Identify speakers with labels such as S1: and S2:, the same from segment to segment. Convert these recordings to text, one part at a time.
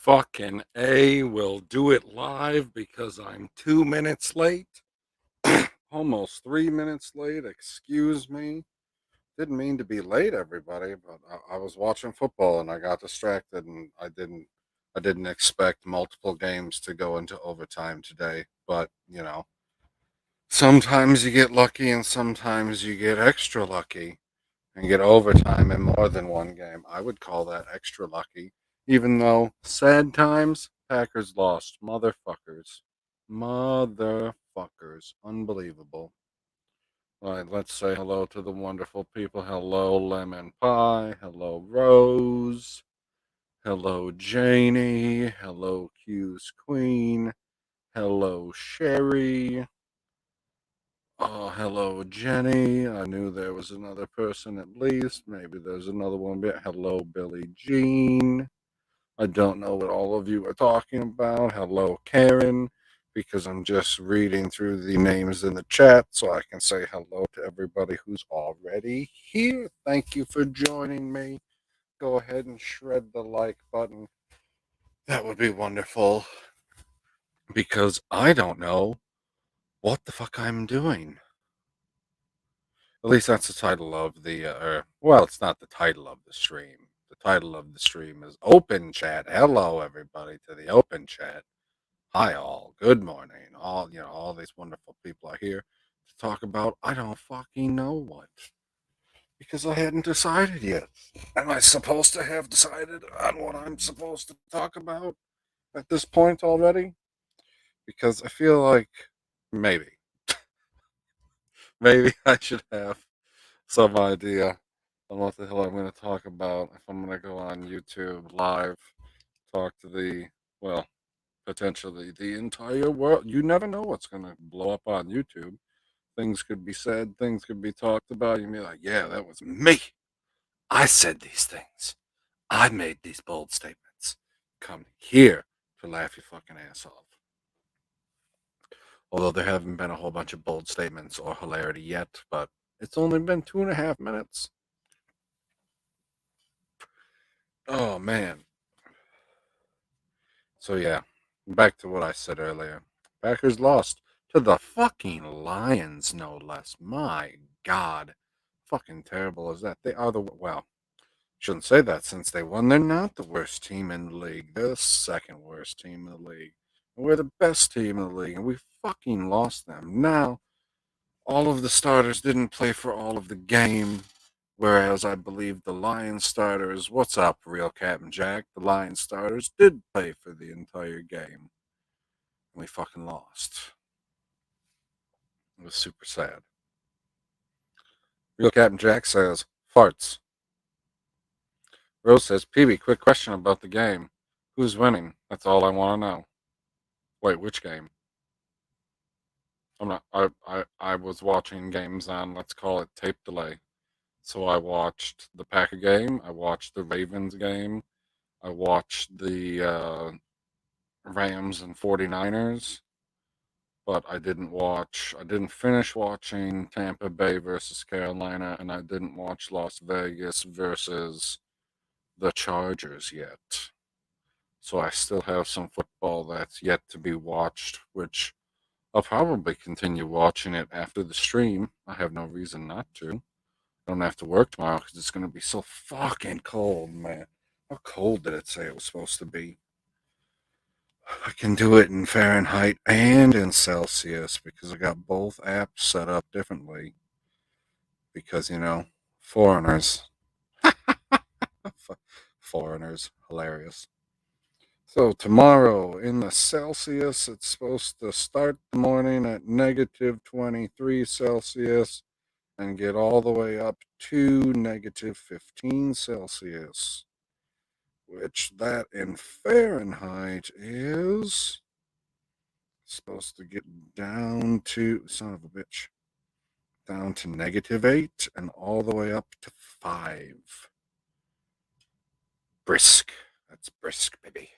S1: Fucking A will do it live because I'm 2 minutes late. Almost 3 minutes late. Excuse me. Didn't mean to be late, everybody, but I was watching football and I got distracted and I didn't expect multiple games to go into overtime today. But, sometimes you get lucky and sometimes you get extra lucky and get overtime in more than one game. I would call that extra lucky, even though sad times, Packers lost. Motherfuckers. Motherfuckers. Unbelievable. All right, let's say hello to the wonderful people. Hello, Lemon Pie. Hello, Rose. Hello, Janie. Hello, Q's Queen. Hello, Sherry. Oh, hello, Jenny. I knew there was another person at least. Maybe there's another one. Hello, Billie Jean. I don't know what all of you are talking about. Hello, Karen, because I'm just reading through the names in the chat so I can say hello to everybody who's already here. Thank you for joining me. Go ahead and shred the like button. That would be wonderful, because I don't know what the fuck I'm doing. At least that's the title of the, well, it's not the title of the stream. The title of the stream is Open Chat. Hello, everybody, to the Open Chat. Hi, all. Good morning. All these wonderful people are here to talk about I don't fucking know what. Because I hadn't decided yet. Am I supposed to have decided on what I'm supposed to talk about at this point already? Because I feel like maybe I should have some idea on what the hell I'm going to talk about if I'm going to go on YouTube live, talk to well, potentially the entire world. You never know what's going to blow up on YouTube. Things could be said, things could be talked about. You can be like, yeah, that was me. I said these things. I made these bold statements. Come here to laugh your fucking ass off. Although there haven't been a whole bunch of bold statements or hilarity yet, but it's only been 2.5 minutes. Oh, man. So, yeah, back to what I said earlier. Packers lost to the fucking Lions, no less. My God. Fucking terrible is that? They are well, shouldn't say that since they won. They're not the worst team in the league. They're the second worst team in the league. And we're the best team in the league, and we fucking lost them. Now, all of the starters didn't play for all of the game, whereas I believe the Lions starters, what's up, real Captain Jack? The Lions starters did play for the entire game. And we fucking lost. It was super sad. Real Captain Jack says, farts. Rose says, PB, quick question about the game. Who's winning? That's all I want to know. Wait, which game? I'm not. I was watching games on, let's call it, tape delay. So I watched the Packer game. I watched the Ravens game. I watched the Rams and 49ers. But I didn't finish watching Tampa Bay versus Carolina, and I didn't watch Las Vegas versus the Chargers yet. So I still have some football that's yet to be watched, which I'll probably continue watching it after the stream. I have no reason not to. I don't have to work tomorrow because it's going to be so fucking cold, man. How cold did it say it was supposed to be? I can do it in Fahrenheit and in Celsius because I got both apps set up differently. Because, foreigners. Foreigners. Hilarious. So tomorrow in the Celsius, it's supposed to start the morning at negative 23 Celsius and get all the way up to negative 15 Celsius, which that in Fahrenheit is supposed to get down to, son of a bitch, down to -8 and all the way up to 5. Brisk. That's brisk, baby.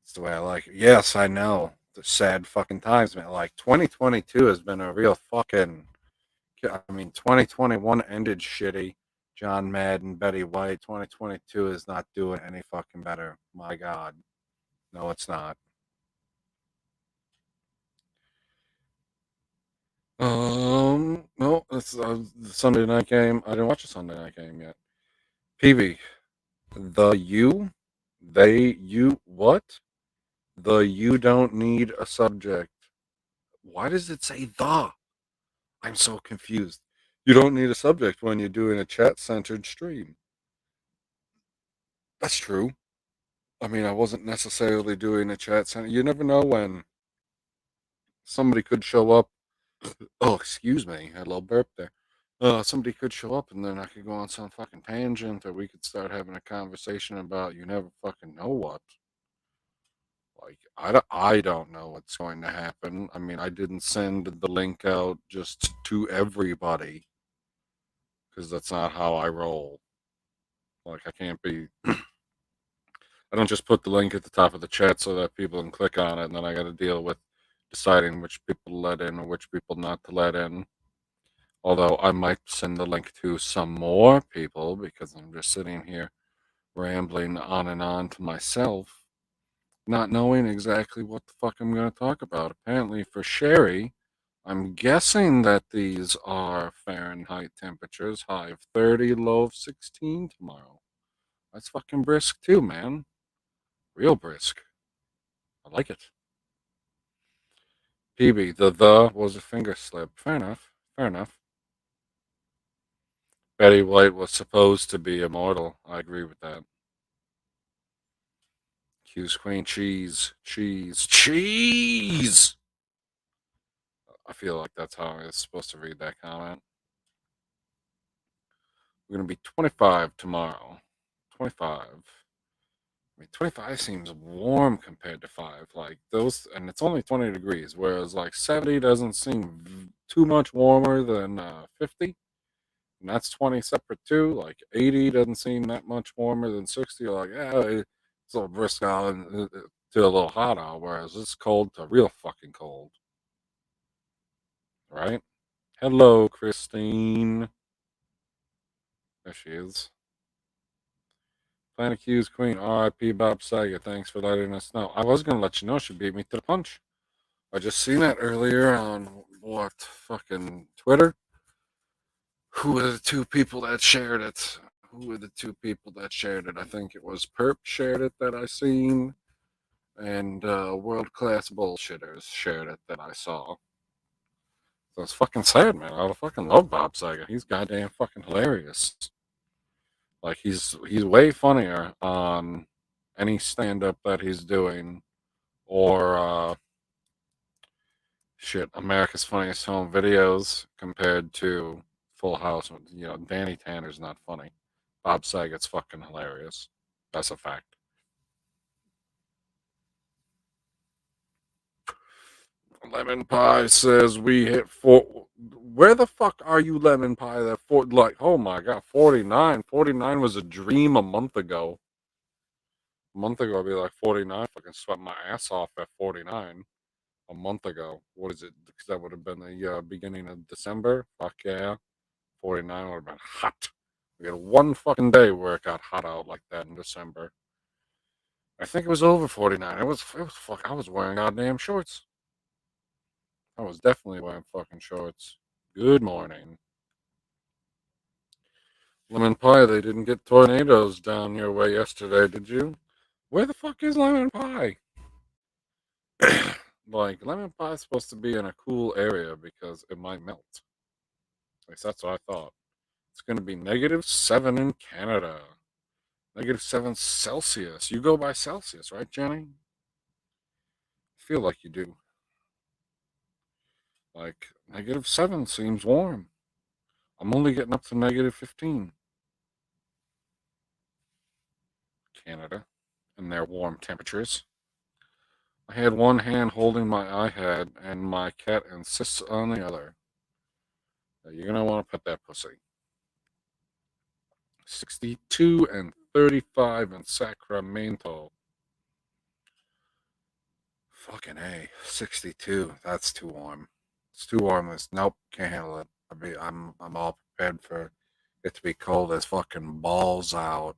S1: That's the way I like it. Yes, I know. The sad fucking times, man. Like, 2022 has been a real fucking... I mean, 2021 ended shitty. John Madden, Betty White, 2022 is not doing any fucking better. My God. No, it's not. No, it's the Sunday night game. I didn't watch the Sunday night game yet. PB, what? You don't need a subject. Why does it say the? I'm so confused. You don't need a subject when you're doing a chat-centered stream. That's true. I mean, I wasn't necessarily doing a chat center. You never know when somebody could show up. Oh, excuse me. I had a little burp there. Somebody could show up and then I could go on some fucking tangent or we could start having a conversation about you never fucking know what. Like, I don't know what's going to happen. I mean, I didn't send the link out just to everybody because that's not how I roll. Like, I can't be. I don't just put the link at the top of the chat so that people can click on it and then I got to deal with deciding which people to let in or which people not to let in. Although I might send the link to some more people because I'm just sitting here rambling on and on to myself, not knowing exactly what the fuck I'm going to talk about. Apparently, for Sherry, I'm guessing that these are Fahrenheit temperatures, high of 30, low of 16 tomorrow. That's fucking brisk too, man. Real brisk. I like it. PB, the was a finger slip. Fair enough. Fair enough. Betty White was supposed to be immortal. I agree with that. Hughes Queen cheese. Cheese. Cheese! I feel like that's how I was supposed to read that comment. We're going to be 25 tomorrow. 25. I mean, 25 seems warm compared to 5. Like, those, and it's only 20 degrees, whereas, like, 70 doesn't seem too much warmer than 50. And that's 20 separate too. Like 80 doesn't seem that much warmer than 60. Like, yeah, it's a little brisk out and to a little hot out, whereas it's cold to real fucking cold. Right? Hello, Christine. There she is. Planet Q's Queen, RIP Bob Saget. Thanks for letting us know. I was going to let you know she beat me to the punch. I just seen that earlier on what fucking Twitter. Who were the two people that shared it? Who were the two people that shared it? I think it was Purp shared it that I seen, and World Class Bullshitters shared it that I saw. So it's fucking sad, man. I fucking love Bob Saget. He's goddamn fucking hilarious. Like he's way funnier on any stand up that he's doing, or shit, America's Funniest Home Videos compared to Full House. You know, Danny Tanner's not funny. Bob Saget's fucking hilarious. That's a fact. Lemon Pie says we hit four. Where the fuck are you, Lemon Pie? That four, like, oh my god, 49. 49 was a dream a month ago. A month ago, I'd be like 49. Fucking sweat my ass off at 49. A month ago. What is it? Because that would have been the beginning of December. Fuck yeah. 49 would have been hot. We had one fucking day where it got hot out like that in December. I think it was over 49. It was fuck. I was wearing goddamn shorts. I was definitely wearing fucking shorts. Good morning. Lemon Pie, they didn't get tornadoes down your way yesterday, did you? Where the fuck is Lemon Pie? Like, Lemon Pie is supposed to be in a cool area because it might melt. At least that's what I thought. It's going to be -7 in Canada. -7 Celsius. You go by Celsius, right, Jenny? I feel like you do. Like, -7 seems warm. I'm only getting up to -15. Canada and their warm temperatures. I had one hand holding my iPad and my cat insists on the other. You're going to want to pet that pussy. 62 and 35 in Sacramento. Fucking A. 62. That's too warm. It's too warm. Nope, can't handle it. I'm all prepared for It to be cold as fucking balls out,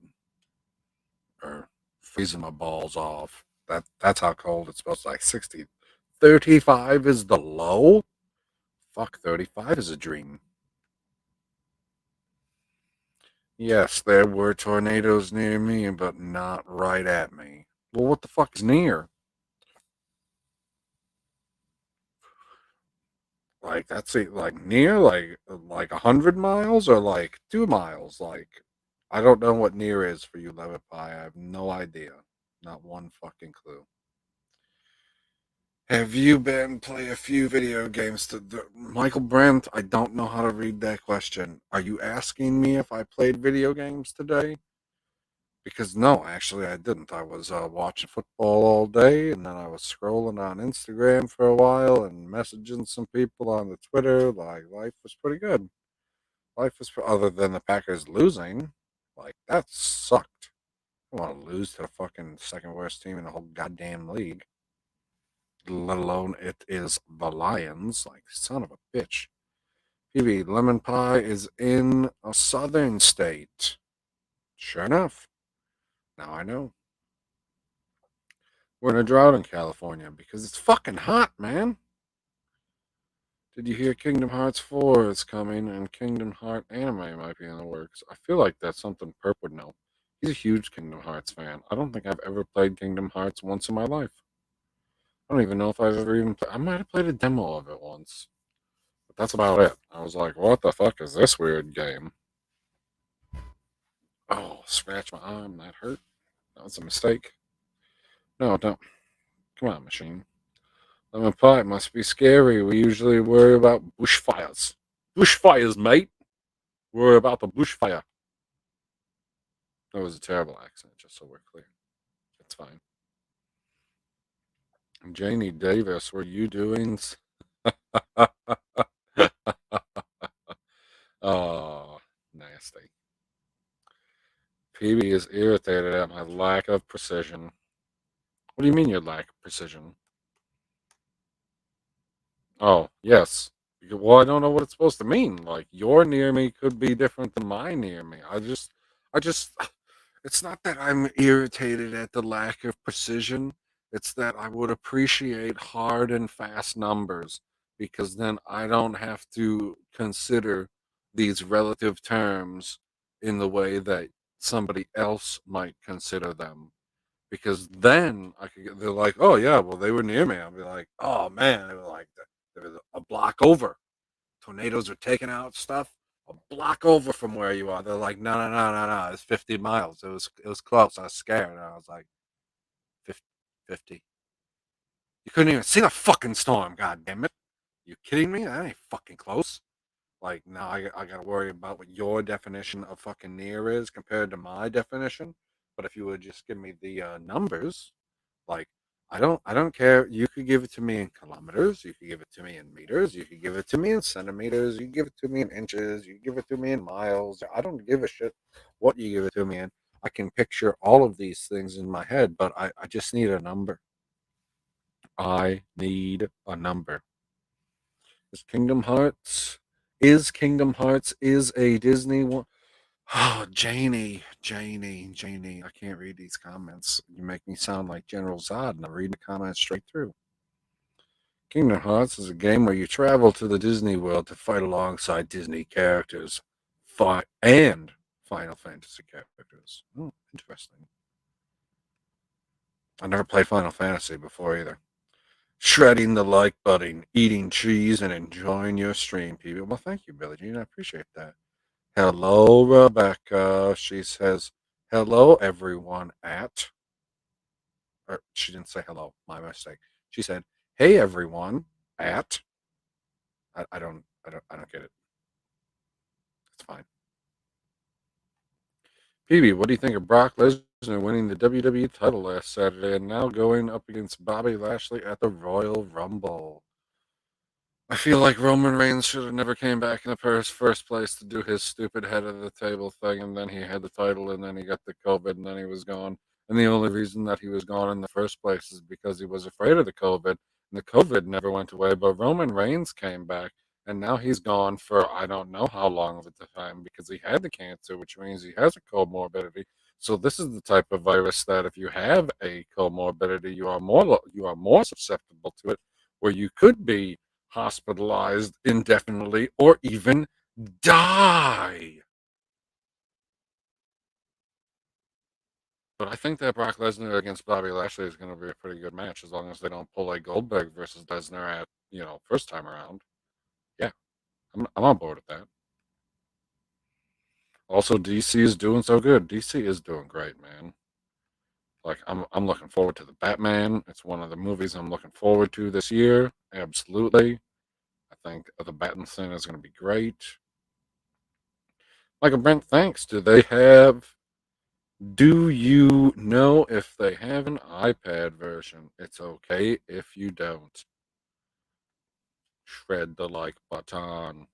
S1: or freezing my balls off. That's how cold it's supposed to be. Like 60. 35 is the low? Fuck, 35 is a dream. Yes, there were tornadoes near me, but not right at me. Well, what the fuck is near? Like that's it, like near, like 100 miles or like 2 miles. Like I don't know what near is for you, Lemon Pie. I have no idea, not one fucking clue. Have you been play a few video games Michael Brent? I don't know how to read that question. Are you asking me if I played video games today? Because no, actually I didn't. I was watching football all day, and then I was scrolling on Instagram for a while and messaging some people on the Twitter. Like life was pretty good. Other than the Packers losing, like that sucked. I want to lose to the fucking second worst team in the whole goddamn league. Let alone it is the Lions. Like son of a bitch. PB Lemon Pie is in a southern state. Sure enough. Now I know. We're in a drought in California because it's fucking hot, man. Did you hear Kingdom Hearts 4 is coming and Kingdom Heart anime might be in the works? I feel like that's something Perp would know. He's a huge Kingdom Hearts fan. I don't think I've ever played Kingdom Hearts once in my life. I don't even know if I've ever even played. I might have played a demo of it once. But that's about it. I was like, what the fuck is this weird game? Oh, scratch my arm. That hurt. That was a mistake. No, don't. Come on, machine. Lemon pie must be scary. We usually worry about bushfires. Bushfires, mate. Worry about the bushfire. That was a terrible accent, just so we're clear. It's fine. Janie Davis, were you doing? Oh, nasty. PB is irritated at my lack of precision. What do you mean your lack of precision? Oh, yes. Well, I don't know what it's supposed to mean. Like your near me could be different than my near me. I just, it's not that I'm irritated at the lack of precision. It's that I would appreciate hard and fast numbers because then I don't have to consider these relative terms in the way that somebody else might consider them. Because then they're like, oh yeah, well they were near me. I'll be like, oh man, they were a block over. Tornadoes are taking out stuff a block over from where you are. They're like, no, no, no, no, no. It's 50 miles. It was close. I was scared. And I was like, 50, 50. You couldn't even see the fucking storm. God damn it. You kidding me? That ain't fucking close. Like now, I got to worry about what your definition of fucking near is compared to my definition. But if you would just give me the numbers, like I don't care. You could give it to me in kilometers. You could give it to me in meters. You could give it to me in centimeters. You could give it to me in inches. You could give it to me in miles. I don't give a shit what you give it to me in. I can picture all of these things in my head, but I just need a number. I need a number. Is a Disney one? Oh, Janie. I can't read these comments. You make me sound like General Zod, and I read the comments straight through. Kingdom Hearts is a game where you travel to the Disney world to fight alongside Disney characters and Final Fantasy characters. Oh, interesting. I never played Final Fantasy before either. Shredding the like button, eating cheese, and enjoying your stream, people. Well, thank you, Billie Jean. I appreciate that. Hello, Rebecca. She says, hello, everyone, or she didn't say hello, my mistake. She said, hey, everyone, I don't get it. It's fine. PB, what do you think of Brock Lesnar winning the WWE title last Saturday and now going up against Bobby Lashley at the Royal Rumble? I feel like Roman Reigns should have never came back in the first place to do his stupid head of the table thing, and then he had the title, and then he got the COVID, and then he was gone. And the only reason that he was gone in the first place is because he was afraid of the COVID, and the COVID never went away. But Roman Reigns came back, And now he's gone for I don't know how long of a time because he had the cancer, which means he has a comorbidity. So this is the type of virus that if you have a comorbidity, you are more susceptible to it, where you could be hospitalized indefinitely or even die. But I think that Brock Lesnar against Bobby Lashley is going to be a pretty good match as long as they don't pull a Goldberg versus Lesnar at first time around. Yeah, I'm on board with that. Also, DC is doing so good. DC is doing great, man. Like I'm looking forward to the Batman. It's one of the movies I'm looking forward to this year. Absolutely. I think the Batman is going to be great. Michael Brent, thanks. Do you know if they have an iPad version? It's okay if you don't. Shred the like button.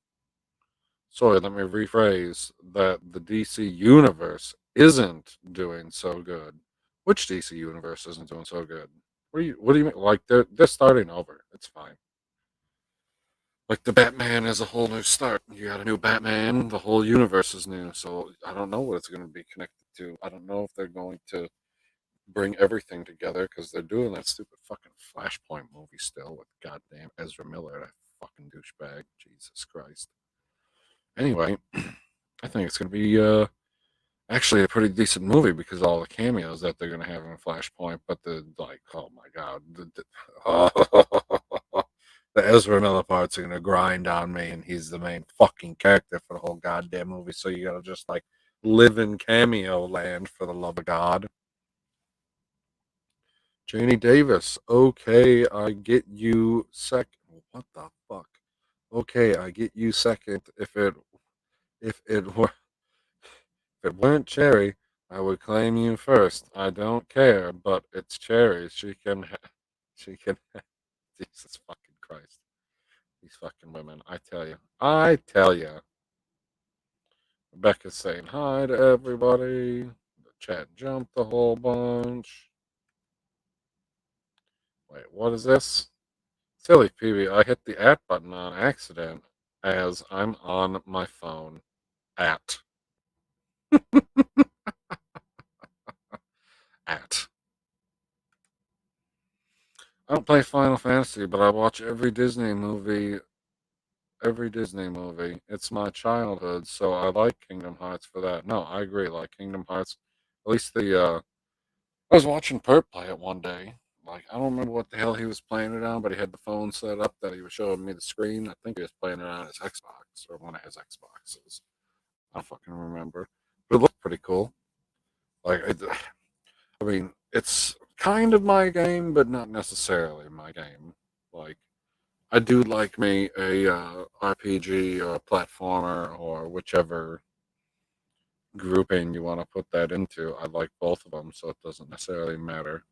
S1: Sorry, let me rephrase that the DC universe isn't doing so good. Which DC universe isn't doing so good? What do you mean? Like they're starting over. It's fine. Like the Batman is a whole new start. You got a new Batman. The whole universe is new. So I don't know what it's going to be connected to. I don't know if they're going to bring everything together because they're doing that stupid fucking Flashpoint movie still with goddamn Ezra Miller, that fucking douchebag. Jesus Christ. Anyway, I think it's going to be actually a pretty decent movie because all the cameos that they're going to have in Flashpoint. But oh my god, the Ezra Miller parts are going to grind on me, and he's the main fucking character for the whole goddamn movie. So you got to just like live in cameo land for the love of God. Janie Davis, okay, I get you second. What the fuck? Okay, I get you second. If it weren't Cherry, I would claim you first. I don't care, but it's Cherry. She can. Jesus fucking Christ, these fucking women. I tell you. Rebecca's saying hi to everybody. The chat jumped a whole bunch. Wait, what is this? Silly PB, I hit the at button on accident as I'm on my phone. At. At. I don't play Final Fantasy, but I watch every Disney movie. Every Disney movie. It's my childhood, so I like Kingdom Hearts for that. No, I agree. Like Kingdom Hearts, at least I was watching Purp play it one day. Like I don't remember what the hell he was playing it on, but he had the phone set up that he was showing me the screen. I think he was playing it on his Xbox or one of his Xboxes. I don't fucking remember, but it looked pretty cool. Like I mean, it's kind of my game, but not necessarily my game. Like I do like me a RPG or a platformer or whichever grouping you want to put that into. I like both of them, so it doesn't necessarily matter.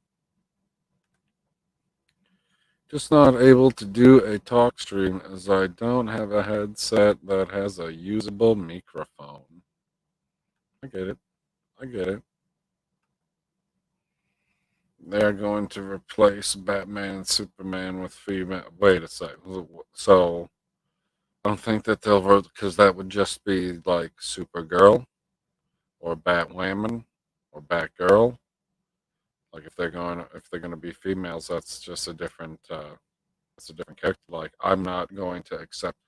S1: Just not able to do a talk stream as I don't have a headset that has a usable microphone. I get it. I get it. They're going to replace Batman and Superman with female. Wait a second. So I don't think that they'll vote because that would just be like Supergirl or Batwoman or Batgirl. Like if they're going to be females, that's a different character. Like I'm not going to accept.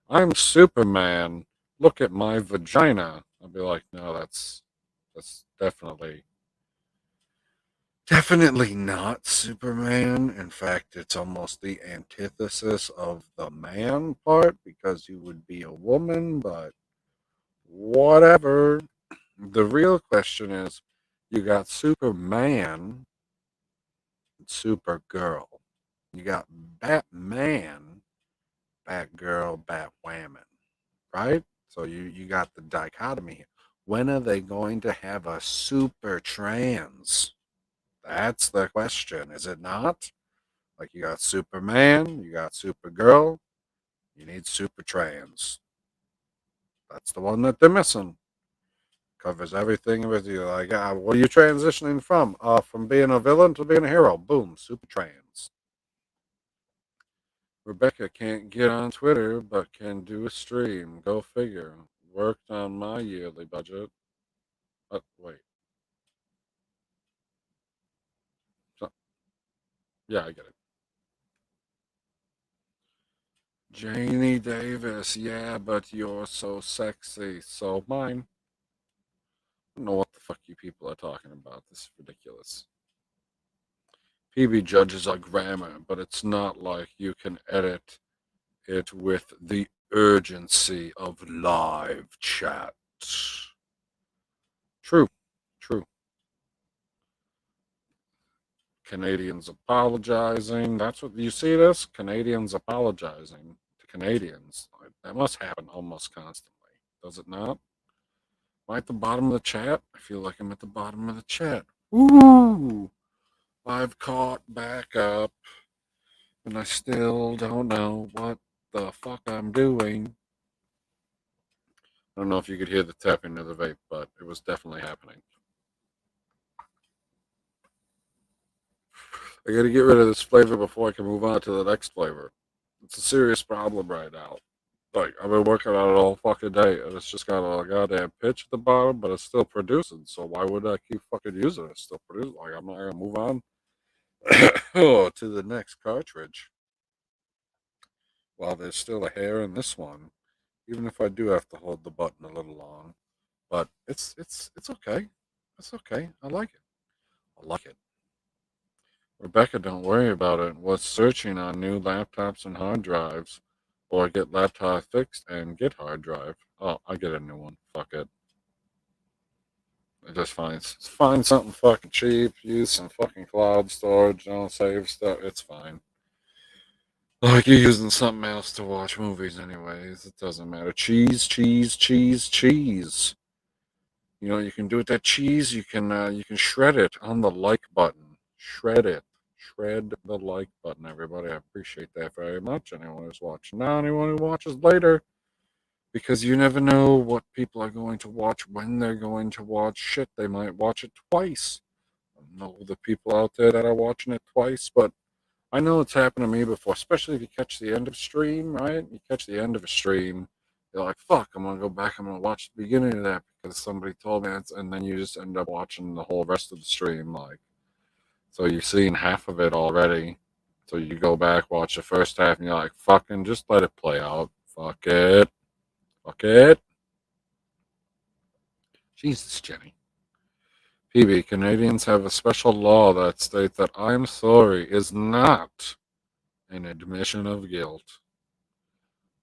S1: I'm Superman. Look at my vagina. I'll be like, no, that's definitely not Superman. In fact, it's almost the antithesis of the man part because you would be a woman, but whatever. The real question is you got Superman and Supergirl. You got Batman, Batgirl, Batwoman, right? So you got the dichotomy here. When are they going to have a super trans? That's the question, is it not? Like you got Superman, you got Supergirl, you need super trans. That's the one that they're missing. Covers everything with you. Like, what are you transitioning from? From being a villain to being a hero. Boom, super trans. Rebecca can't get on Twitter, but can do a stream. Go figure. Worked on my yearly budget. Wait. So, yeah, I get it. Janie Davis, yeah, but you're so sexy. So mine. I don't know what the fuck you people are talking about. This is ridiculous. PB judges our grammar, but it's not like you can edit it with the urgency of live chat. True, true. Canadians apologizing. That's what you see this? Canadians apologizing to Canadians. That must happen almost constantly. Does it not? Am I at the bottom of the chat? I feel like I'm at the bottom of the chat. Ooh! I've caught back up, and I still don't know what the fuck I'm doing. I don't know if you could hear the tapping of the vape, but it was definitely happening. I gotta get rid of this flavor before I can move on to the next flavor. It's a serious problem right now. Like, I've been working on it all fucking day, and it's just got a goddamn pitch at the bottom, but it's still producing, so why would I keep fucking using it? It's still producing. Like, I'm not gonna move on to the next cartridge while there's still a hair in this one, even if I do have to hold the button a little long. But it's okay. It's okay. I like it. I like it. Rebecca, don't worry about it. Was searching on new laptops and hard drives, or get laptop fixed and get hard drive. Oh, I get a new one. Fuck it. I just find something fucking cheap. Use some fucking cloud storage. Don't save stuff. It's fine. Like you're using something else to watch movies, anyways. It doesn't matter. Cheese, cheese, cheese, cheese. You know, you can do with that cheese. You can shred it on the like button. Shred it. Shred the like button, everybody. I appreciate that very much. Anyone who's watching now, anyone who watches later, because you never know what people are going to watch, when they're going to watch. Shit, they might watch it twice. I don't know the people out there that are watching it twice, but I know it's happened to me before, especially if you catch the end of a stream, right? You catch the end of a stream, you're like, fuck, I'm going to go back, I'm going to watch the beginning of that because somebody told me that, and then you just end up watching the whole rest of the stream. Like, so you've seen half of it already. So you go back, watch the first half, and you're like, fucking just let it play out. Fuck it. Fuck it. Jesus, Jenny. PB, Canadians have a special law that states that I'm sorry is not an admission of guilt.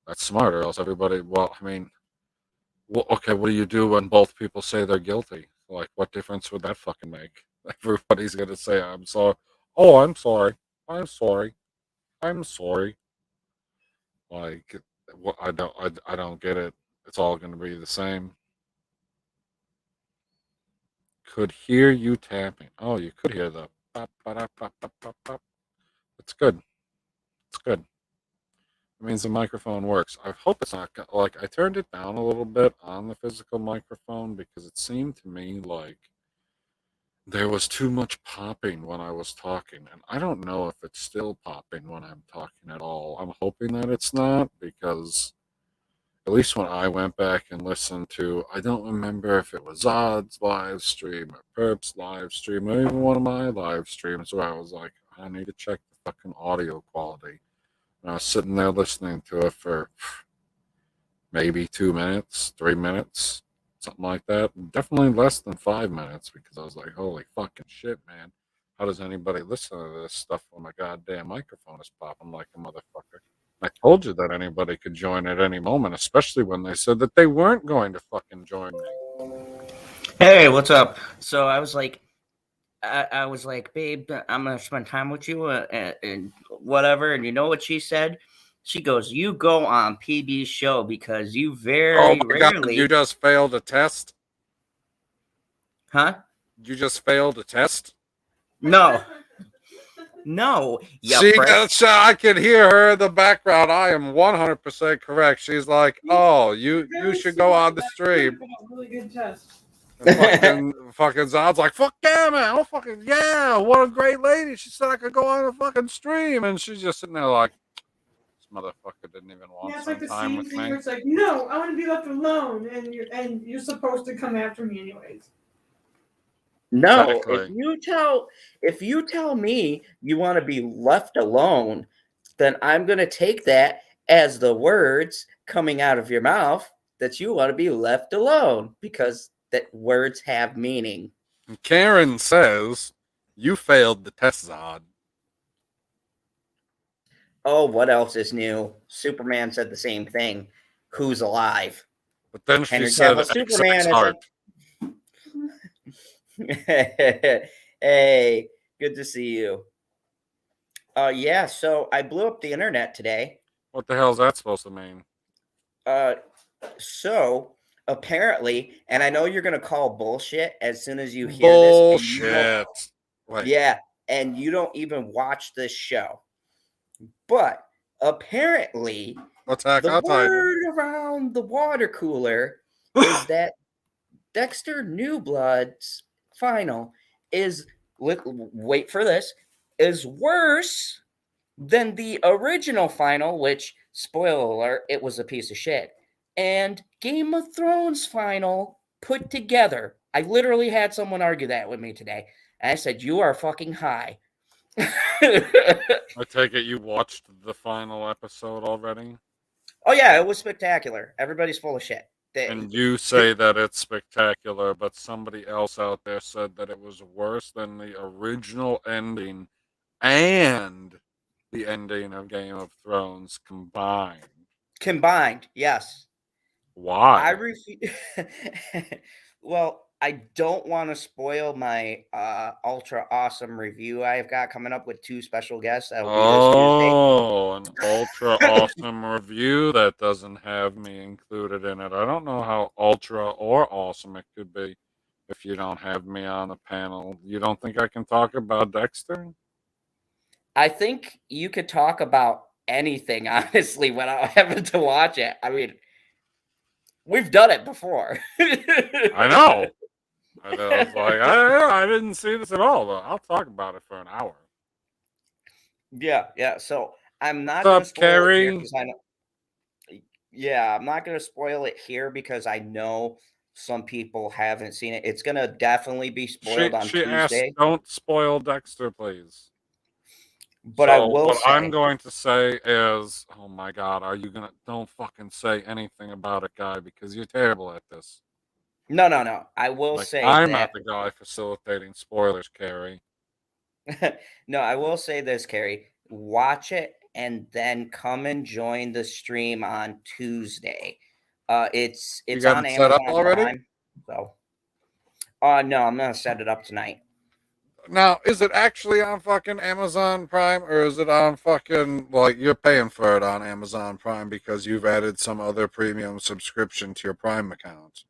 S1: That's smart, or else everybody, well, I mean, well, okay, what do you do when both people say they're guilty? Like, what difference would that fucking make? Everybody's going to say, I'm sorry. Oh, I'm sorry. I'm sorry. I'm sorry. Like, I don't get it. It's all going to be the same. Could hear you tapping. Oh, you could hear the pop, pop, pop, pop, pop, pop. It's good. It's good. It means the microphone works. I hope it's not like I turned it down a little bit on the physical microphone because it seemed to me like there was too much popping when I was talking. And I don't know if it's still popping when I'm talking at all. I'm hoping that it's not because at least when I went back and listened to, I don't remember if it was Odd's live stream or Purp's live stream or even one of my live streams where I was like, I need to check the fucking audio quality. And I was sitting there listening to it for maybe 2 minutes, 3 minutes, something like that. Definitely less than 5 minutes because I was like, holy fucking shit, man. How does anybody listen to this stuff when my goddamn microphone is popping like a motherfucker? I told you that anybody could join at any moment, especially when they said that they weren't going to fucking join me.
S2: Hey, what's up? So I was like, babe, I'm gonna spend time with you and whatever. And you know what she said? She goes, "You go on PB's show because you
S1: Oh
S2: very
S1: my god,
S2: rarely,
S1: you just failed a test?
S2: huh?
S1: You just failed a test?
S2: No, no, yeah,
S1: She,
S2: prick.
S1: I can hear her in the background. I am 100% correct. She's like, "Oh, you should go on the stream."
S3: Really good test.
S1: And fucking Zod's like, "Fuck yeah, man! Oh fucking yeah! What a great lady!" She said I could go on a fucking stream, and she's just sitting there like, motherfucker didn't even want
S3: Yeah, it's
S1: some
S3: like the
S1: time
S3: same
S1: with
S3: thing
S1: me.
S3: where it's like, no, I want to be left alone, and you're supposed to come after me anyways.
S2: No,
S1: Exactly.
S2: if you tell me you want to be left alone, then I'm going to take that as the words coming out of your mouth that you want to be left alone because that words have meaning.
S1: And Karen says, you failed the test, Zod.
S2: Oh, what else is new? Superman said the same thing. Who's alive?
S1: But then she
S2: Henry
S1: said,
S2: Cavill
S1: XX
S2: Superman
S1: heart.
S2: isn't. Hey, good to see you. Yeah, so I blew up the internet today.
S1: What the hell is that supposed to mean?
S2: So apparently, and I know you're gonna call bullshit as soon as you hear this, and you don't,
S1: Bullshit. Wait.
S2: yeah, and you don't even watch this show. But apparently,
S1: Attack
S2: the
S1: on Titan.
S2: word around the water cooler is that Dexter New Blood's final is wait for this is worse than the original final, which spoiler alert, it was a piece of shit. And Game of Thrones final put together. I literally had someone argue that with me today. And I said, "You are fucking high."
S1: I take it you watched the final episode already?
S2: Oh yeah, it was spectacular. Everybody's full of shit.
S1: And you say that it's spectacular, but somebody else out there said that it was worse than the original ending and the ending of Game of Thrones
S2: Combined, yes. I
S1: Why?
S2: refuse. Well, I don't want to spoil my ultra awesome review I've got coming up with two special guests. That'll be this Tuesday.
S1: Oh, an ultra awesome review that doesn't have me included in it. I don't know how ultra or awesome it could be if you don't have me on the panel. You don't think I can talk about Dexter?
S2: I think you could talk about anything, honestly, without having to watch it. I mean, we've done it before.
S1: I know. I was like, I didn't see this at all, but I'll talk about it for an hour.
S2: Yeah. So I'm not
S1: What's
S2: going
S1: up,
S2: to spoil it here
S1: Carrie?
S2: because I know. Yeah, I'm not going to spoil it here because I know some people haven't seen it. It's going to definitely be spoiled on
S1: She asked,
S2: Tuesday.
S1: don't spoil Dexter, please.
S2: But I
S1: So
S2: will
S1: what I'm
S2: say,
S1: going to say is, oh my God, are you gonna? Don't fucking say anything about it, guy, because you're terrible at this.
S2: no. I will
S1: Like
S2: say
S1: I'm
S2: that
S1: not the guy facilitating spoilers, Carrie.
S2: no, I will say this, Carrie. Watch it and then come and join the stream on Tuesday. It's
S1: You
S2: it's
S1: got
S2: on
S1: it set up
S2: Amazon
S1: already?
S2: Prime. So no, I'm gonna set it up tonight.
S1: Now, is it actually on fucking Amazon Prime, or is it on fucking like you're paying for it on Amazon Prime because you've added some other premium subscription to your Prime account?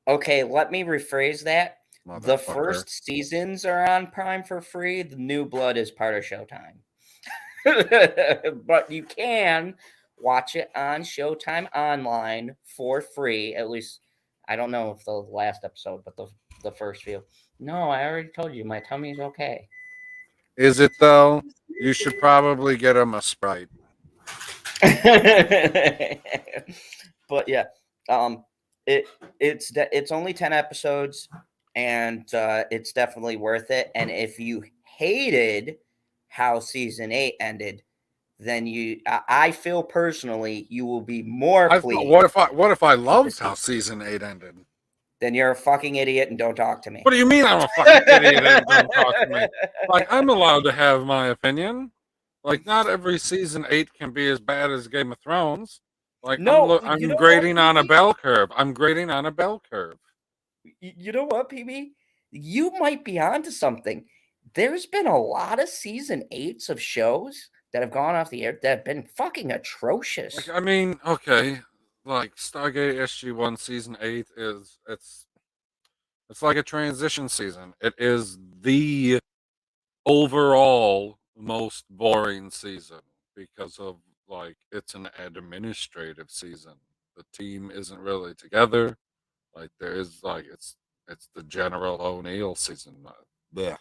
S2: Okay, let me rephrase that. The
S1: Motherfucker.
S2: first seasons are on Prime for free. The New Blood is part of Showtime. But you can watch it on Showtime online for free. At least I don't know if the last episode, but the first few. No, I already told you my tummy's okay.
S1: Is it though? You should probably get him a Sprite.
S2: But yeah, um, it's only 10 episodes, and it's definitely worth it. And if you hated how season 8 ended, then I feel personally you will be more pleased.
S1: What if I
S2: with the
S1: loved how
S2: season.
S1: season 8 ended?
S2: Then you're a fucking idiot and don't talk to me.
S1: What do you mean I'm a fucking idiot and don't talk to me? Like, I'm allowed to have my opinion. Like, not every season 8 can be as bad as Game of Thrones. Like,
S2: No, you
S1: I'm
S2: know what,
S1: grading on a
S2: PB?
S1: bell curve. I'm grading on a bell curve.
S2: You know what, PB? You might be onto something. There's been a lot of season 8s of shows that have gone off the air that have been fucking
S1: Like,
S2: atrocious.
S1: I mean, okay, like Stargate SG1 season 8 is it's like a transition season. It is the overall most boring season because of like it's an administrative season. The team isn't really together. Like there is like it's the General O'Neill season. Yeah,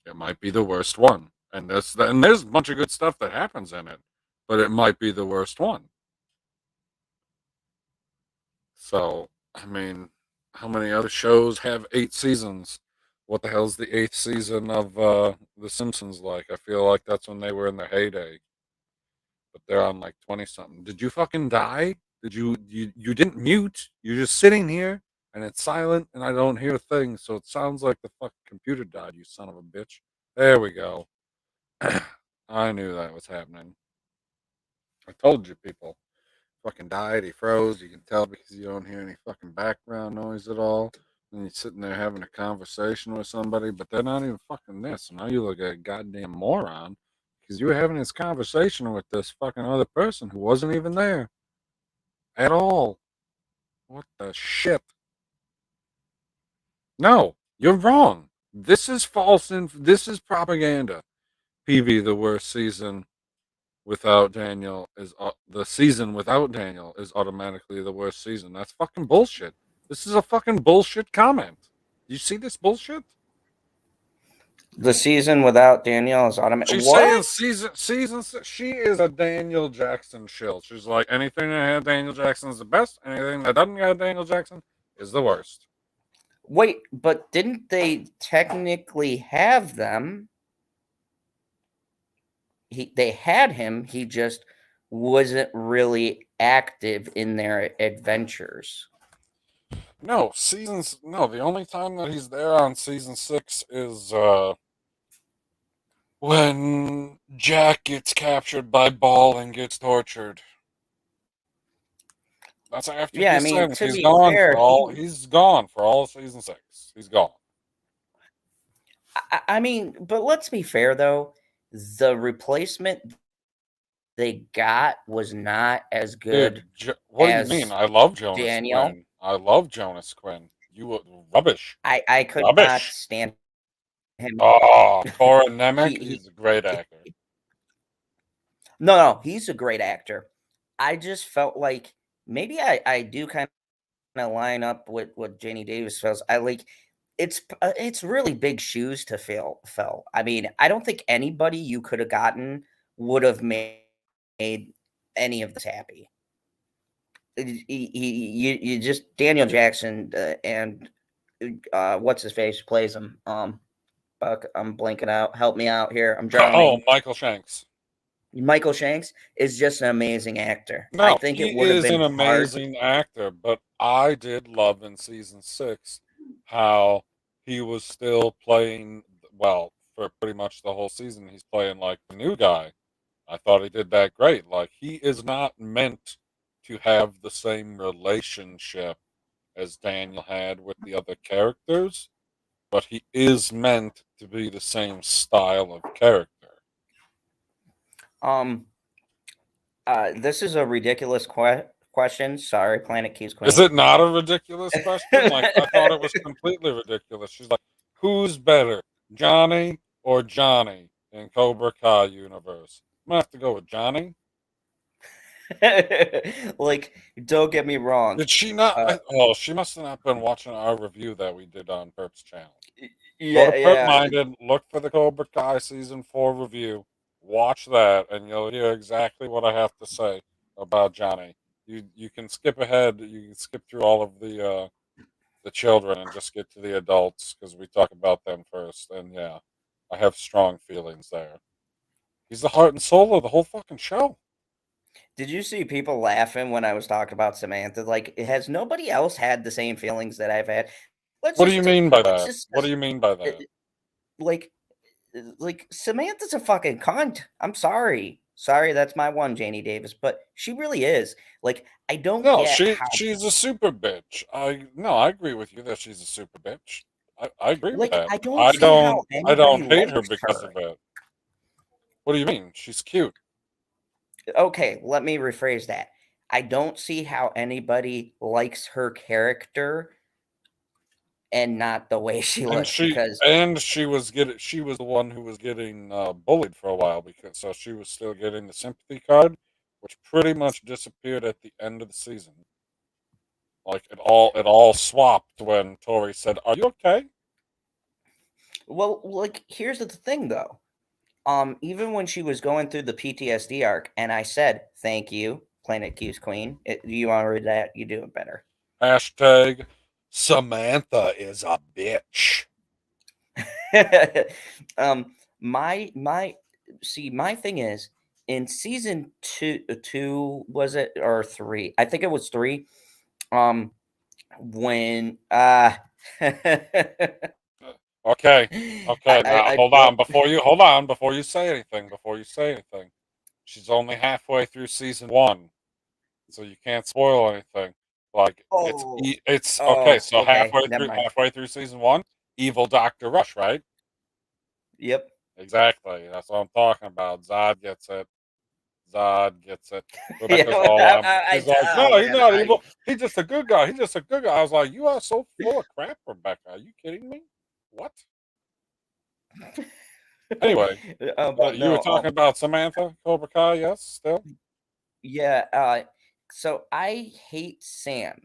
S1: it might be the worst one, and there's a bunch of good stuff that happens in it, but it might be the worst one. So, I mean, how many other shows have 8 seasons? What the hell's the 8th season of The Simpsons like? I feel like that's when they were in their heyday. But they're on like 20 something. Did you fucking die? Did you didn't mute? You're just sitting here and it's silent and I don't hear a thing, so it sounds like the fucking computer died, you son of a bitch. There we go. I knew that was happening. I told you people. Fucking died, he froze. You can tell because you don't hear any fucking background noise at all. And you're sitting there having a conversation with somebody, but they're not even fucking there. So now you look like a goddamn moron because you were having this conversation with this fucking other person who wasn't even there at all. What the shit? No, you're wrong. This is false. This is propaganda. PV, the worst season without Daniel is the season without Daniel is automatically the worst season. That's fucking bullshit. This is a fucking bullshit comment. You see this bullshit?
S2: The season without Daniel is automatic.
S1: She's
S2: What?
S1: saying season. She is a Daniel Jackson shill. She's like anything that had Daniel Jackson is the best. Anything that doesn't have Daniel Jackson is the worst.
S2: Wait, but didn't they technically have them? They had him. He just wasn't really active in their adventures.
S1: No, seasons. No, the only time that he's there on season 6 is when Jack gets captured by Ball and gets tortured. That's after
S2: Yeah, I
S1: his
S2: mean,
S1: sentence.
S2: to
S1: He's
S2: be
S1: gone
S2: fair,
S1: for all. He's gone for all of season 6. He's gone.
S2: I mean, but let's be fair though. The replacement they got was not as good
S1: Dude, what do you mean?
S2: as
S1: I love Jonas
S2: Daniel.
S1: Quinn. I love Jonas Quinn. Rubbish.
S2: I could not
S1: Rubbish.
S2: stand him.
S1: Oh, Thor Nemec.
S2: he
S1: He's a great actor.
S2: no, he's a great actor. I just felt like maybe I do kind of line up with what Janie Davis feels. I like it's really big shoes to fill. I mean, I don't think anybody you could have gotten would have made any of this happy. You just Daniel Jackson and what's his face plays him. Fuck, I'm blanking out. Help me out here. I'm
S1: Oh,
S2: drowning.
S1: Michael Shanks.
S2: Michael Shanks is just an amazing actor. I
S1: No,
S2: think
S1: he
S2: it would have
S1: is an
S2: been hard.
S1: amazing actor, but I did love in season 6 how he was still playing, well, for pretty much the whole season, he's playing like the new guy. I thought he did that great. Like, he is not meant to have the same relationship as Daniel had with the other characters, but he is meant to be the same style of character.
S2: Um, this is a ridiculous question. Sorry, Planet Keys
S1: Is
S2: Queen.
S1: it not a ridiculous question? Like, I thought it was completely ridiculous. She's like, who's better, Johnny or Johnny in Cobra Kai universe? I'm gonna have to go with Johnny.
S2: Like, don't get me wrong.
S1: Did she not? Oh, she must have not been watching our review that we did on Purp's channel. Go to Purp
S2: Yeah.
S1: Minded, look for the Cobra Kai season 4 review, watch that, and you'll hear exactly what I have to say about Johnny. You can skip ahead. You can skip through all of the children and just get to the adults because we talk about them first. And yeah, I have strong feelings there. He's the heart and soul of the whole fucking show.
S2: Did you see people laughing when I was talking about Samantha? Like, has nobody else had the same feelings that I've had?
S1: What do you mean by
S2: Let's
S1: that?
S2: just
S1: What do you mean by that?
S2: like Samantha's a fucking cunt. I'm sorry. Sorry, that's my one, Janie Davis, but she really is. Like, I don't
S1: No,
S2: get how
S1: she's a super bitch. I agree with you that she's a super bitch. I agree with
S2: like
S1: that.
S2: I don't see how
S1: I don't
S2: anybody
S1: hate her
S2: likes
S1: because
S2: her.
S1: of it. What do you mean? She's cute.
S2: Okay, let me rephrase that. I don't see how anybody likes her character and not the way she
S1: And
S2: looks because
S1: she was the one who was getting bullied for a while because so she was still getting the sympathy card, which pretty much disappeared at the end of the season. Like it all swapped when Tori said, "Are you okay?"
S2: well, like here's the thing though. Even when she was going through the PTSD arc, and I said, "Thank you, Planet Q's Queen." You want to read that? You do it better.
S1: Hashtag Samantha is a bitch.
S2: My see, my thing is in season two was it or three? I think it was three. When
S1: Okay. Okay, now
S2: I
S1: hold
S2: don't.
S1: on before you say anything. She's only halfway through season 1, so you can't spoil anything. Like
S2: Oh,
S1: it's okay,
S2: oh,
S1: so
S2: okay. Never mind.
S1: halfway through season 1, evil Dr. Rush, right?
S2: Yep.
S1: Exactly. That's what I'm talking about. Zod gets it.
S2: Yeah.
S1: Rebecca's all on. She's like,
S2: Oh
S1: no, he's
S2: man.
S1: not evil. He's just a good guy. I was like, you are so full of crap, Rebecca. Are you kidding me? What? Anyway,
S2: But
S1: you were
S2: no.
S1: talking about Samantha Cobra Kai, yes, still?
S2: Yeah. So I hate Sam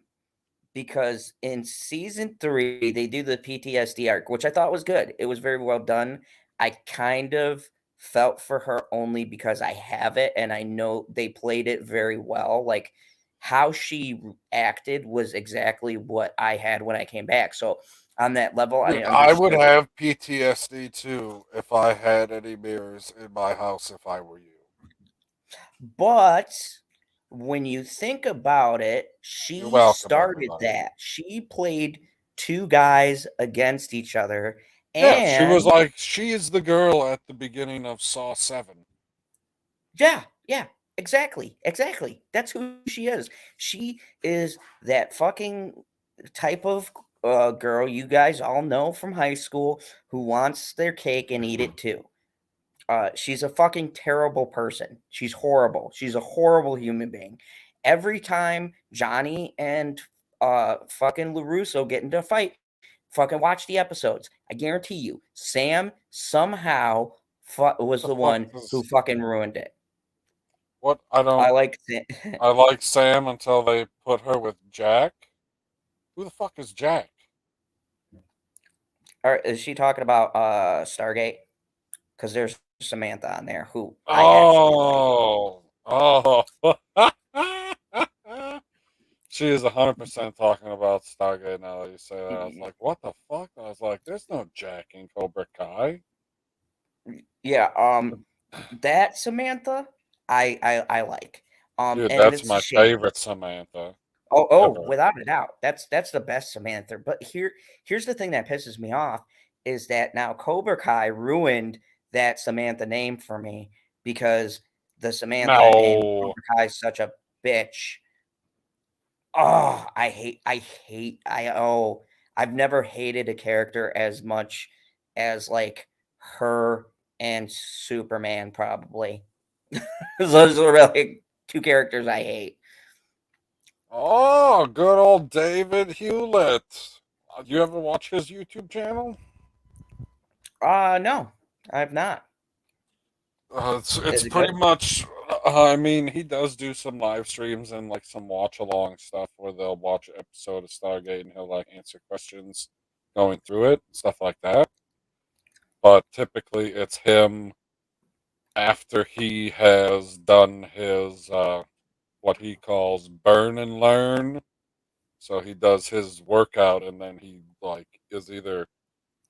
S2: because in season three they do the PTSD arc, which I thought was good. It was very well done. I kind of felt for her only because I have it and I know they played it very well. Like how she acted was exactly what I had when I came back. So on that level, I
S1: Dude, I would
S2: understood.
S1: have PTSD too if I had any mirrors in my house if I were you.
S2: But when you think about it,
S1: You're
S2: she
S1: welcome,
S2: started
S1: everybody.
S2: that. She played two guys against each other.
S1: Yeah, she was
S2: And
S1: like, she is the girl at the beginning of Saw 7.
S2: yeah, yeah, exactly. Exactly. That's who she is. She is that fucking type of girl you guys all know from high school who wants their cake and eat it too. She's a fucking terrible person. She's horrible. She's a horrible human being. Every time Johnny and fucking LaRusso get into a fight, fucking watch the episodes. I guarantee you, Sam somehow was
S1: The
S2: the
S1: fuck
S2: one who
S1: is
S2: fucking ruined it.
S1: what? I
S2: I
S1: don't.
S2: like
S1: I like Sam until they put her with Jack. Who the fuck is Jack?
S2: or is she talking about Stargate? Because there's Samantha on there who I actually like.
S1: Oh, oh. She is 100% talking about Stargate now that you say that. I was like, what the fuck? I was like, there's no Jack in Cobra Kai.
S2: Yeah, that Samantha, I like.
S1: Dude,
S2: And
S1: that's
S2: it's a
S1: my
S2: shame.
S1: favorite Samantha
S2: Oh,
S1: ever.
S2: without a doubt, that's the best Samantha. But here's the thing that pisses me off is that now Cobra Kai ruined that Samantha name for me because the Samantha in
S1: No.
S2: Cobra Kai is such a bitch. Oh, I've never hated a character as much as like her and Superman, probably. Those are really two characters I hate.
S1: Oh, good old David Hewlett. You ever watch his YouTube channel?
S2: No, I've not.
S1: It's
S2: Is it
S1: pretty
S2: good?
S1: much. I mean, he does do some live streams and like some watch along stuff where they'll watch an episode of Stargate and he'll like answer questions going through it, stuff like that. But typically, it's him after he has done his what he calls burn and learn. So he does his workout and then he like is either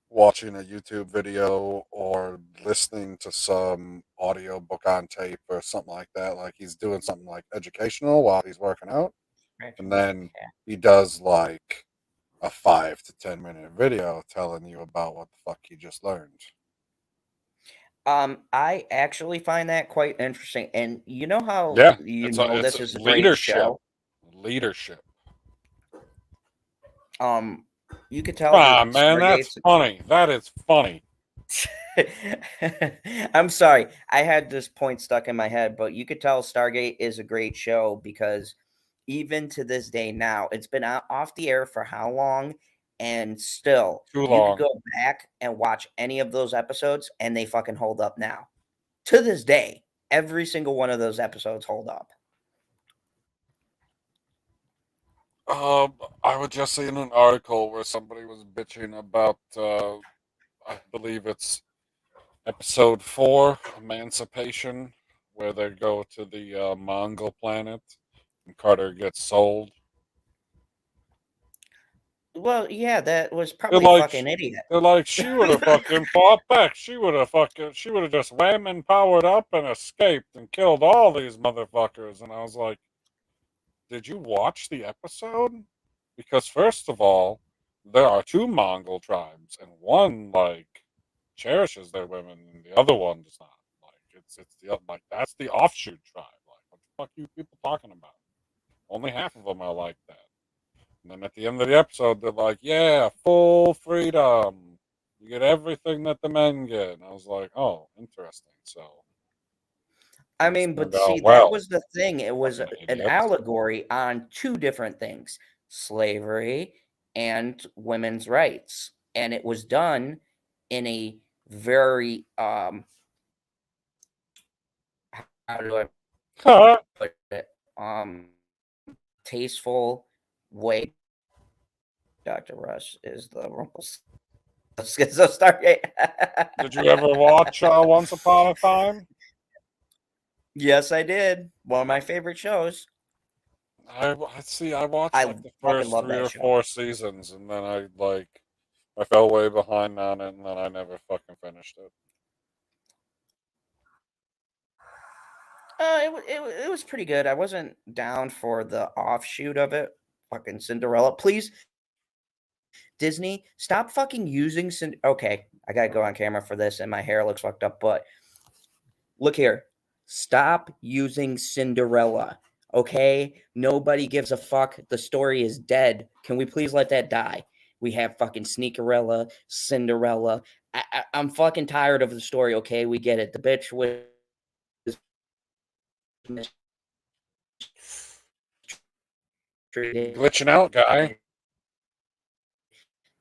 S1: watching a YouTube video or listening to some audio book on tape or something like that. Like he's doing something like educational while he's working out. And then
S2: Yeah.
S1: he does like a 5 to 10 minute video telling you about what the fuck he just learned.
S2: I actually find that quite interesting. And you know how
S1: Yeah, it's
S2: this
S1: a
S2: is a great
S1: leadership.
S2: show?
S1: Leadership.
S2: Um, you could tell
S1: Ah,
S2: that
S1: man, that's
S2: Stargate's
S1: funny. That is funny.
S2: I'm sorry. I had this point stuck in my head, but you could tell Stargate is a great show because even to this day now, it's been off the air for how long? And still,
S1: Too
S2: you could
S1: long.
S2: go back and watch any of those episodes and they fucking hold up now. To this day, every single one of those episodes hold up.
S1: I was just seeing an article where somebody was bitching about, I believe it's Episode 4, Emancipation, where they go to the Mongol planet and Carter gets sold.
S2: Well, yeah, that was
S1: They're
S2: probably
S1: like,
S2: fucking idiot.
S1: she would have fucking fought back. She would have just wham and powered up and escaped and killed all these motherfuckers. And I was like, did you watch the episode? Because first of all, there are 2 Mongol tribes, and one like cherishes their women, and the other one does not. Like it's the like that's the offshoot tribe. Like what the fuck are you people talking about? Only half of them are like that. And then at the end of the episode, they're like, "Yeah, full freedom. You get everything that the men get." And I was like, "Oh, interesting." So
S2: I
S1: things
S2: mean, but
S1: turned out
S2: see, that
S1: well.
S2: was the thing. It was
S1: Fucking
S2: an
S1: idiots.
S2: allegory on 2 different things: slavery and women's rights. And it was done in a very how do I put it? Tasteful way. Dr. Rush is the Rumpelstiltskin. So Stargate.
S1: Did you ever watch Once Upon a Time?
S2: Yes, I did. One of my favorite shows.
S1: I see. I watched
S2: I
S1: like the
S2: fucking
S1: first
S2: love
S1: 3
S2: that
S1: or
S2: show.
S1: 4 seasons, and then I fell way behind on it, and then I never fucking finished it.
S2: It was pretty good. I wasn't down for the offshoot of it. Fucking Cinderella. Please, Disney, stop fucking using Okay, I gotta go on camera for this, and my hair looks fucked up, but look here. Stop using Cinderella. Okay? Nobody gives a fuck. The story is dead. Can we please let that die? We have fucking Sneakerella, Cinderella. I'm fucking tired of the story, okay? We get it. The bitch was mistreated,
S1: Glitching out, guy.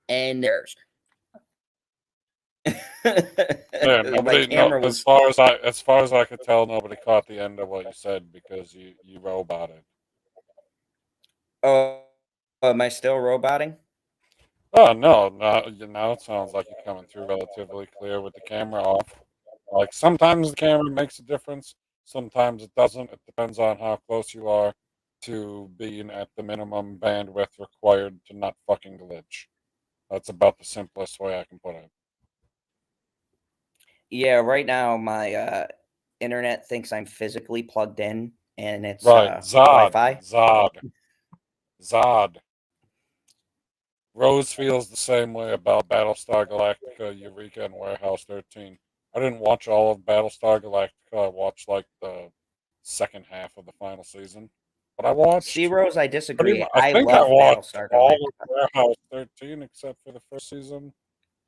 S2: and there's
S1: Yeah,
S2: my
S1: nobody. No,
S2: camera was
S1: as far as I could tell, nobody caught the end of what you said because you roboted.
S2: oh, am I still roboting?
S1: Oh no, now it sounds like you're coming through relatively clear with the camera off. Like sometimes the camera makes a difference, sometimes it doesn't. It depends on how close you are to being at the minimum bandwidth required to not fucking glitch. That's about the simplest way I can put it.
S2: Yeah, right now my internet thinks I'm physically plugged in, and it's
S1: Right,
S2: Wi-Fi.
S1: Zod. Rose feels the same way about Battlestar Galactica, Eureka, and Warehouse 13. I didn't watch all of Battlestar Galactica. I watched like the second half of the final season. But I
S2: See,
S1: watched
S2: Rose, I
S1: pretty
S2: disagree.
S1: much, I
S2: I
S1: think I
S2: love
S1: watched
S2: Battlestar
S1: all of
S2: Galactica.
S1: Warehouse 13 except for the first season.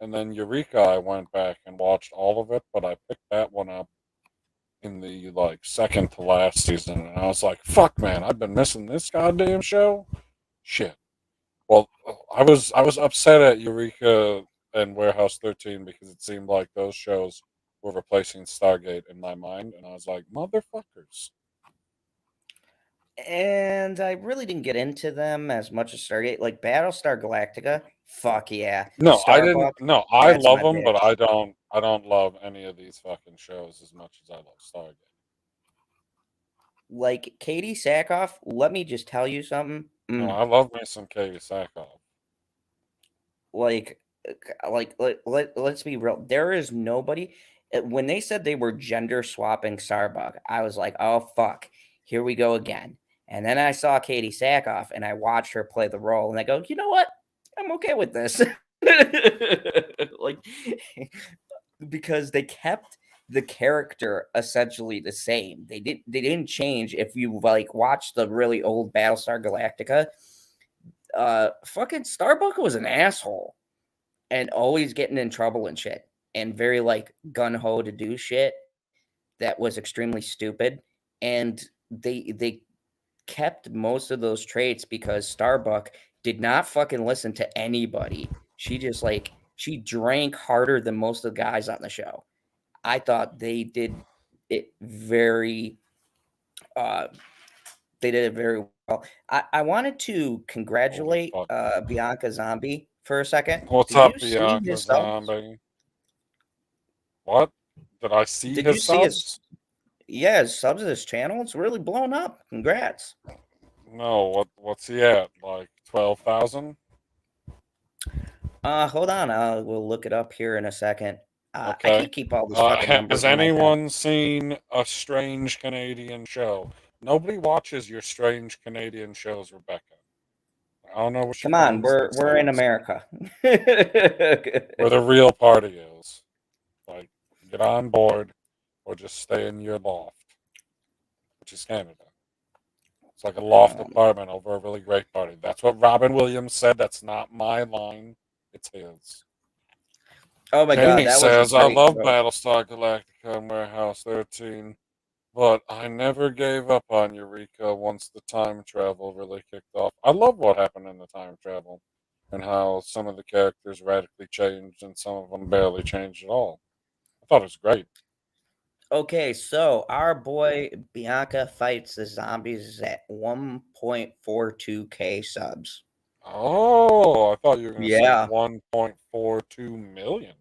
S1: And then Eureka, I went back and watched all of it, but I picked that one up in the like second to last season, and I was like, "Fuck, man, I've been missing this goddamn show." Shit. Well, I was upset at Eureka and Warehouse 13 because it seemed like those shows were replacing Stargate in my mind, and I was like, "Motherfuckers."
S2: And I really didn't get into them as much as Stargate. Like Battlestar Galactica, fuck yeah.
S1: No, I didn't.
S2: Starbuck,
S1: No, I
S2: that's
S1: love
S2: my
S1: them, but
S2: bitch.
S1: I don't love any of these fucking shows as much as I love Stargate.
S2: Like Katie Sackhoff, let me just tell you something.
S1: No, I love me some Katie Sackhoff.
S2: Like, let's be real. There is nobody. When they said they were gender swapping Starbuck, I was like, oh fuck, here we go again. And then I saw Katie Sackhoff, and I watched her play the role, and I go, you know what? I'm okay with this. Like, because they kept the character essentially the same. They didn't change. If you like watch the really old Battlestar Galactica, fucking Starbuck was an asshole and always getting in trouble and shit, and very like gun ho to do shit that was extremely stupid. And they kept most of those traits because Starbuck did not fucking listen to anybody. She just like she drank harder than most of the guys on the show. I thought it very uh they did it very well. I wanted to
S1: Holy
S2: congratulate
S1: fuck!
S2: Bianca Zombie for a second.
S1: What's
S2: Did you
S1: up,
S2: see
S1: Bianca
S2: his subs?
S1: Zombie? What? Did I see
S2: Did you
S1: his
S2: see his?
S1: subs?
S2: Yeah, his subs of this channel. It's really blown up. Congrats.
S1: No. What's he at? Like 12,000?
S2: Hold on. We'll look it up here in a second. I
S1: Okay.
S2: can't keep all these fucking numbers
S1: Has
S2: in my head.
S1: anyone seen a strange Canadian show? Nobody watches your strange Canadian shows, Rebecca. I don't know what she
S2: Come on,
S1: comes
S2: we're in
S1: these days.
S2: America.
S1: Where the real party is. Like, get on board or just stay in your loft, which is Canada. It's like a loft
S2: Um,
S1: apartment over a really great party. That's what Robin Williams said. That's not my line. It's his.
S2: oh my God,
S1: Jamie
S2: that was a
S1: says, I
S2: great
S1: love
S2: show.
S1: Battlestar Galactica and Warehouse 13, but I never gave up on Eureka once the time travel really kicked off. I love what happened in the time travel and how some of the characters radically changed and some of them barely changed at all. I thought it was great.
S2: Okay, so our boy Bianca Fights the Zombies is at 1.42K subs.
S1: Oh, I thought you were going to say
S2: Yeah,
S1: 1.42 million.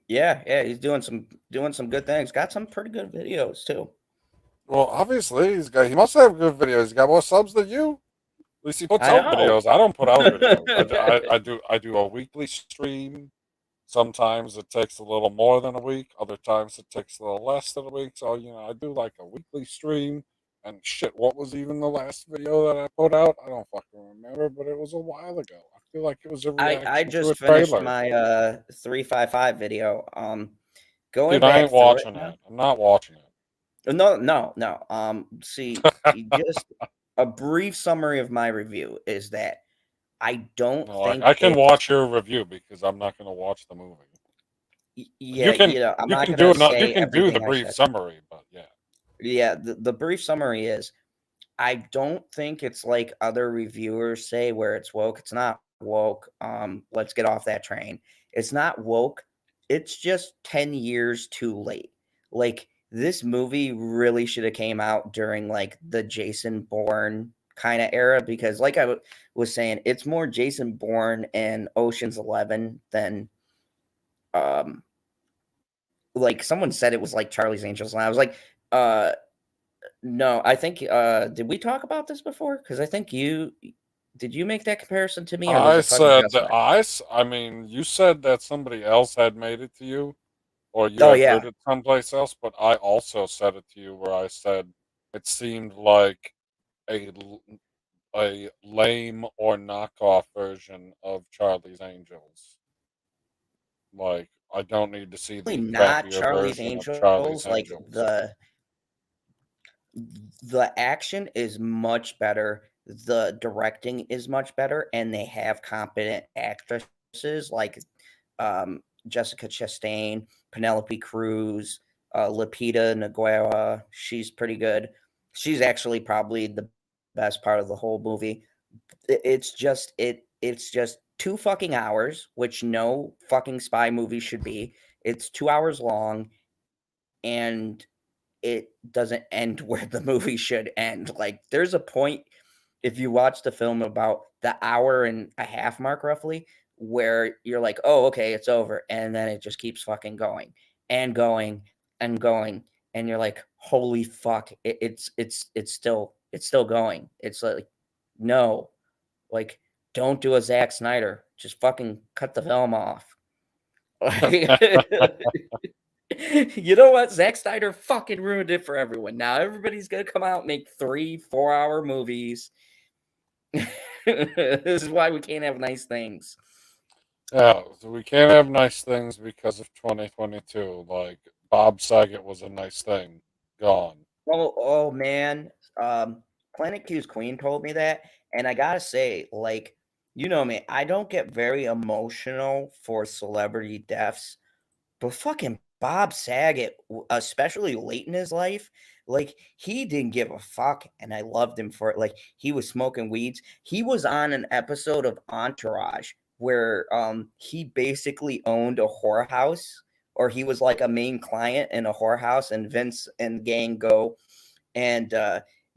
S2: yeah, he's doing some good things. Got some pretty good videos too.
S1: Well, obviously, he must have good videos. He's got more subs than you. At least he puts
S2: I
S1: out
S2: know.
S1: videos. I don't put out videos. I do a weekly stream. Sometimes it takes a little more than a week. Other times it takes a little less than a week. So, I do like a weekly stream. And shit, what was even the last video that I put out? I don't fucking remember, but it was a while ago. I feel like it was a
S2: I
S1: reaction to a
S2: just finished
S1: trailer.
S2: my 355 video. Going
S1: Dude, I
S2: back
S1: ain't
S2: through it
S1: watching
S2: now.
S1: it. I'm not watching
S2: No. See, just a brief summary of my review is that I don't
S1: No,
S2: think
S1: I can
S2: it's
S1: watch your review because I'm not going to watch the movie.
S2: yeah, I'm
S1: You
S2: not
S1: can do
S2: gonna
S1: it. You
S2: say
S1: can do the
S2: everything I
S1: brief
S2: said.
S1: summary, but yeah.
S2: Yeah, the brief summary is I don't think it's like other reviewers say where it's woke. It's not woke. Let's get off that train. It's not woke. It's just 10 years too late. Like this movie really should have came out during like the Jason Bourne kind of era because like I was saying, it's more Jason Bourne and Ocean's 11 than um like someone said it was like Charlie's Angels and I was like uh no, I think did we talk about this before? Because I think did you make that comparison to me or was
S1: I
S2: it fucking
S1: said
S2: just
S1: that
S2: like
S1: I mean, you said that somebody else had made it to you, or you
S2: oh
S1: had heard
S2: yeah.
S1: it someplace else, but I also said it to you where I said it seemed like a a lame or knockoff version of Charlie's Angels. Like, I don't need to see
S2: Really
S1: the
S2: not
S1: crappier
S2: Charlie's
S1: version of Charlie's
S2: Angels. Like
S1: Angels.
S2: the action is much better, the directing is much better, and they have competent actresses like Jessica Chastain, Penelope Cruz, Lupita Nyong'o. She's pretty good. She's actually probably the best part of the whole movie. It's just 2 fucking hours, which no fucking spy movie should be. It's 2 hours long, and it doesn't end where the movie should end. Like there's a point if you watch the film about the hour and a half mark roughly where you're like, "Oh, okay, it's over." And then it just keeps fucking going and going and going and you're like, "Holy fuck, it's still going." It's like no. Like don't do a Zack Snyder. Just fucking cut the film off. You know what? Zack Snyder fucking ruined it for everyone. Now everybody's gonna come out and make 3-4 hour movies. This is why we can't have nice things.
S1: Yeah, so we can't have nice things because of 2022. Like, Bob Saget was a nice thing. Gone.
S2: Oh man. Planet Q's Queen told me that, and I gotta say, like, you know me, I don't get very emotional for celebrity deaths. But fucking Bob Saget, especially late in his life, like he didn't give a fuck, and I loved him for it. Like he was smoking weeds. He was on an episode of Entourage where he basically owned a whorehouse, or he was like a main client in a whorehouse, and Vince and gang go and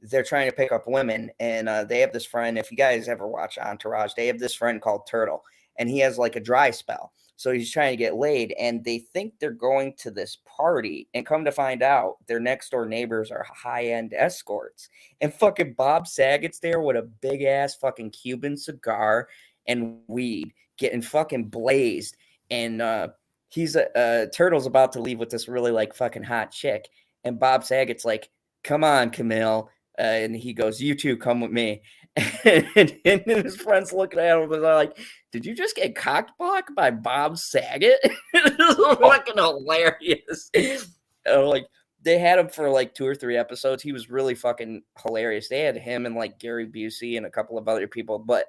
S2: they're trying to pick up women, and they have this friend. If you guys ever watch Entourage, they have this friend called Turtle, and he has like a dry spell. So he's trying to get laid, and they think they're going to this party, and come to find out, their next door neighbors are high-end escorts. And fucking Bob Saget's there with a big ass fucking Cuban cigar and weed, getting fucking blazed. And he's Turtle's about to leave with this really like fucking hot chick, and Bob Saget's like, "Come on, Camille," and he goes, "You two come with me." And his friends looking at him and they're like, "Did you just get cockblocked by Bob Saget?" This is fucking hilarious. Like, they had him for like 2 or 3 episodes. He was really fucking hilarious. They had him and like Gary Busey and a couple of other people. But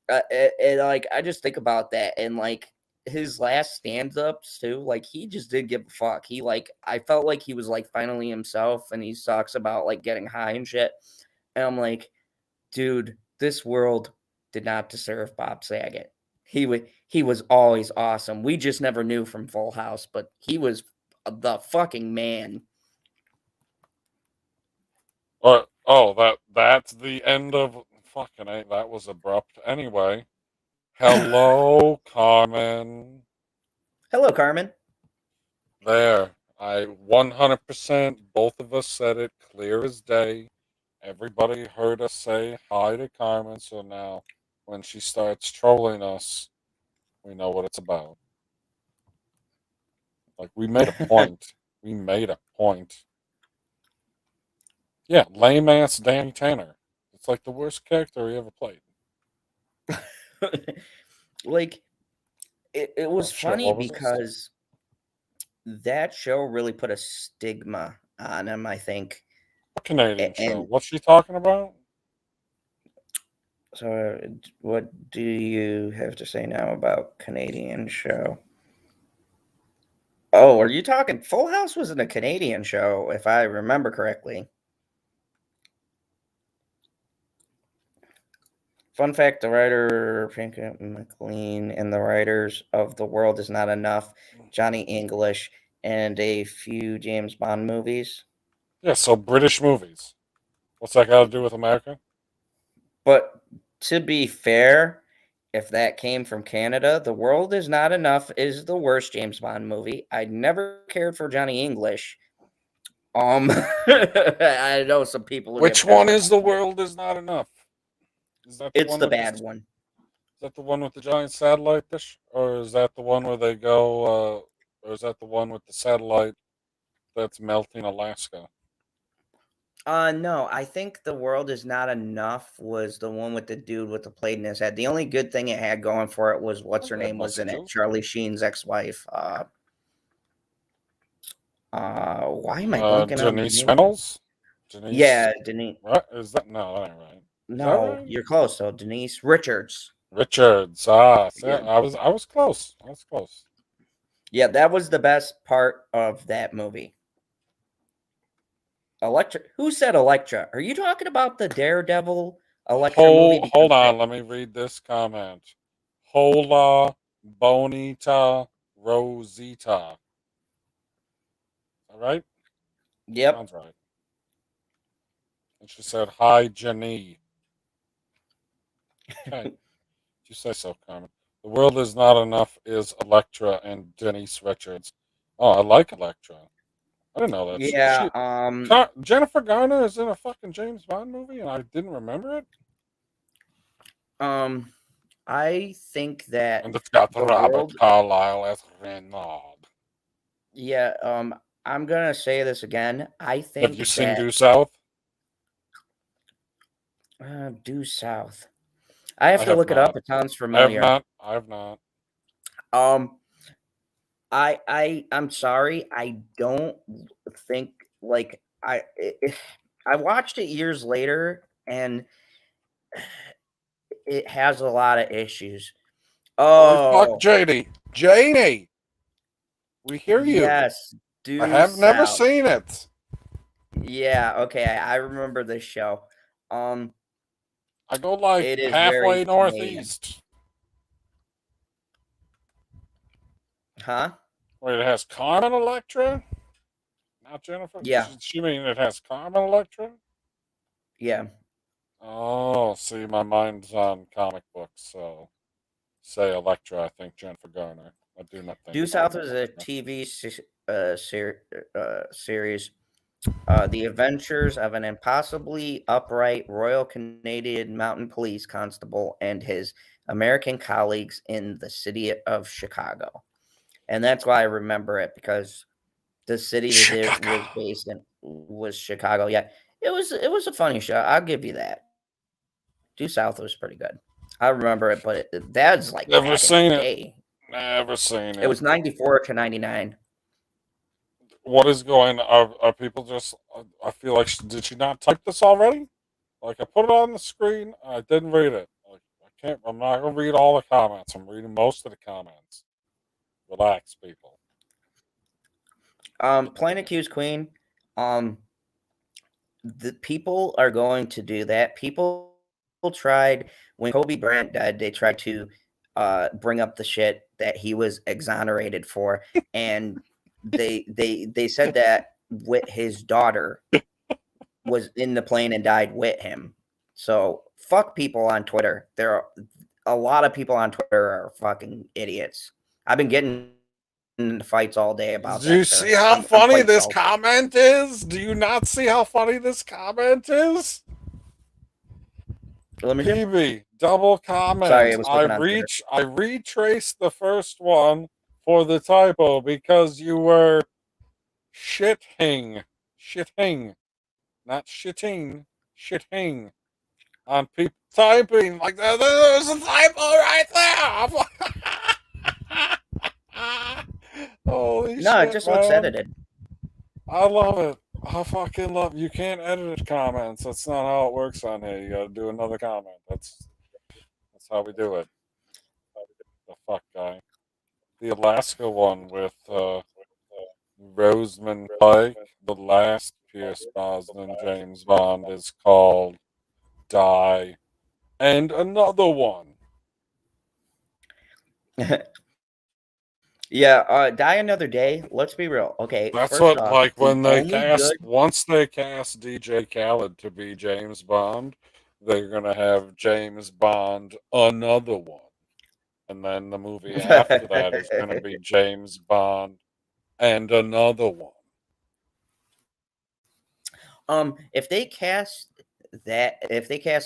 S2: like, I just think about that, and like his last stand-ups too, like he just didn't give a fuck. He like, I felt like he was like finally himself, and he talks about like getting high and shit. And I'm like, dude, this world did not deserve Bob Saget. He was always awesome. We just never knew from Full House, but he was the fucking man.
S1: That's the end of fucking A. That was abrupt. Anyway, hello, Carmen.
S2: Hello, Carmen.
S1: There. I 100%, both of us said it clear as day. Everybody heard us say hi to Carmen, so now when she starts trolling us, we know what it's about. Like, we made a point. We made a point. Yeah, lame ass Danny Tanner. It's like the worst character he ever played.
S2: Like, it was
S1: shit,
S2: funny
S1: what was this?
S2: because that show really put a stigma on him, I think.
S1: What Canadian show?
S2: And
S1: What's she talking about?
S2: so, what do you have to say now about Canadian show? Oh, are you talking? Full House wasn't a Canadian show, if I remember correctly. Fun fact: the writer Frank McLean and the writers of The World Is Not Enough, Johnny English, and a few James Bond movies.
S1: Yeah, so British movies. What's that got to do with America?
S2: But to be fair, if that came from Canada, The World Is Not Enough is the worst James Bond movie. I never cared for Johnny English. I know some people.
S1: Which one is The World Is Not Enough? Is that
S2: It's the bad one.
S1: Is that the one with the giant satellite dish, or is that the one where they go? Or is that the one with the satellite that's melting Alaska?
S2: No, I think The World Is Not Enough was the one with the dude with the plate in his head. The only good thing it had going for it was what's her name was in it, Charlie Sheen's ex-wife. Why am I blanking on
S1: Denise Reynolds? Denise?
S2: Yeah, Denise.
S1: What is that? No, that ain't right.
S2: No,
S1: right?
S2: you're close though. Denise Richards.
S1: Richards. Ah,
S2: Yeah.
S1: I was close. I was close.
S2: Yeah, that was the best part of that movie. Electra. Who said Electra? Are you talking about the Daredevil Electra movie?
S1: Hold on, let me read this comment. Hola Bonita Rosita. All right?
S2: Yep.
S1: Sounds right. And she said, "Hi, Jenny." Okay. You say so, Carmen. The World Is Not Enough is Electra and Denise Richards. Oh, I like Electra. I didn't know that.
S2: Yeah.
S1: Jennifer Garner is in a fucking James Bond movie, and I didn't remember it.
S2: I think that
S1: And it's got Robert Carlyle as Renaud.
S2: Yeah. I'm gonna say this again. I think.
S1: Have you seen Due South?
S2: Due South. I have to look it up. It sounds familiar.
S1: I have not.
S2: I'm sorry. I don't think like I watched it years later, and it has a lot of issues.
S1: Oh, fuck, Janie, we hear you.
S2: Yes,
S1: I have never seen it.
S2: Yeah, okay, I remember this show.
S1: I go like halfway northeast.
S2: Huh?
S1: Wait, it has Carmen Electra? Not Jennifer?
S2: Yeah.
S1: She mean it has Carmen Electra?
S2: Yeah.
S1: Oh, see, my mind's on comic books, so say Electra, I think Jennifer Garner. I do not think.
S2: Due South was a TV series. The Adventures of an Impossibly Upright Royal Canadian Mountain Police Constable and his American colleagues in the city of Chicago. And that's why I remember it, because the city that it was based in was Chicago. Yeah, it was a funny show. I'll give you that. Due South was pretty good. I remember it, but that's like
S1: Never
S2: back
S1: seen
S2: in the
S1: it.
S2: day.
S1: Never seen it.
S2: It was 94 to 99.
S1: What is going? Are people just? I feel like did she not type this already? Like I put it on the screen, I didn't read it. Like I can't. I'm not gonna read all the comments. I'm reading most of the comments. Relax, people.
S2: Planet Q's Queen. The people are going to do that. People tried when Kobe Bryant died. They tried to bring up the shit that he was exonerated for, and they said that with his daughter was in the plane and died with him. So fuck people on Twitter. There are a lot of people on Twitter are fucking idiots. I've been getting in fights all day about that.
S1: Do you see how funny this comment is? Do you not see how funny this comment is?
S2: Let me see.
S1: PB, double comment.
S2: Sorry, I was looking on Twitter.
S1: I retraced the first one for the typo because you were shitting, not shitting, on people typing like that. There's a typo right there. Holy shit!
S2: No, it just looks edited.
S1: I love it. I fucking love it. You can't edit comments. That's not how it works on here. You gotta do another comment. That's how we do it. The fuck guy. The Alaska one with Rosamund Pike. The last Pierce Brosnan James Bond is called Die. And another one.
S2: Yeah, Die Another Day. Let's be real. Okay,
S1: That's
S2: first
S1: what
S2: off,
S1: like when
S2: the
S1: they
S2: only
S1: cast
S2: good-
S1: once they cast DJ Khaled to be James Bond, they're gonna have James Bond another one. And then the movie after that is gonna be James Bond and another one.
S2: If they cast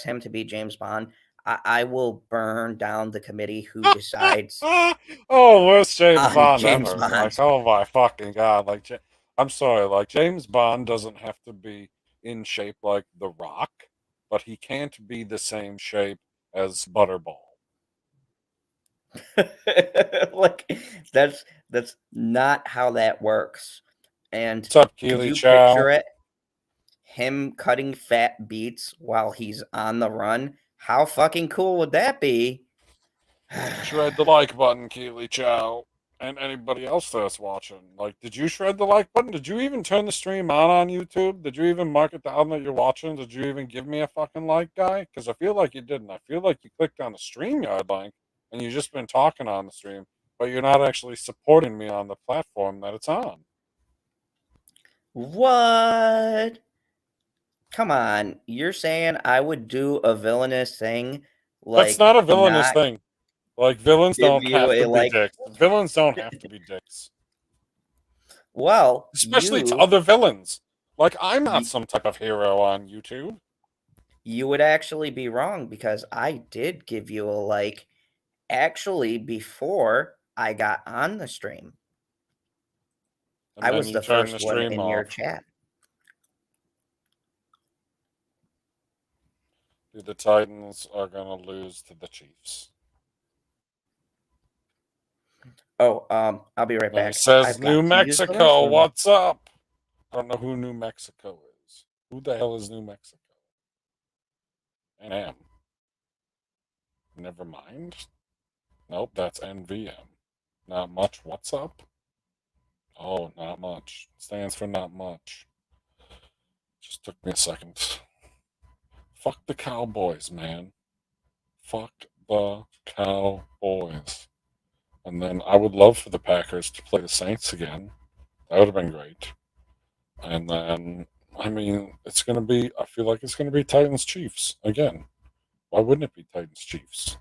S2: him to be James Bond, I will burn down the committee who decides.
S1: Oh, worst James Bond
S2: James
S1: ever!
S2: Bond.
S1: Like, oh my fucking god! Like, I'm sorry. Like, James Bond doesn't have to be in shape like The Rock, but he can't be the same shape as Butterball.
S2: Like that's not how that works. And
S1: What's up,
S2: could
S1: Keely
S2: you
S1: Chow?
S2: picture it? Him cutting fat beats while he's on the run. How fucking cool would that be?
S1: Shred the like button, Keely Chow, and anybody else that's watching. Like, did you shred the like button? Did you even turn the stream on YouTube? Did you even mark it down that you're watching? Did you even give me a fucking like, guy? Because I feel like you didn't. I feel like you clicked on the StreamYard link and you've just been talking on the stream, but you're not actually supporting me on the platform that it's on.
S2: What? Come on. You're saying I would do a villainous thing? Like,
S1: that's not a villainous thing. Like, villains don't have to be dicks. Villains don't have to be dicks.
S2: Well,
S1: especially to other villains. Like, I'm not some type of hero on YouTube.
S2: You would actually be wrong, because I did give you a like actually before I got on the stream.
S1: And
S2: I was the first one in your chat.
S1: The Titans are going to lose to the Chiefs.
S2: Oh, I'll be right back.
S1: He says New Mexico, what's up? I don't know who New Mexico is. Who the hell is New Mexico? NM. Never mind. Nope, that's NVM. Not much. What's up? Oh, not much. Stands for not much. Just took me a second. Fuck the Cowboys, man. Fuck the Cowboys. And then I would love for the Packers to play the Saints again. That would have been great. And then, I mean, it's going to be, I feel like it's going to be Titans-Chiefs again. Why wouldn't it be Titans-Chiefs?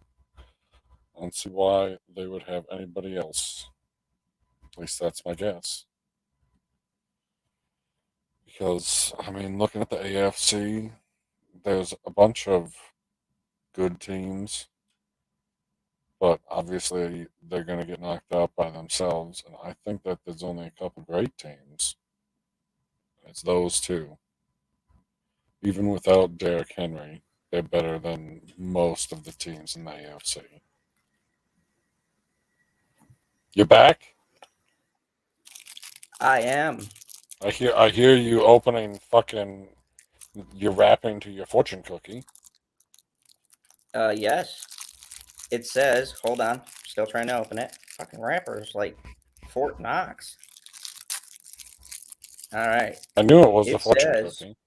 S1: I don't see why they would have anybody else At least that's my guess. Because, I mean, looking at the AFC, there's a bunch of good teams, but obviously they're going to get knocked out by themselves. And I think that there's only a couple great teams. It's those two. Even without Derrick Henry, they're better than most of the teams in the AFC. You back?
S2: I am.
S1: I hear you opening fucking. You're wrapping to your fortune cookie.
S2: Yes. It says, hold on, still trying to open it. Fucking wrappers like Fort Knox. All right.
S1: I knew it was the
S2: It
S1: fortune
S2: says
S1: cookie.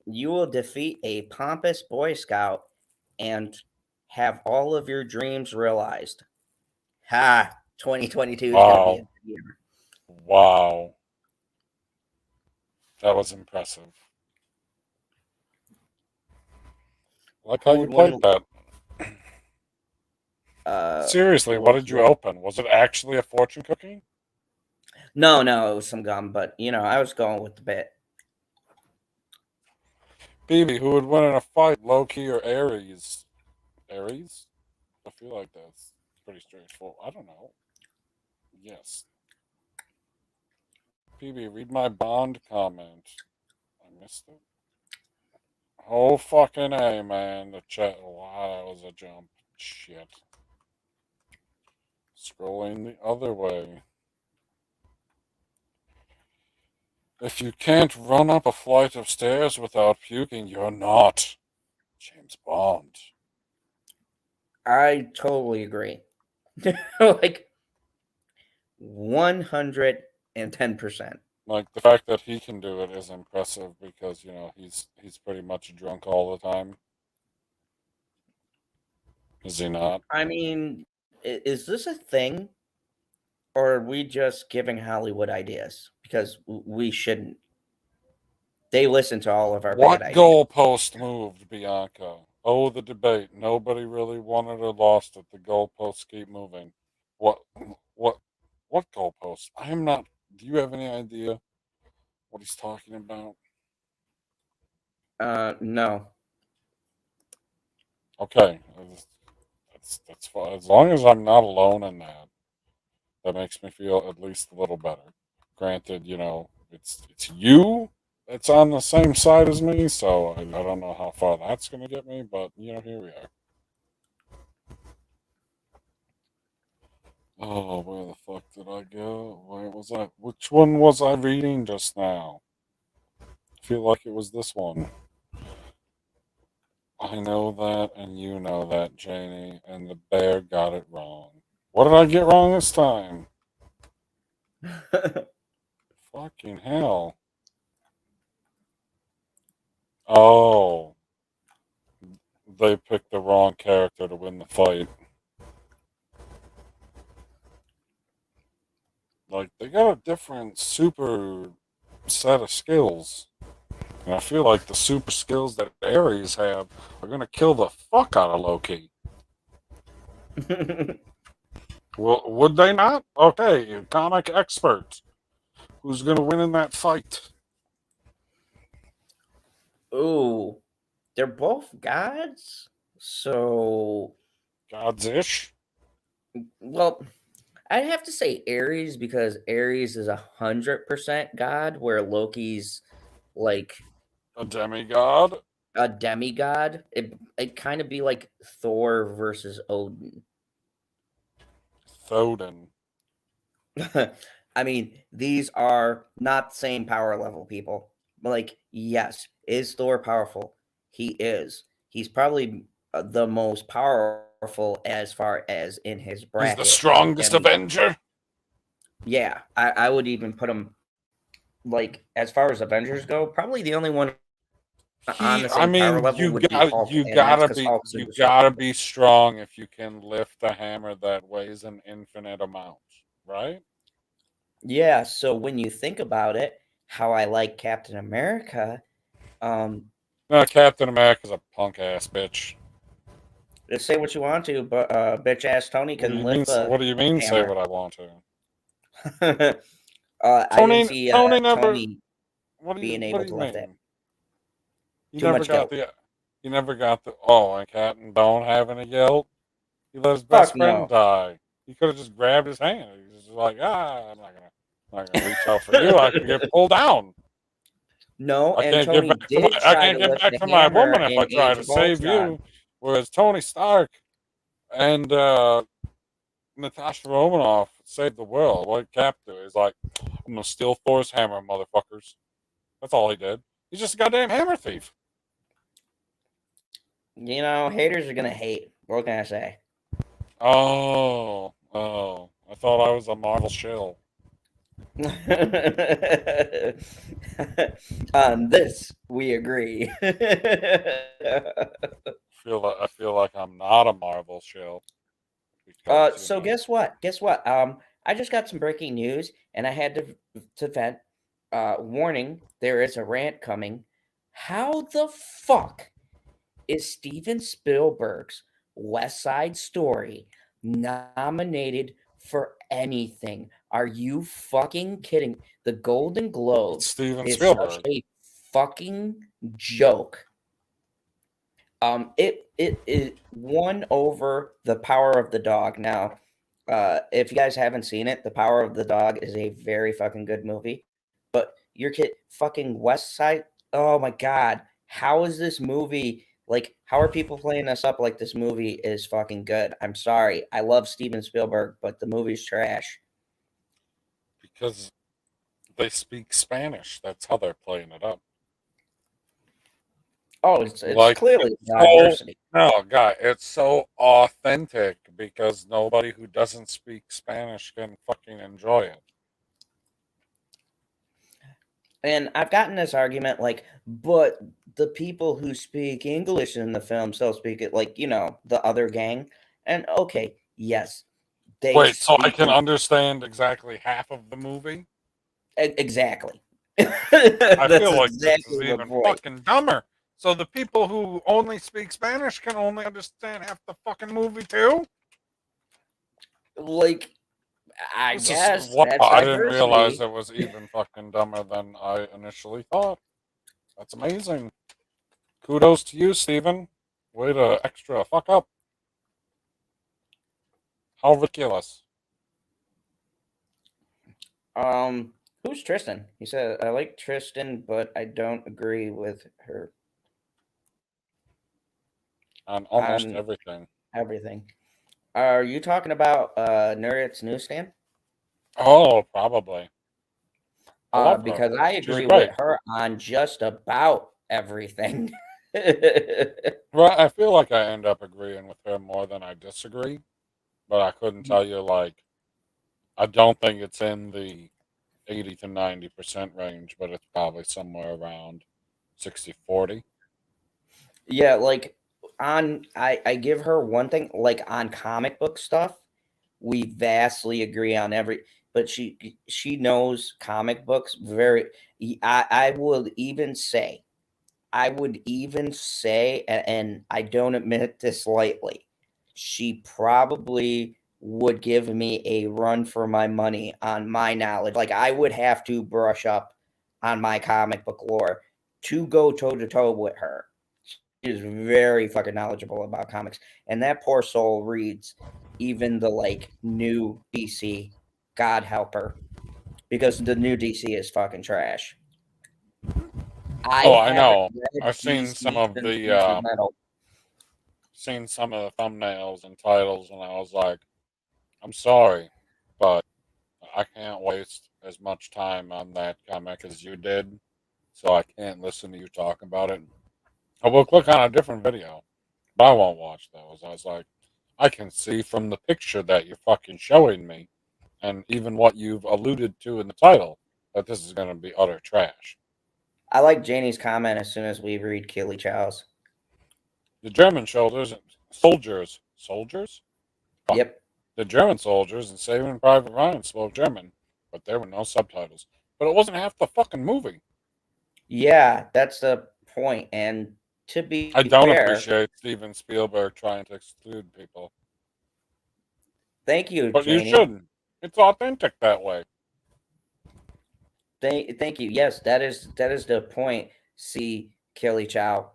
S2: you will defeat a pompous Boy Scout and have all of your dreams realized. Ha! 2022 is going to be a good year.
S1: Wow. That was impressive. I like how you played that. Seriously, what did you open? Was it actually a fortune cookie?
S2: No, it was some gum, but I was going with the bit.
S1: BB, who would win in a fight, Loki or Ares? Ares? I feel like that's pretty straightforward. I don't know. Yes. PB, read my Bond comment. I missed it. Oh, fucking A, man. The chat. Wow, that was a jump. Shit. Scrolling the other way. If you can't run up a flight of stairs without puking, you're not James Bond.
S2: I totally agree. Like 110%.
S1: Like, the fact that he can do it is impressive because, he's pretty much drunk all the time. Is he not?
S2: I mean, is this a thing? Or are we just giving Hollywood ideas? Because we shouldn't. They listen to all of our
S1: What
S2: bad ideas.
S1: goalpost moved, Bianca? Oh, the debate. Nobody really won it or lost it. The goalposts keep moving. What goalpost? I am not. Do you have any idea what he's talking about?
S2: No.
S1: Okay, that's fine. As long as I'm not alone in that, that makes me feel at least a little better. Granted, it's you that's on the same side as me, so I don't know how far that's going to get me, but here we are. Oh, where the fuck did I go? Where was I? Which one was I reading just now? I feel like it was this one. I know that, and you know that, Janie, and the bear got it wrong. What did I get wrong this time? Fucking hell. Oh. They picked the wrong character to win the fight. Like, they got a different super set of skills. And I feel like the super skills that Ares have are going to kill the fuck out of Loki. Well, would they not? Okay, comic expert. Who's going to win in that fight?
S2: Ooh. They're both gods? So.
S1: Gods-ish?
S2: Well, I'd have to say Ares because Ares is 100% god, where Loki's like
S1: a demigod.
S2: A demigod. It kind of be like Thor versus Odin.
S1: Thodin.
S2: I mean, these are not the same power level, people. Like, yes, is Thor powerful? He is. He's probably the most powerful as far as in his bracket.
S1: He's the strongest Avenger?
S2: Yeah, I would even put him, like, as far as Avengers go, probably the only one on the same power level would be Hulk.
S1: You gotta be strong if you can lift a hammer that weighs an infinite amount, right?
S2: Yeah, so when you think about it, how I like Captain America,
S1: no, Captain America's a punk ass bitch.
S2: Just say what you want to, but bitch ass Tony can lift the
S1: What do you mean?
S2: hammer.
S1: Say what I want to.
S2: I didn't
S1: Tony,
S2: see
S1: Tony never.
S2: Tony
S1: What do
S2: being
S1: you
S2: able to lift it.
S1: mean? You
S2: Too
S1: never
S2: much
S1: got
S2: guilt.
S1: You never got the. Oh, and Captain don't have any guilt. He let his
S2: Fuck
S1: best friend
S2: no.
S1: die. He could have just grabbed his hand. He was just like, I'm not gonna reach out for you. I could get pulled down.
S2: No,
S1: I
S2: and
S1: can't get
S2: Tony
S1: back to
S2: did
S1: I
S2: try
S1: can't
S2: to
S1: get
S2: lift
S1: back
S2: the
S1: to my
S2: hammer
S1: woman if I
S2: in
S1: try
S2: Age
S1: to
S2: of
S1: save
S2: Ultron.
S1: you. Whereas Tony Stark and Natasha Romanoff saved the world. What Cap do is like, I'm gonna steal Thor's hammer, motherfuckers. That's all he did. He's just a goddamn hammer thief.
S2: You know, haters are gonna hate. What can I say?
S1: Oh. I thought I was a Marvel shill.
S2: On this, we agree.
S1: I feel like I'm not a Marvel shill. Because,
S2: So guess what? Guess what? I just got some breaking news, and I had to vent. Warning: there is a rant coming. How the fuck is Steven Spielberg's West Side Story nominated for anything? Are you fucking kidding? The Golden
S1: it's
S2: Globes
S1: Steven
S2: is such
S1: Spielberg.
S2: a fucking joke. It won over The Power of the Dog. Now, if you guys haven't seen it, The Power of the Dog is a very fucking good movie. But your kid, fucking West Side. Oh my god, how is this movie? Like, how are people playing us up like this movie is fucking good? I'm sorry, I love Steven Spielberg, but the movie's trash.
S1: Because they speak Spanish. That's how they're playing it up.
S2: Oh, it's
S1: Like,
S2: clearly
S1: it's so.
S2: diversity.
S1: No, God, it's so authentic because nobody who doesn't speak Spanish can fucking enjoy it.
S2: And I've gotten this argument like, but the people who speak English in the film still speak it like, the other gang. And okay, yes, they
S1: Wait, so I
S2: speak
S1: can understand exactly half of the movie?
S2: exactly.
S1: I
S2: That's
S1: feel like this is
S2: exactly the
S1: even
S2: point.
S1: fucking dumber. So the people who only speak Spanish can only understand half the fucking movie too?
S2: Like, I
S1: This is
S2: guess
S1: wow,
S2: that's
S1: I didn't realize
S2: diversity.
S1: it was even fucking dumber than I initially thought. That's amazing. Kudos to you, Steven. Way to extra fuck up. How ridiculous.
S2: Who's Tristan? He said, I like Tristan, but I don't agree with her
S1: On almost
S2: on
S1: everything.
S2: everything. Are you talking about Nerdit's newsstand?
S1: Oh, probably. I love her.
S2: Because I
S1: She's
S2: agree with
S1: great.
S2: her on just about everything.
S1: Well, I feel like I end up agreeing with her more than I disagree, but I couldn't tell you, like, I don't think it's in the 80 to 90% range, but it's probably somewhere around 60-40.
S2: Yeah, like I give her one thing, like on comic book stuff, we vastly agree on but she knows comic books very. I would even say, and I don't admit this lightly, she probably would give me a run for my money on my knowledge. Like, I would have to brush up on my comic book lore to go toe to toe with her. She is very fucking knowledgeable about comics, and that poor soul reads even the new DC. God help her, because the new DC is fucking trash. I
S1: Oh, I
S2: haven't
S1: know.
S2: read
S1: I've
S2: DC since Beast of Metal.
S1: seen some of the thumbnails and titles, and I was like, I'm sorry, but I can't waste as much time on that comic as you did, so I can't listen to you talk about it. I will click on a different video, but I won't watch those. I was like, I can see from the picture that you're fucking showing me, and even what you've alluded to in the title, that this is going to be utter trash.
S2: I like Janie's comment as soon as we read Keely Chow's.
S1: The German soldiers? Fuck.
S2: Yep.
S1: The German soldiers in Saving Private Ryan spoke German, but there were no subtitles. But it wasn't half the fucking movie.
S2: Yeah, that's the point. And to be
S1: I don't
S2: fair,
S1: appreciate Steven Spielberg trying to exclude people.
S2: thank you,
S1: But you
S2: Janie.
S1: shouldn't. It's authentic that way.
S2: Thank you. Yes, that is the point. See, Kelly Chow.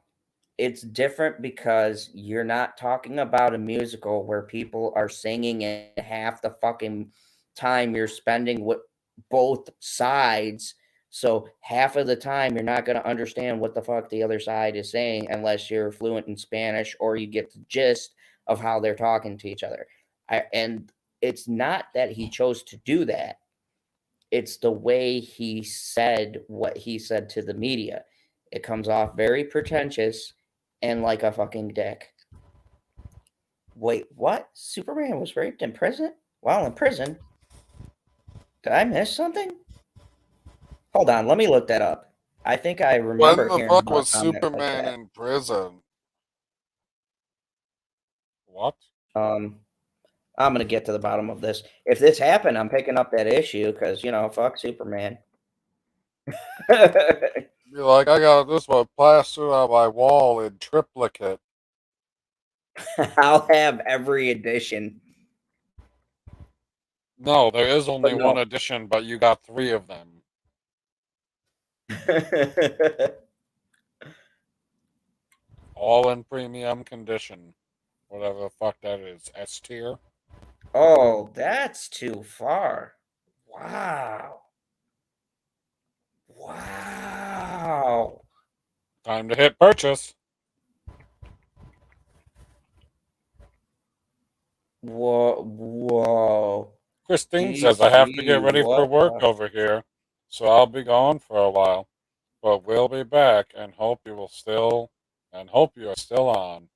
S2: It's different because you're not talking about a musical where people are singing and half the fucking time you're spending with both sides. So half of the time you're not going to understand what the fuck the other side is saying unless you're fluent in Spanish or you get the gist of how they're talking to each other. And it's not that he chose to do that. It's the way he said what he said to the media. It comes off very pretentious and like a fucking dick. Wait, what? Superman was raped in prison? While in prison? Did I miss something? Hold on, let me look that up. I think I
S1: When
S2: remember
S1: the
S2: hearing
S1: fuck
S2: about a
S1: was
S2: comment like
S1: Superman
S2: that.
S1: in prison? What?
S2: I'm gonna get to the bottom of this. If this happened, I'm picking up that issue because fuck Superman.
S1: Be like, I got this one plastered on my wall in triplicate.
S2: I'll have every edition.
S1: No, there is only
S2: But
S1: one
S2: no.
S1: edition, but you got 3 of them. All in premium condition. Whatever the fuck that is. S tier?
S2: Oh, that's too far. Wow. Wow.
S1: Time to hit purchase.
S2: Whoa. Whoa.
S1: Christine says I have to
S2: DC,
S1: get ready for
S2: what
S1: work
S2: the?
S1: over here, so I'll be gone for a while. But we'll be back and hope you are still on,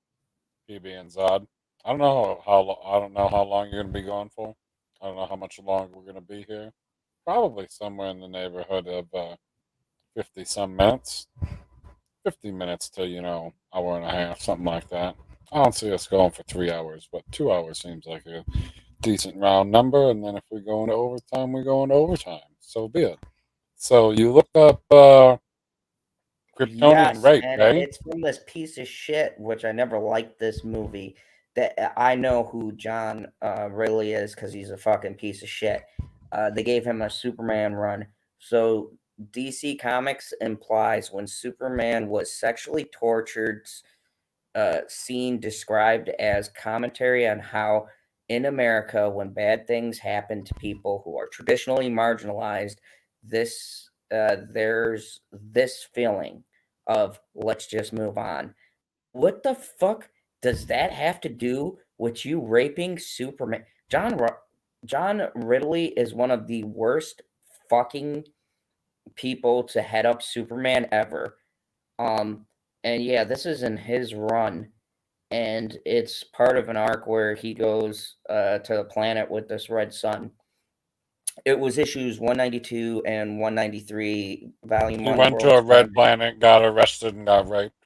S1: PB and Zod. I don't know how long you're gonna be gone for. I don't know how much longer we're gonna be here. Probably somewhere in the neighborhood of 50 some minutes. 50 minutes to, hour and a half, something like that. I don't see us going for 3 hours, but 2 hours seems like a decent round number. And then if we go into overtime, we go into overtime. So be it. So you looked up Kryptonian
S2: Yes,
S1: rape,
S2: and
S1: eh?
S2: it's from this piece of shit, which I never liked this movie. That I know who John really is because he's a fucking piece of shit. They gave him a Superman run. So DC Comics implies when Superman was sexually tortured, scene described as commentary on how in America, when bad things happen to people who are traditionally marginalized, there's this feeling of let's just move on. What the fuck does that have to do with you raping Superman? John Ridley is one of the worst fucking people to head up Superman ever. Um, and yeah, this is in his run, and it's part of an arc where he goes to the planet with this red sun. It was issues 192 and 193, volume
S1: He
S2: 1,
S1: went to
S2: World's
S1: a red
S2: End.
S1: planet, got arrested, and got raped.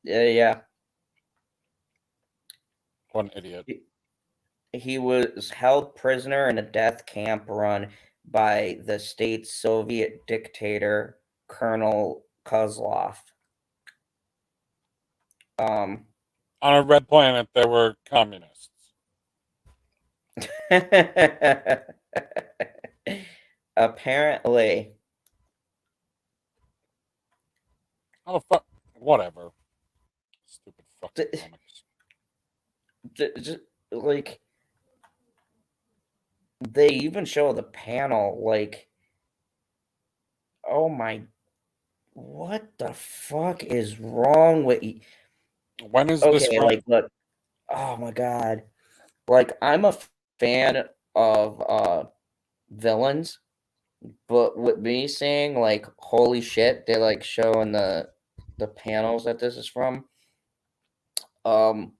S2: Yeah.
S1: What an idiot.
S2: He was held prisoner in a death camp run by the state's Soviet dictator, Colonel Kozlov. Um,
S1: On a red planet, there were communists.
S2: apparently,
S1: How the fuck? Whatever. Stupid fucking
S2: th-
S1: comics.
S2: just like they even show the panel, like, oh my, what the fuck is wrong with you?
S1: When is this
S2: Okay,
S1: run?
S2: like, look, oh my god, like I'm a fan of villains, but with me saying like holy shit, they like showing the panels that this is from. Um,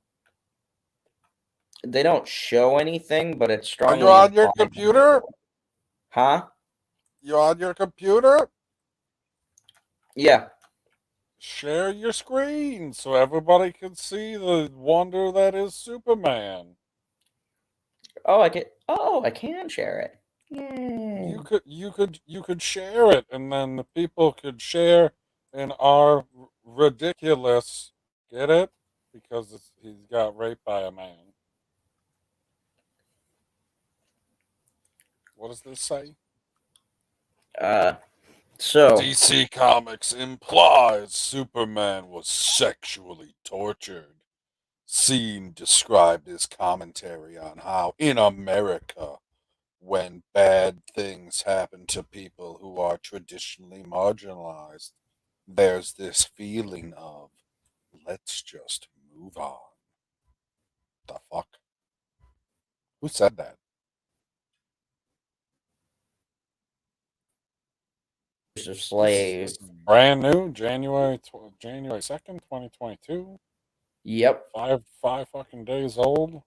S2: they don't show anything, but it's
S1: Are you
S2: strongly
S1: on your
S2: implied that they
S1: computer?
S2: will. Huh?
S1: You on your computer?
S2: Yeah.
S1: Share your screen so everybody can see the wonder that is Superman.
S2: Oh, I can share it. Yay.
S1: You could share it, and then the people could share in our ridiculous. Get it? Because he's got raped by a man. What does this say?
S2: So
S1: DC Comics implies Superman was sexually tortured. Scene described as commentary on how, in America, when bad things happen to people who are traditionally marginalized, there's this feeling of, let's just move on. The fuck? Who said that?
S2: there's a
S1: This
S2: slave.
S1: is brand new, January 2nd, 2022.
S2: Yep.
S1: Five fucking days old.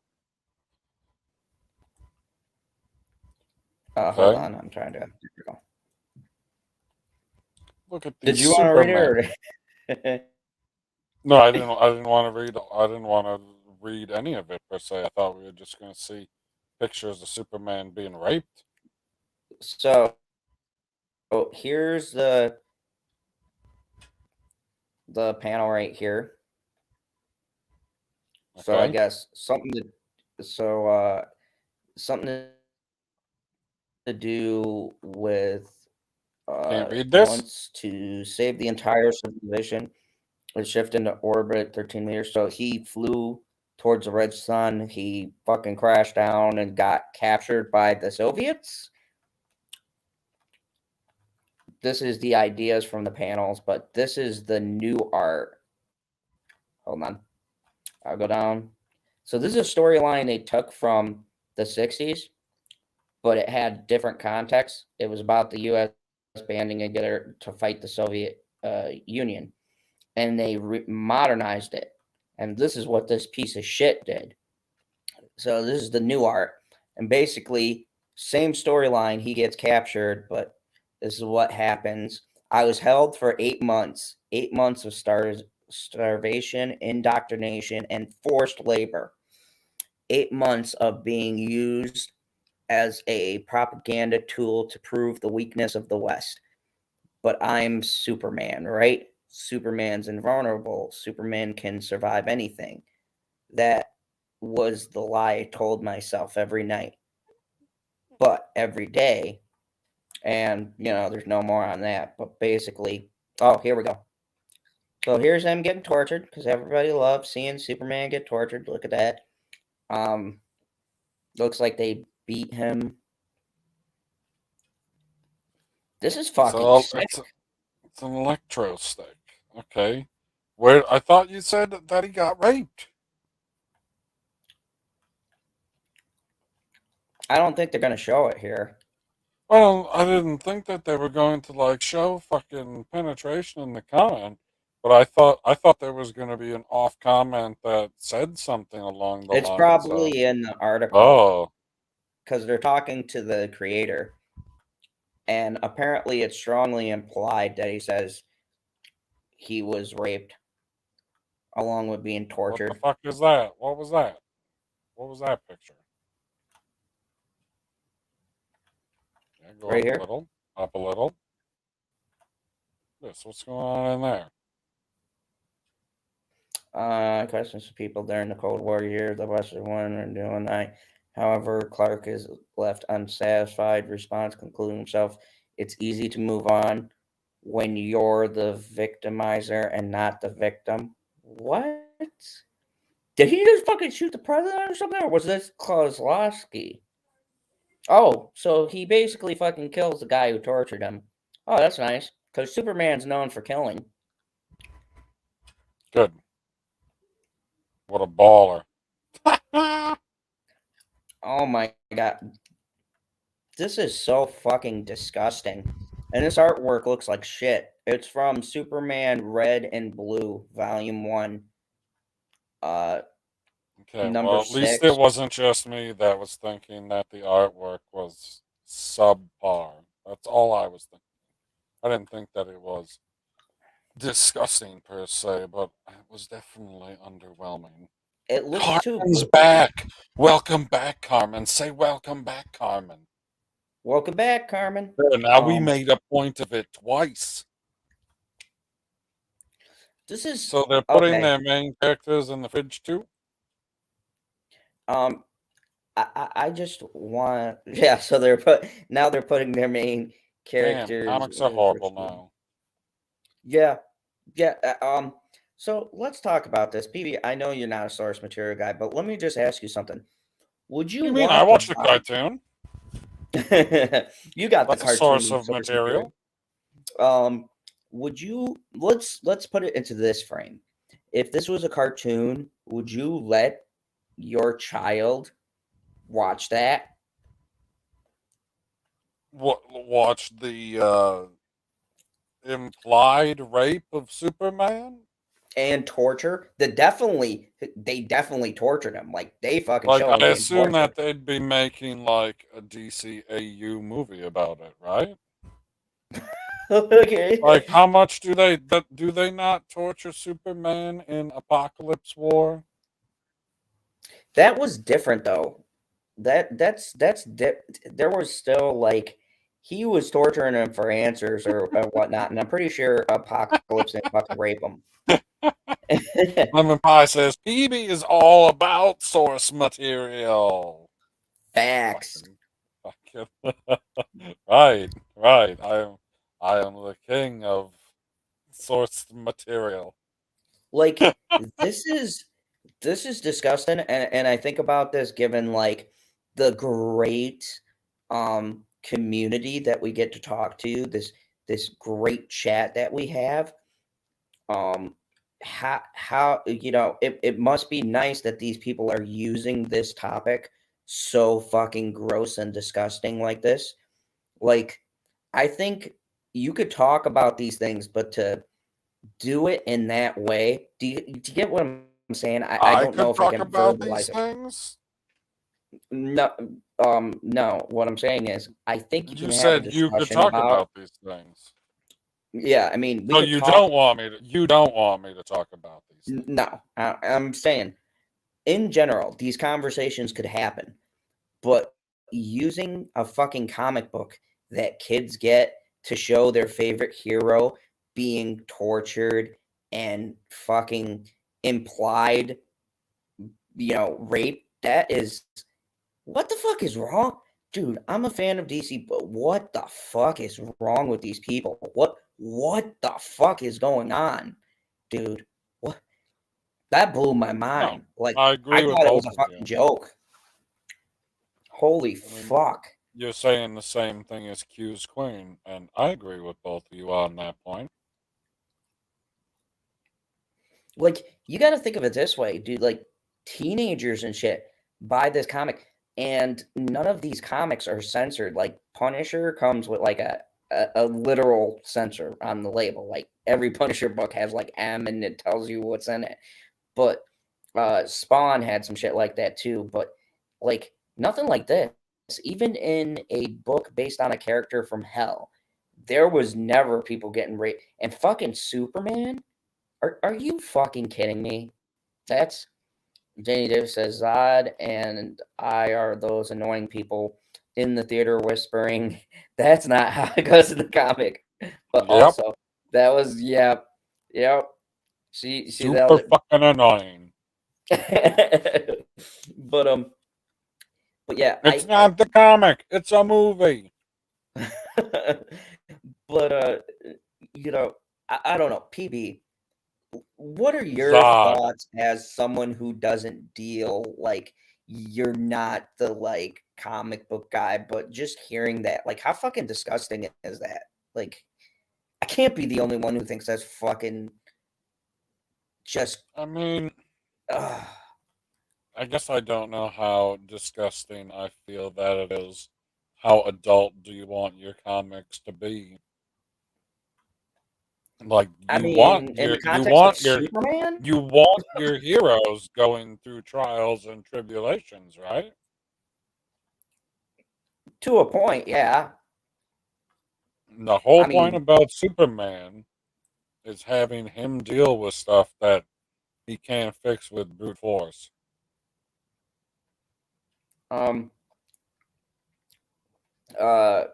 S2: Hold
S1: Okay.
S2: on, I'm trying to.
S1: Look at
S2: Did
S1: these
S2: you want to read
S1: Supermen.
S2: it? Or...
S1: No, I didn't. I didn't want to read. I didn't want to read any of it per se. I thought we were just going to see pictures of Superman being raped.
S2: So here's the panel right here. So I
S1: Okay.
S2: guess something to do with
S1: Can't read this.
S2: wants to save the entire civilization and shift into orbit 13 meters. So he flew towards the red sun. He fucking crashed down and got captured by the Soviets. This is the ideas from the panels, but this is the new art. Hold on. I'll go down. So this is a storyline they took from the 60s, but it had different context. It was about the U.S. banding together to fight the Soviet Union, and they modernized it. And this is what this piece of shit did. So this is the new art, and basically same storyline. He gets captured, but this is what happens. I was held for 8 months. 8 months of starvation, indoctrination, and forced labor. 8 months of being used as a propaganda tool to prove the weakness of the West. But I'm Superman, right? Superman's invulnerable. Superman can survive anything. That was the lie I told myself every night. But every day, and there's no more on that. But basically, here we go. So here's him getting tortured because everybody loves seeing Superman get tortured. Look at that. Looks like they beat him. This is fucking
S1: So
S2: sick.
S1: it's an electro stick. Okay. Where I thought you said that he got raped.
S2: I don't think they're gonna show it here.
S1: Well, I didn't think that they were going to like show fucking penetration in the comment, but I thought there was going to be an off comment that said something along the
S2: It's
S1: lines of,
S2: probably in the article
S1: "Oh,
S2: because they're talking to the creator, and apparently it's strongly implied that he says he was raped along with being
S1: what the
S2: tortured.
S1: fuck is that? What was that? What was that picture?" Yeah, go
S2: Right
S1: up a
S2: here.
S1: little, up a little. This, what's going on in there?
S2: Questions to people during the Cold War year, the Western one and doing that. However, Clark is left unsatisfied. Response concluding himself. It's easy to move on when you're the victimizer and not the victim. What? Did he just fucking shoot the president or something? Or was this Kozlowski? Oh, so he basically fucking kills the guy who tortured him. Oh, that's nice. Because Superman's known for killing.
S1: Good. What a baller.
S2: Oh my god. This is so fucking disgusting. And this artwork looks like shit. It's from Superman Red and Blue, Volume 1.
S1: Okay,
S2: Number
S1: well, at least it
S2: 6.
S1: wasn't just me that was thinking that the artwork was subpar. That's all I was thinking. I didn't think that it was disgusting per se, but it was definitely underwhelming.
S2: It looks too
S1: Carmen's
S2: blue.
S1: back. Welcome back, Carmen. Say welcome back, Carmen.
S2: Welcome back, Carmen.
S1: There, now we made a point of it twice.
S2: This is
S1: So they're putting
S2: okay.
S1: their main characters in the fridge too?
S2: I I just want, so they're putting their main
S1: Damn,
S2: characters
S1: comics are
S2: in for
S1: horrible
S2: school.
S1: now.
S2: Yeah, yeah. So let's talk about this, PB. I know you're not a source material guy, but let me just ask you something. Would you
S1: You mean I
S2: want to
S1: watched the cartoon?
S2: You got the
S1: That's a source
S2: cartoon
S1: of
S2: source material.
S1: material.
S2: Would you let's put it into this frame. If this was a cartoon, would you let your child watch that
S1: Watch the implied rape of Superman?
S2: and torture? They definitely tortured him. Like they fucking
S1: Like,
S2: show him
S1: I
S2: getting
S1: assume
S2: tortured.
S1: that they'd be making, like, a DCAU movie about it, right?
S2: Okay.
S1: Like, how much do they not torture Superman in Apocalypse War?
S2: That was different though. There was still like he was torturing him for answers or whatnot, and I'm pretty sure Apocalypse didn't fucking rape him.
S1: Lemon Pie says PB is all about source material.
S2: Facts.
S1: Right, right. I am the king of source material.
S2: Like this is this is disgusting, and I think about this given like the great community that we get to talk to, this great chat that we have. Um how it must be nice that these people are using this topic so fucking gross and disgusting like this. Like I think you could talk about these things, but to do it in that way, do you get what I'm saying? I
S1: I
S2: don't know
S1: could
S2: if I
S1: talk
S2: can
S1: about these
S2: verbalize it.
S1: things.
S2: No, no. What I'm saying is, I think you
S1: You
S2: can have a
S1: said you could
S2: discussion
S1: talk
S2: about.
S1: about these things.
S2: Yeah, I mean, we
S1: So
S2: could talk.
S1: you don't want me to talk about these things.
S2: No, I'm saying in general, these conversations could happen, but using a fucking comic book that kids get to show their favorite hero being tortured and fucking implied, rape, that is what the fuck is wrong? Dude, I'm a fan of DC, but what the fuck is wrong with these people? What the fuck is going on? Dude, what that blew my
S1: No,
S2: mind. Like
S1: I
S2: I
S1: agree with
S2: thought it was
S1: both
S2: a
S1: of
S2: fucking
S1: you.
S2: joke. Holy
S1: I mean,
S2: fuck.
S1: you're saying the same thing as Q's Queen, and I agree with both of you on that point.
S2: Like, you got to think of it this way, dude. Like, teenagers and shit buy this comic, and none of these comics are censored. Like, Punisher comes with like a literal censor on the label. Like, every Punisher book has like M, and it tells you what's in it. But Spawn had some shit like that too. But like, nothing like this. Even in a book based on a character from hell, there was never people getting raped. And fucking Superman. Are you fucking kidding me? That's Jenny Davis says Zod and I are those annoying people in the theater whispering. That's not how it goes in the comic. But
S1: Yep,
S2: also, that was yep. She nailed
S1: super
S2: it.
S1: fucking annoying.
S2: but but yeah,
S1: It's not the comic; it's a movie.
S2: but I don't know, PB. What are your
S1: Zod.
S2: thoughts as someone who doesn't deal like you're not the like comic book guy, but just hearing that, like how fucking disgusting is that? Like I can't be the only one who thinks that's fucking just
S1: I mean,
S2: ugh.
S1: I guess I don't know how disgusting I feel that it is. How adult do you want your comics to be? Like
S2: I mean, in the context of Superman,
S1: you want your heroes going through trials and tribulations, right?
S2: to a point, yeah.
S1: The whole
S2: I
S1: point
S2: mean,
S1: about Superman is having him deal with stuff that he can't fix with brute force.
S2: um, uh,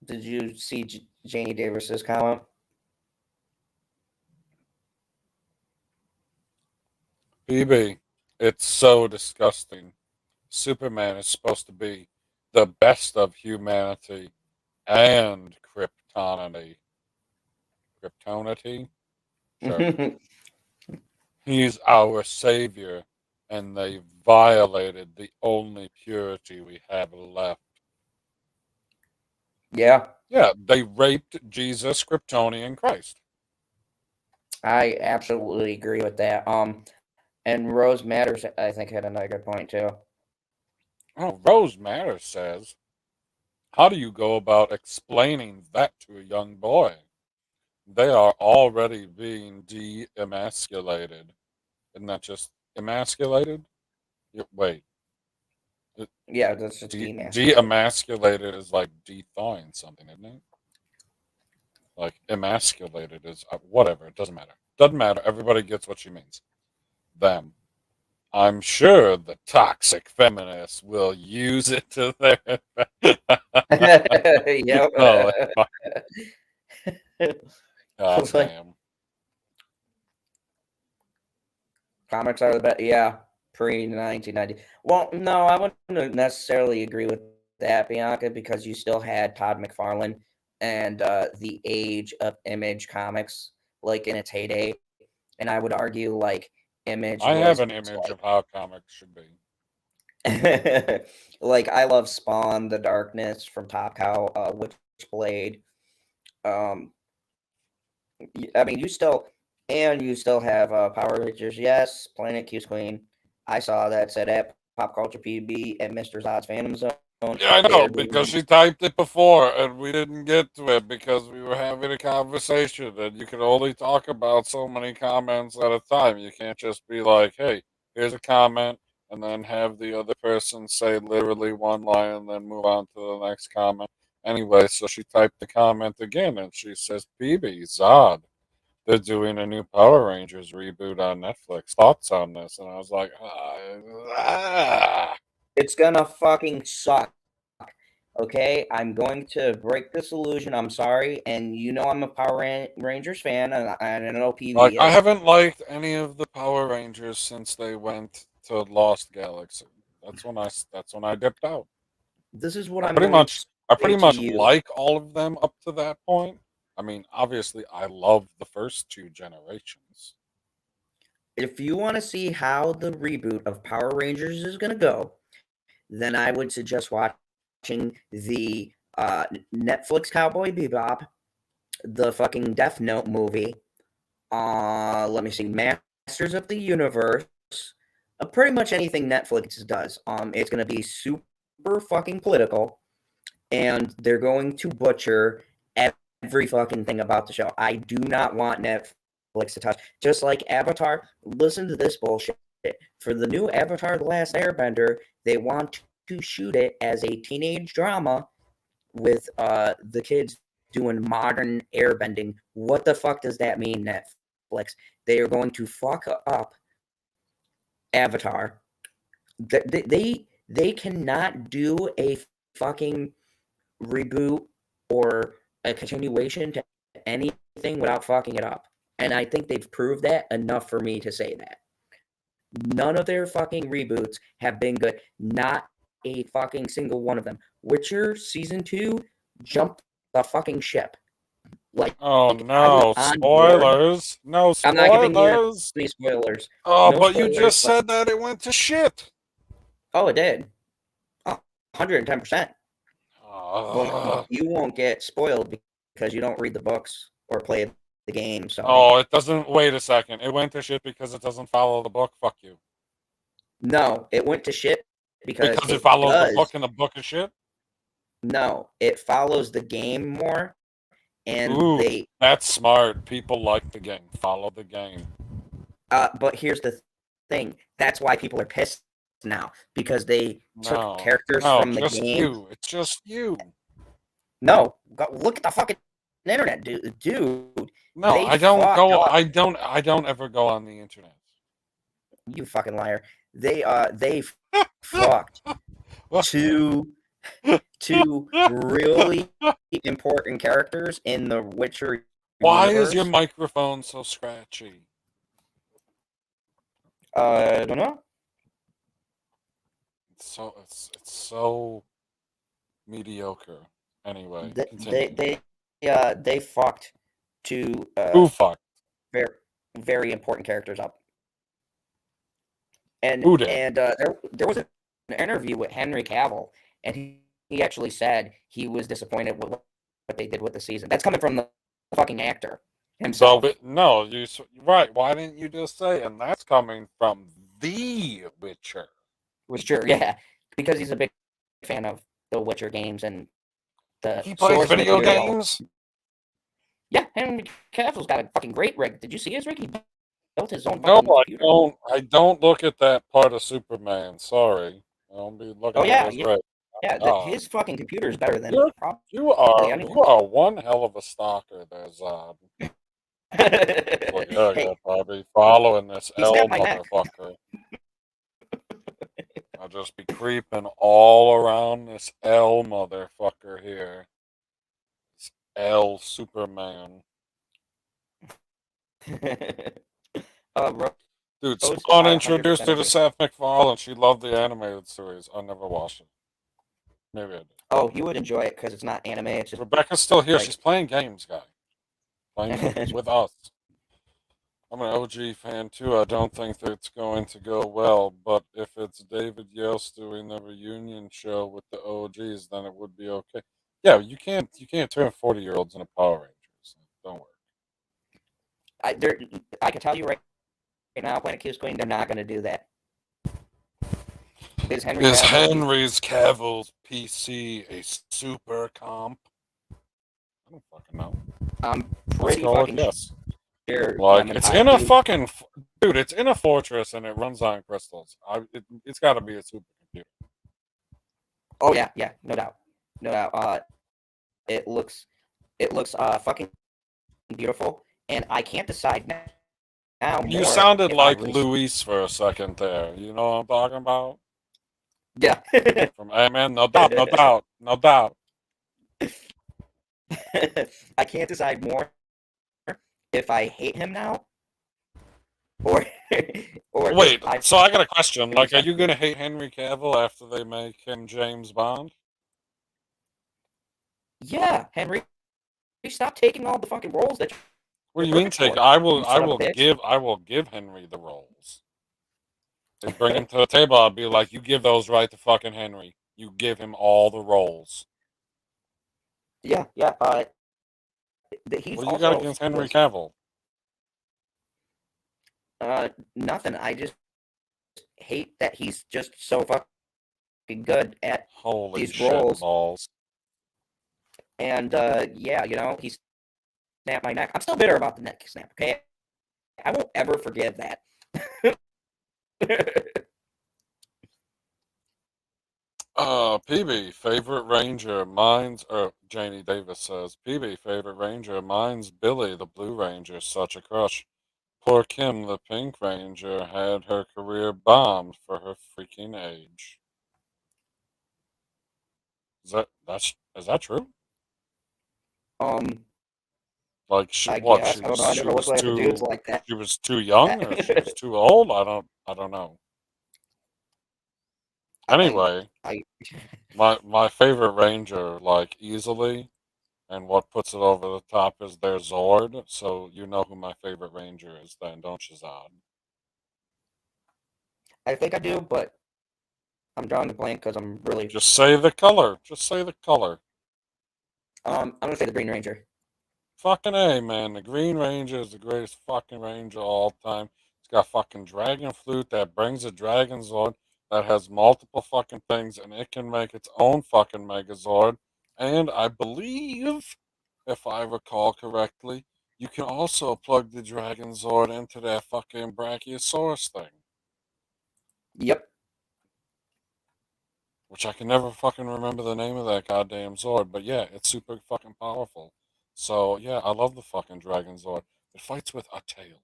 S2: did you see Janie Davis's comment?
S1: BB, it's so disgusting. Superman is supposed to be the best of humanity and Kryptonity. Kryptonity? Sure. He's our savior, and they violated the only purity we have left.
S2: Yeah,
S1: Yeah, they raped Jesus, Kryptonian Christ.
S2: I absolutely agree with that. And Rose Matters, I think, had another good point too.
S1: Oh, Rose Matter says, how do you go about explaining that to a young boy? They are already being de-emasculated. Isn't that just emasculated? Wait,
S2: Yeah, that's just demasculated.
S1: de-emasculated is like de-thawing something, isn't it? Like emasculated is whatever. It doesn't matter. Doesn't matter. Everybody gets what she means. Them. I'm sure the toxic feminists will use it to their
S2: Yep.
S1: oh,
S2: I
S1: God
S2: was like,
S1: damn.
S2: comics are the best. Yeah, pre 1990. Well, no, I wouldn't necessarily agree with that, Bianca, because you still had Todd McFarlane and the age of Image Comics, like in its heyday, and I would argue like Image
S1: I have
S2: was
S1: an image of how comics should be.
S2: like I love Spawn, The Darkness from Top Cow, Witchblade. Um, I mean, you still have Power Rangers. Yes, Planet Q's Queen. I saw that said at Popculture PB at Mr. Zod's Phantom Zone.
S1: Yeah, I
S2: They
S1: know,
S2: are doing
S1: because she typed it before and we didn't get to it because we were having a conversation and you can only talk about so many comments at a time. You can't just be like, hey, here's a comment, and then have the other person say literally one line and then move on to the next comment. Anyway, so she typed the comment again and she says, PB, Zod, they're doing a new Power Rangers reboot on Netflix. Thoughts on this? And I was like,
S2: It's gonna fucking suck. Okay, I'm going to break this illusion. I'm sorry, and you know I'm a Power Rangers fan, and I know PV
S1: Like, I
S2: is.
S1: haven't liked any of the Power Rangers since they went to Lost Galaxy. That's when I dipped out.
S2: This is what
S1: I
S2: I'm
S1: pretty
S2: going to
S1: much I
S2: say
S1: pretty
S2: to
S1: much
S2: you.
S1: like all of them up to that point. I mean, obviously I love the first two generations.
S2: If you want to see how the reboot of Power Rangers is going to go, then I would suggest watching the Netflix Cowboy Bebop, the fucking Death Note movie. Let me see, Masters of the Universe. Pretty much anything Netflix does. It's going to be super fucking political, and they're going to butcher every fucking thing about the show. I do not want Netflix to touch. Just like Avatar, listen to this bullshit. For the new Avatar: The Last Airbender, they want to shoot it as a teenage drama with the kids doing modern airbending. What the fuck does that mean, Netflix? They are going to fuck up Avatar. They cannot do a fucking reboot or a continuation to anything without fucking it up. And I think they've proved that enough for me to say that. None of their fucking reboots have been good. Not a fucking single one of them. Witcher Season 2 jumped the fucking ship. Like,
S1: Oh
S2: I was
S1: no,
S2: on board.
S1: spoilers. No
S2: I'm not giving you
S1: spoilers.
S2: any spoilers.
S1: Oh,
S2: No
S1: but you
S2: spoilers,
S1: just
S2: but
S1: said that it went to shit.
S2: oh, it did. 110%. But
S1: Oh,
S2: you won't get spoiled because you don't read the books or play the game, Sony.
S1: oh, it doesn't. Wait a second. It went to shit because it doesn't follow the book. Fuck you.
S2: No, it went to shit because
S1: Because it
S2: it
S1: follows the book
S2: does.
S1: and the book is shit.
S2: No, it follows the game more, and
S1: Ooh,
S2: they.
S1: that's smart. People like the game. Follow the game.
S2: But here's the thing. That's why people are pissed now because they took
S1: No,
S2: characters
S1: no,
S2: from the
S1: just
S2: game.
S1: you. It's just you.
S2: No, look at the fucking internet, dude.
S1: No,
S2: They
S1: I don't
S2: fucked
S1: go.
S2: up.
S1: I don't ever go on the internet.
S2: You fucking liar. They fucked two really important characters in the Witcher
S1: Why
S2: universe.
S1: is your microphone so scratchy?
S2: I don't know.
S1: It's so mediocre. Anyway,
S2: They
S1: continue.
S2: they fucked two
S1: Who fucked?
S2: very very important characters up. And
S1: Who did?
S2: there was an interview with Henry Cavill, and he actually said he was disappointed with what they did with the season. That's coming from the fucking actor himself.
S1: No, right. Why didn't you just say? And that's coming from the Witcher.
S2: Was true, yeah, because he's a big fan of the Witcher games and the
S1: He plays
S2: source
S1: video
S2: material.
S1: games.
S2: Yeah, Henry Cavill's got a fucking great rig. Did you see his rig? He built his own
S1: No,
S2: fucking computer.
S1: I don't look at that part of Superman. Sorry, I don't be looking
S2: Oh
S1: at
S2: yeah,
S1: his rig.
S2: yeah.
S1: God.
S2: His fucking computer is better than
S1: You're,
S2: probably
S1: you are
S2: anyone.
S1: one hell of a stalker. There's look,
S2: Hey,
S1: yeah, Bobby, following this
S2: he
S1: L
S2: snapped my neck.
S1: motherfucker. I'll just be creeping all around this L motherfucker here. This L Superman. Dude,
S2: Rose,
S1: Spawn
S2: I
S1: introduced
S2: 100%
S1: her to
S2: agree.
S1: Seth MacFarlane. She loved the animated series. I never watched it. Maybe I did.
S2: Oh, you would enjoy it because it's not anime. It's just
S1: Rebecca's still here.
S2: like
S1: She's playing games, guy. Playing games with us. I'm an OG fan too. I don't think that it's going to go well, but if it's David Yost doing the reunion show with the OGs, then it would be okay. Yeah, you can't turn 40-year-olds into Power Rangers. Don't worry.
S2: I can tell you right now, Planet Keys Queen, they're not going to do that. Is
S1: Henry's Cavill's PC a super comp? I don't fucking know.
S2: I'm
S1: Let's
S2: pretty
S1: go with
S2: fucking
S1: yes.
S2: sure.
S1: Like, it's in a fucking... Dude, it's in a fortress and it runs on crystals. It's got to be a supercomputer.
S2: Oh, yeah, no doubt. No doubt. It looks fucking beautiful, and I can't decide now
S1: You
S2: more
S1: sounded
S2: if
S1: like Luis for a second there. You know what I'm talking about?
S2: Yeah.
S1: From Amen? No doubt, no doubt, no doubt.
S2: I can't decide more if I hate him now or
S1: Wait,
S2: if
S1: so I got a question. Like, are
S2: respect
S1: you
S2: him.
S1: going to hate Henry Cavill after they make him James Bond?
S2: Yeah, Henry, stop taking all the fucking roles that
S1: What do
S2: you're
S1: you mean
S2: perfect
S1: take?
S2: for.
S1: I
S2: You son of a bitch.
S1: will give Henry the roles. They bring him to the table. I'll be like, you give those right to fucking Henry. You give him all the roles.
S2: Yeah. He's
S1: What do you got
S2: also
S1: against Henry Cavill?
S2: nothing. I just hate that he's just so fucking good at
S1: Holy
S2: these
S1: shit
S2: roles.
S1: balls.
S2: And yeah, you know, he snapped my neck. I'm still bitter about the neck snap. Okay, I won't ever forgive that.
S1: PB, favorite Ranger, mine's, Janie Davis says, PB, favorite Ranger, mine's Billy, the Blue Ranger, such a crush. Poor Kim, the Pink Ranger, had her career bombed for her freaking age. Is that true?
S2: Um,
S1: Like,
S2: I guess I don't know. I
S1: she
S2: never looked
S1: was
S2: at the dudes like that.
S1: she was too young, or she was too old? I don't know. Anyway,
S2: I
S1: my favorite Ranger, like, easily, and what puts it over the top is their Zord. So you know who my favorite Ranger is, then, don't you, Zod?
S2: I think I do, but I'm drawing the blank because I'm really.
S1: Just say the color. Just say the color.
S2: I'm gonna say the Green Ranger.
S1: Fucking A, man. The Green Ranger is the greatest fucking Ranger of all time. It's got fucking Dragon Flute that brings a Dragon Zord that has multiple fucking things, and it can make its own fucking Megazord. And I believe, if I recall correctly, you can also plug the Dragon Zord into that fucking Brachiosaurus thing.
S2: Yep.
S1: Which I can never fucking remember the name of that goddamn Zord, but yeah, it's super fucking powerful. So yeah, I love the fucking Dragon Zord. It fights with a tail.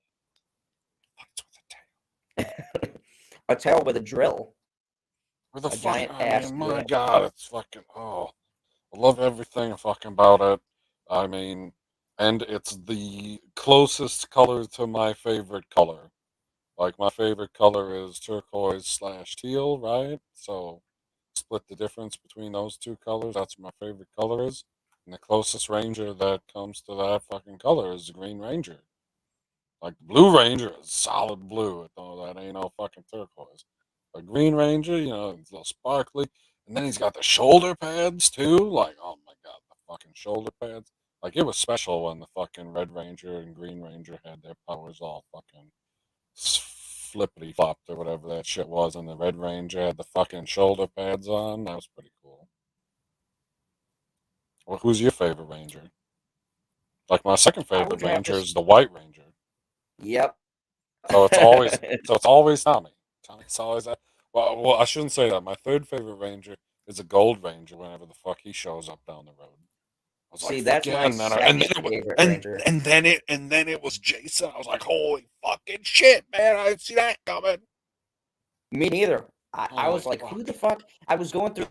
S1: Fights with a tail.
S2: A tail with a drill.
S1: With a
S2: A
S1: fuck,
S2: giant
S1: I
S2: ass
S1: mean, my
S2: drill.
S1: god, it's fucking, I love everything fucking about it. I mean, and it's the closest color to my favorite color. Like, my favorite color is turquoise/teal, right? So, split the difference between those two colors. That's what my favorite color is. And the closest ranger that comes to that fucking color is the Green Ranger. Like, the Blue Ranger is solid blue, though that ain't no fucking turquoise. A Green Ranger, it's a little sparkly. And then he's got the shoulder pads, too. Like, oh my god, the fucking shoulder pads. Like, it was special when the fucking Red Ranger and Green Ranger had their powers all fucking flippity flopped or whatever that shit was, and the Red Ranger had the fucking shoulder pads on. That was pretty cool. Well, who's your favorite Ranger? Like, my second
S2: I
S1: favorite
S2: would have
S1: Ranger
S2: to.
S1: is the White Ranger.
S2: Yep.
S1: So it's always Tommy. It's always that. Well, I shouldn't say that. My third favorite Ranger is a Gold Ranger. Whenever the fuck he shows up down the road, I was
S2: See,
S1: like,
S2: that's
S1: fuck yeah!
S2: my second favorite Ranger.
S1: And then it was Jason. I was like, holy fucking shit, man! I didn't see that coming.
S2: Me neither. I
S1: Holy
S2: was like,
S1: fuck.
S2: who the fuck? I was going through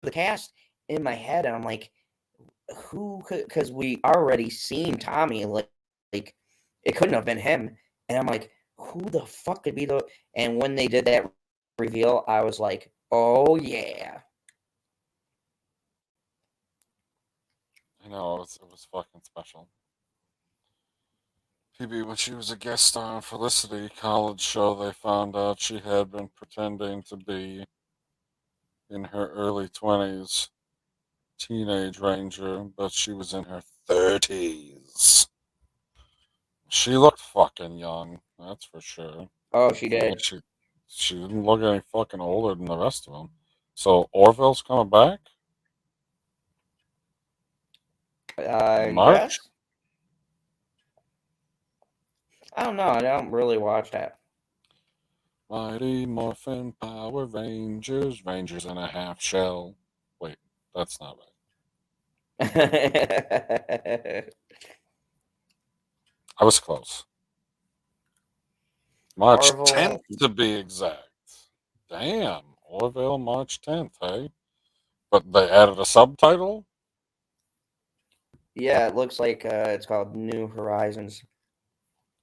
S2: the cast in my head, and I'm like, who could? Because we already seen Tommy. Like it couldn't have been him. And I'm like, who the fuck could be the? And when they did that reveal, I was like, oh yeah.
S1: I know, it was fucking special. PB, when she was a guest star on Felicity college show, they found out she had been pretending to be in her early 20s teenage Ranger, but she was in her 30s. She looked fucking young, that's for sure.
S2: Oh, she
S1: I mean,
S2: did.
S1: she didn't look any fucking older than the rest of them. So Orville's coming back in March?
S2: Yes. I don't know. I don't really watch that.
S1: Mighty Morphin Power Rangers, Rangers in a half shell. Wait, that's not right. I was close. March
S2: Marvel.
S1: 10th to be exact. Damn, Orville March 10th, hey? But they added a subtitle?
S2: Yeah, it looks like it's called New Horizons.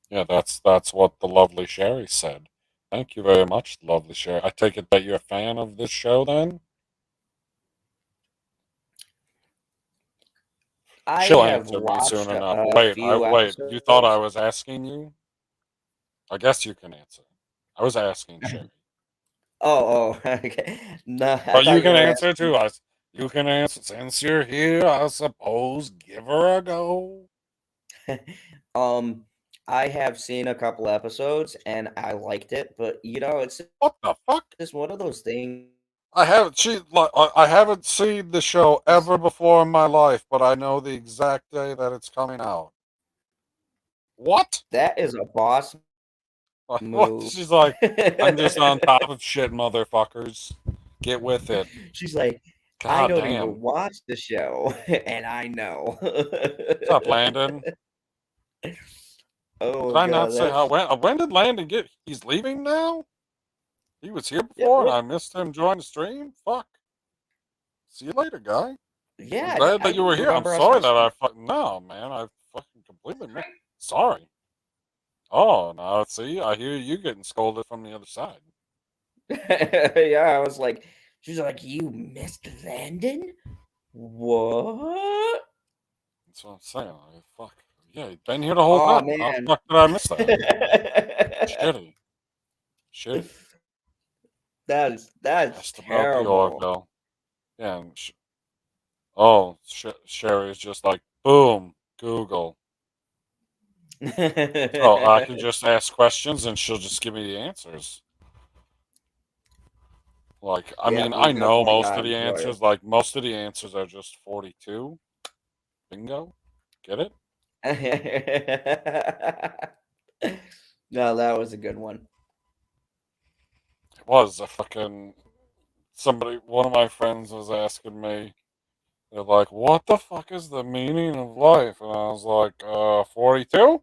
S1: Yeah, that's what the lovely Sherry said. Thank you very much, lovely Sherry. I take it that you're a fan of this show then?
S2: I
S1: She'll
S2: have
S1: answer me soon
S2: watched
S1: enough.
S2: a
S1: Wait,
S2: few
S1: wait. You thought I
S2: episodes.
S1: was asking you? I guess you can answer. I was asking Sherry.
S2: Oh, okay. No, I
S1: But you
S2: thought you
S1: can
S2: were
S1: answer
S2: asking.
S1: too. You can answer. Since you're here, I suppose give her a go.
S2: um, I have seen a couple episodes and I liked it, but it's
S1: What the fuck?
S2: just one of those things.
S1: I haven't seen the show ever before in my life, but I know the exact day that it's coming out. What?
S2: That is a boss
S1: What?
S2: move.
S1: She's like, I'm just on top of shit, motherfuckers. Get with it.
S2: She's like, I
S1: God
S2: don't
S1: damn.
S2: even watch the show, and I know.
S1: What's up, Landon?
S2: Oh
S1: Did I not
S2: god,
S1: say
S2: that's
S1: when did Landon get? He's leaving now. He was here
S2: yeah,
S1: before, and I missed him join the stream. Fuck. See you later, guy. I'm
S2: yeah.
S1: glad
S2: I
S1: that you
S2: didn't
S1: were here. I'm
S2: remember us
S1: sorry that
S2: missing.
S1: no, man. I fucking completely missed. Sorry. Oh, now see, I hear you getting scolded from the other side.
S2: Yeah, I was like, she's like, you missed Landon? What?
S1: That's what I'm saying. Like, fuck. Yeah, you've been here the whole
S2: Oh
S1: time. How the
S2: man.
S1: fuck did I miss that? Shitty. Shitty.
S2: That's
S1: Asked about the
S2: terrible.
S1: Orville. Yeah. And Sherry's just like, boom, Google. So I can just ask questions and she'll just give me the answers. Like, I
S2: Yeah,
S1: mean,
S2: we
S1: I know
S2: definitely
S1: most
S2: got
S1: of the
S2: enjoy
S1: answers. Like, most of the answers are just 42. Bingo. Get it?
S2: it. No, that was a good one.
S1: It was a fucking one of my friends was asking me, they're like, what the fuck is the meaning of life? And I was like, 42?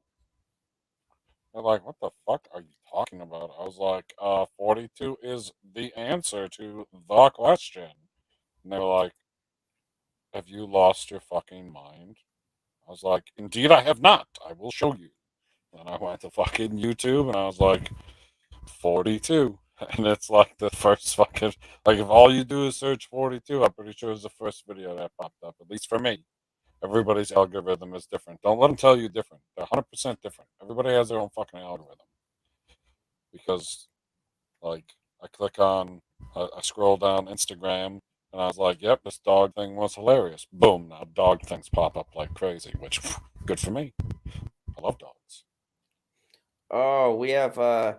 S1: They're like, what the fuck are you talking about? I was like, 42 is the answer to the question. And they were like, have you lost your fucking mind? I was like, indeed I have not. I will show you. And I went to fucking YouTube and I was like, 42. And it's like the first fucking, like if all you do is search 42, I'm pretty sure it's the first video that popped up, at least for me. Everybody's algorithm is different. Don't let them tell you different. They're 100% different. Everybody has their own fucking algorithm. Because, like, I click on, I scroll down Instagram, and I was like, yep, this dog thing was hilarious. Boom, now dog things pop up like crazy, which, good for me. I love dogs.
S2: Oh, we have a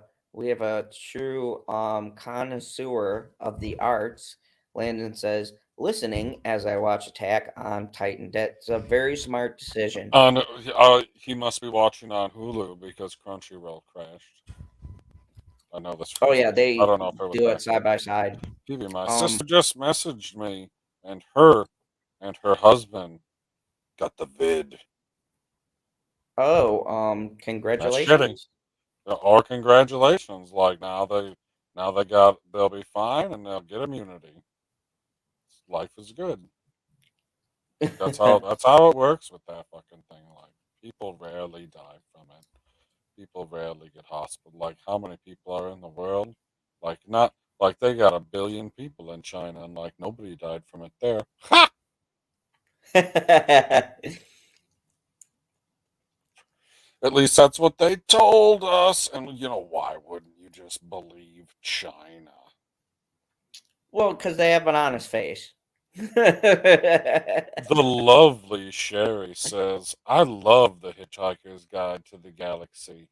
S2: true connoisseur of the arts. Landon says, listening as I watch Attack on Titan. That's a very smart decision.
S1: He must be watching on Hulu because Crunchyroll crashed. I know this.
S2: Oh yeah,
S1: I
S2: they
S1: don't know if it was
S2: do
S1: back
S2: it side by side.
S1: TV. My sister just messaged me, and her husband got the vid.
S2: Oh,
S1: That's shitty.
S2: congratulations.
S1: Or congratulations. Like now they'll be fine and they'll get immunity. Life is good. That's how it works with that fucking thing. Like people rarely die from it. People rarely get hospital. Like how many people are in the world? Like not like they got 1 billion people in China and like nobody died from it there. Ha! At least that's what they told us. And you know why wouldn't you just believe China?
S2: Well, because they have an honest face.
S1: The lovely Sherry says, I love the Hitchhiker's Guide to the Galaxy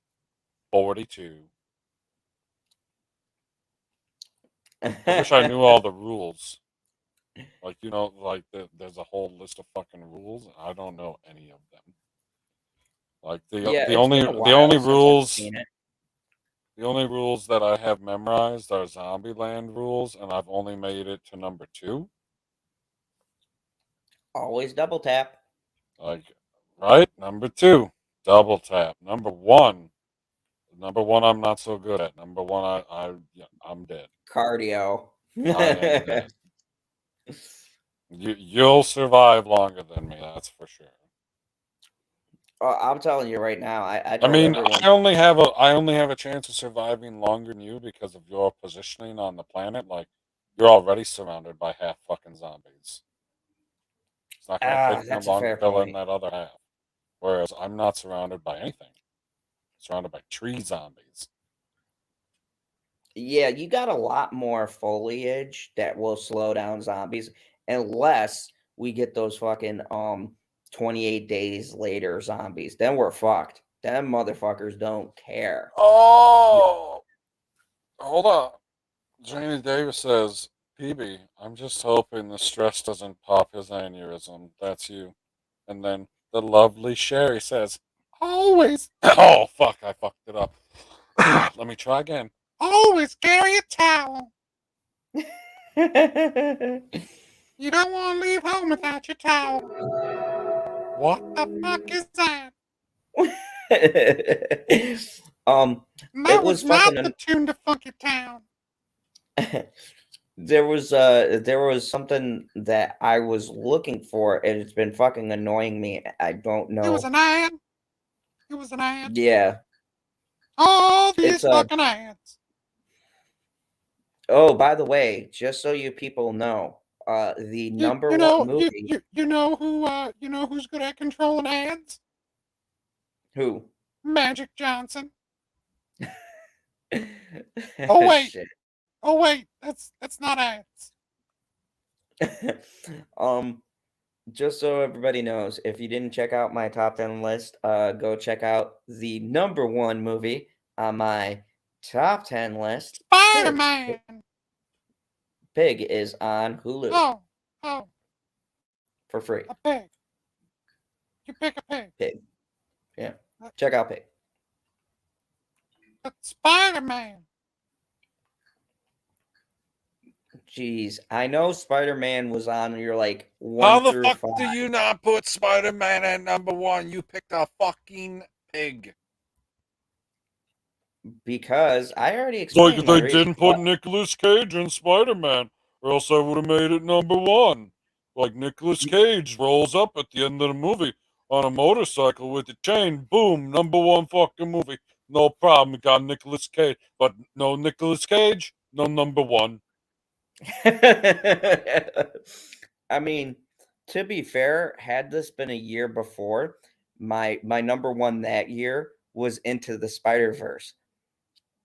S1: 42. I wish I knew all the rules. Like, you know, like there's a whole list of fucking rules. And I don't know any of them. Like
S2: Yeah,
S1: the
S2: it's
S1: only
S2: been a
S1: the
S2: while
S1: only
S2: since I've
S1: rules
S2: seen it.
S1: the only rules that I have memorized are Zombieland rules, and I've only made it to number 2.
S2: Always double tap.
S1: Like, right? Number 2, double tap. Number 1, I'm not so good at. Number 1, I'm dead.
S2: Cardio.
S1: I am dead. You'll survive longer than me, that's for sure.
S2: I'm telling you right now. I
S1: I
S2: told
S1: mean,
S2: everyone.
S1: I only have a chance of surviving longer than you because of your positioning on the planet. Like, you're already surrounded by half fucking zombies. It's not going to take me
S2: That's a
S1: long to
S2: fair
S1: fill in
S2: point.
S1: that other half. Whereas I'm not surrounded by anything. I'm surrounded by tree zombies.
S2: Yeah, you got a lot more foliage that will slow down zombies unless we get those fucking 28 days later zombies. Then we're fucked. Them motherfuckers don't care.
S1: Oh, hold on. Janie Davis says, PB, I'm just hoping the stress doesn't pop his aneurysm. That's you. And then the lovely Sherry says, always. Oh, fuck, I fucked it up. Let me try again. Always carry a towel. You don't want to leave home without your towel. What the fuck is that? That
S2: It was
S1: not
S2: fucking
S1: the tune to Funky Town.
S2: there was something that I was looking for and it's been fucking annoying me. I don't know.
S1: It was an ad. It was an ad.
S2: Yeah.
S1: All these
S2: It's
S1: fucking ads.
S2: Oh, by the way, just so you people know, the number one movie.
S1: You know who's good at controlling ads?
S2: Who?
S1: Magic Johnson. Oh wait.
S2: Shit.
S1: Oh wait, that's not ads.
S2: Just so everybody knows, if you didn't check out my top 10 list, go check out the number one movie on my top 10 list.
S1: Spider-Man.
S2: Pig is on Hulu.
S1: Oh.
S2: For free.
S1: A pig. You pick a pig.
S2: Pig. Yeah. Check out Pig.
S1: That's Spider-Man.
S2: Jeez, I know Spider-Man was on your like 1
S1: How the
S2: through
S1: fuck
S2: 5.
S1: do you not put Spider-Man at number 1? You picked a fucking pig.
S2: Because I already explained.
S1: Like they didn't put Nicolas Cage in Spider-Man, or else I would have made it number 1. Like Nicolas Cage rolls up at the end of the movie on a motorcycle with a chain. Boom, number 1 fucking movie. No problem. We got Nicolas Cage, but no Nicolas Cage, no number one.
S2: I mean, to be fair, had this been a year before, my number one that year was Into the Spider-Verse.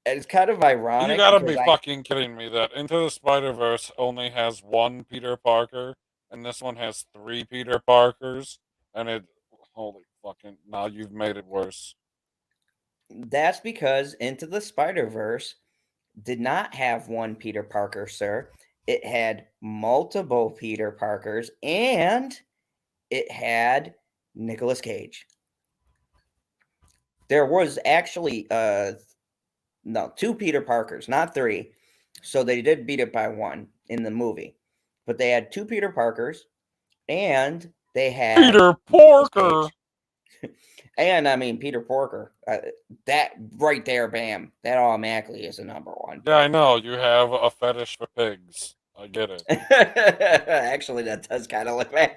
S2: And it's kind of
S1: You
S2: ironic
S1: gotta
S2: because
S1: be fucking kidding me that Into the Spider-Verse only has one Peter Parker, and this one has 3 Peter Parkers, and it... Holy fucking... Now you've made it worse.
S2: that's because Into the Spider-Verse did not have one Peter Parker, sir. It had multiple Peter Parkers and it had Nicolas Cage. There was actually no 2 Peter Parkers, not 3. So they did beat it by 1 in the movie. But they had 2 Peter Parkers and they had
S1: Peter
S2: Nicolas
S1: Parker!
S2: Cage. And I mean Peter Porker. That right there, bam. That automatically is a number 1.
S1: Yeah, I know. You have a fetish for pigs. I get it.
S2: Actually, that does kind of look bad.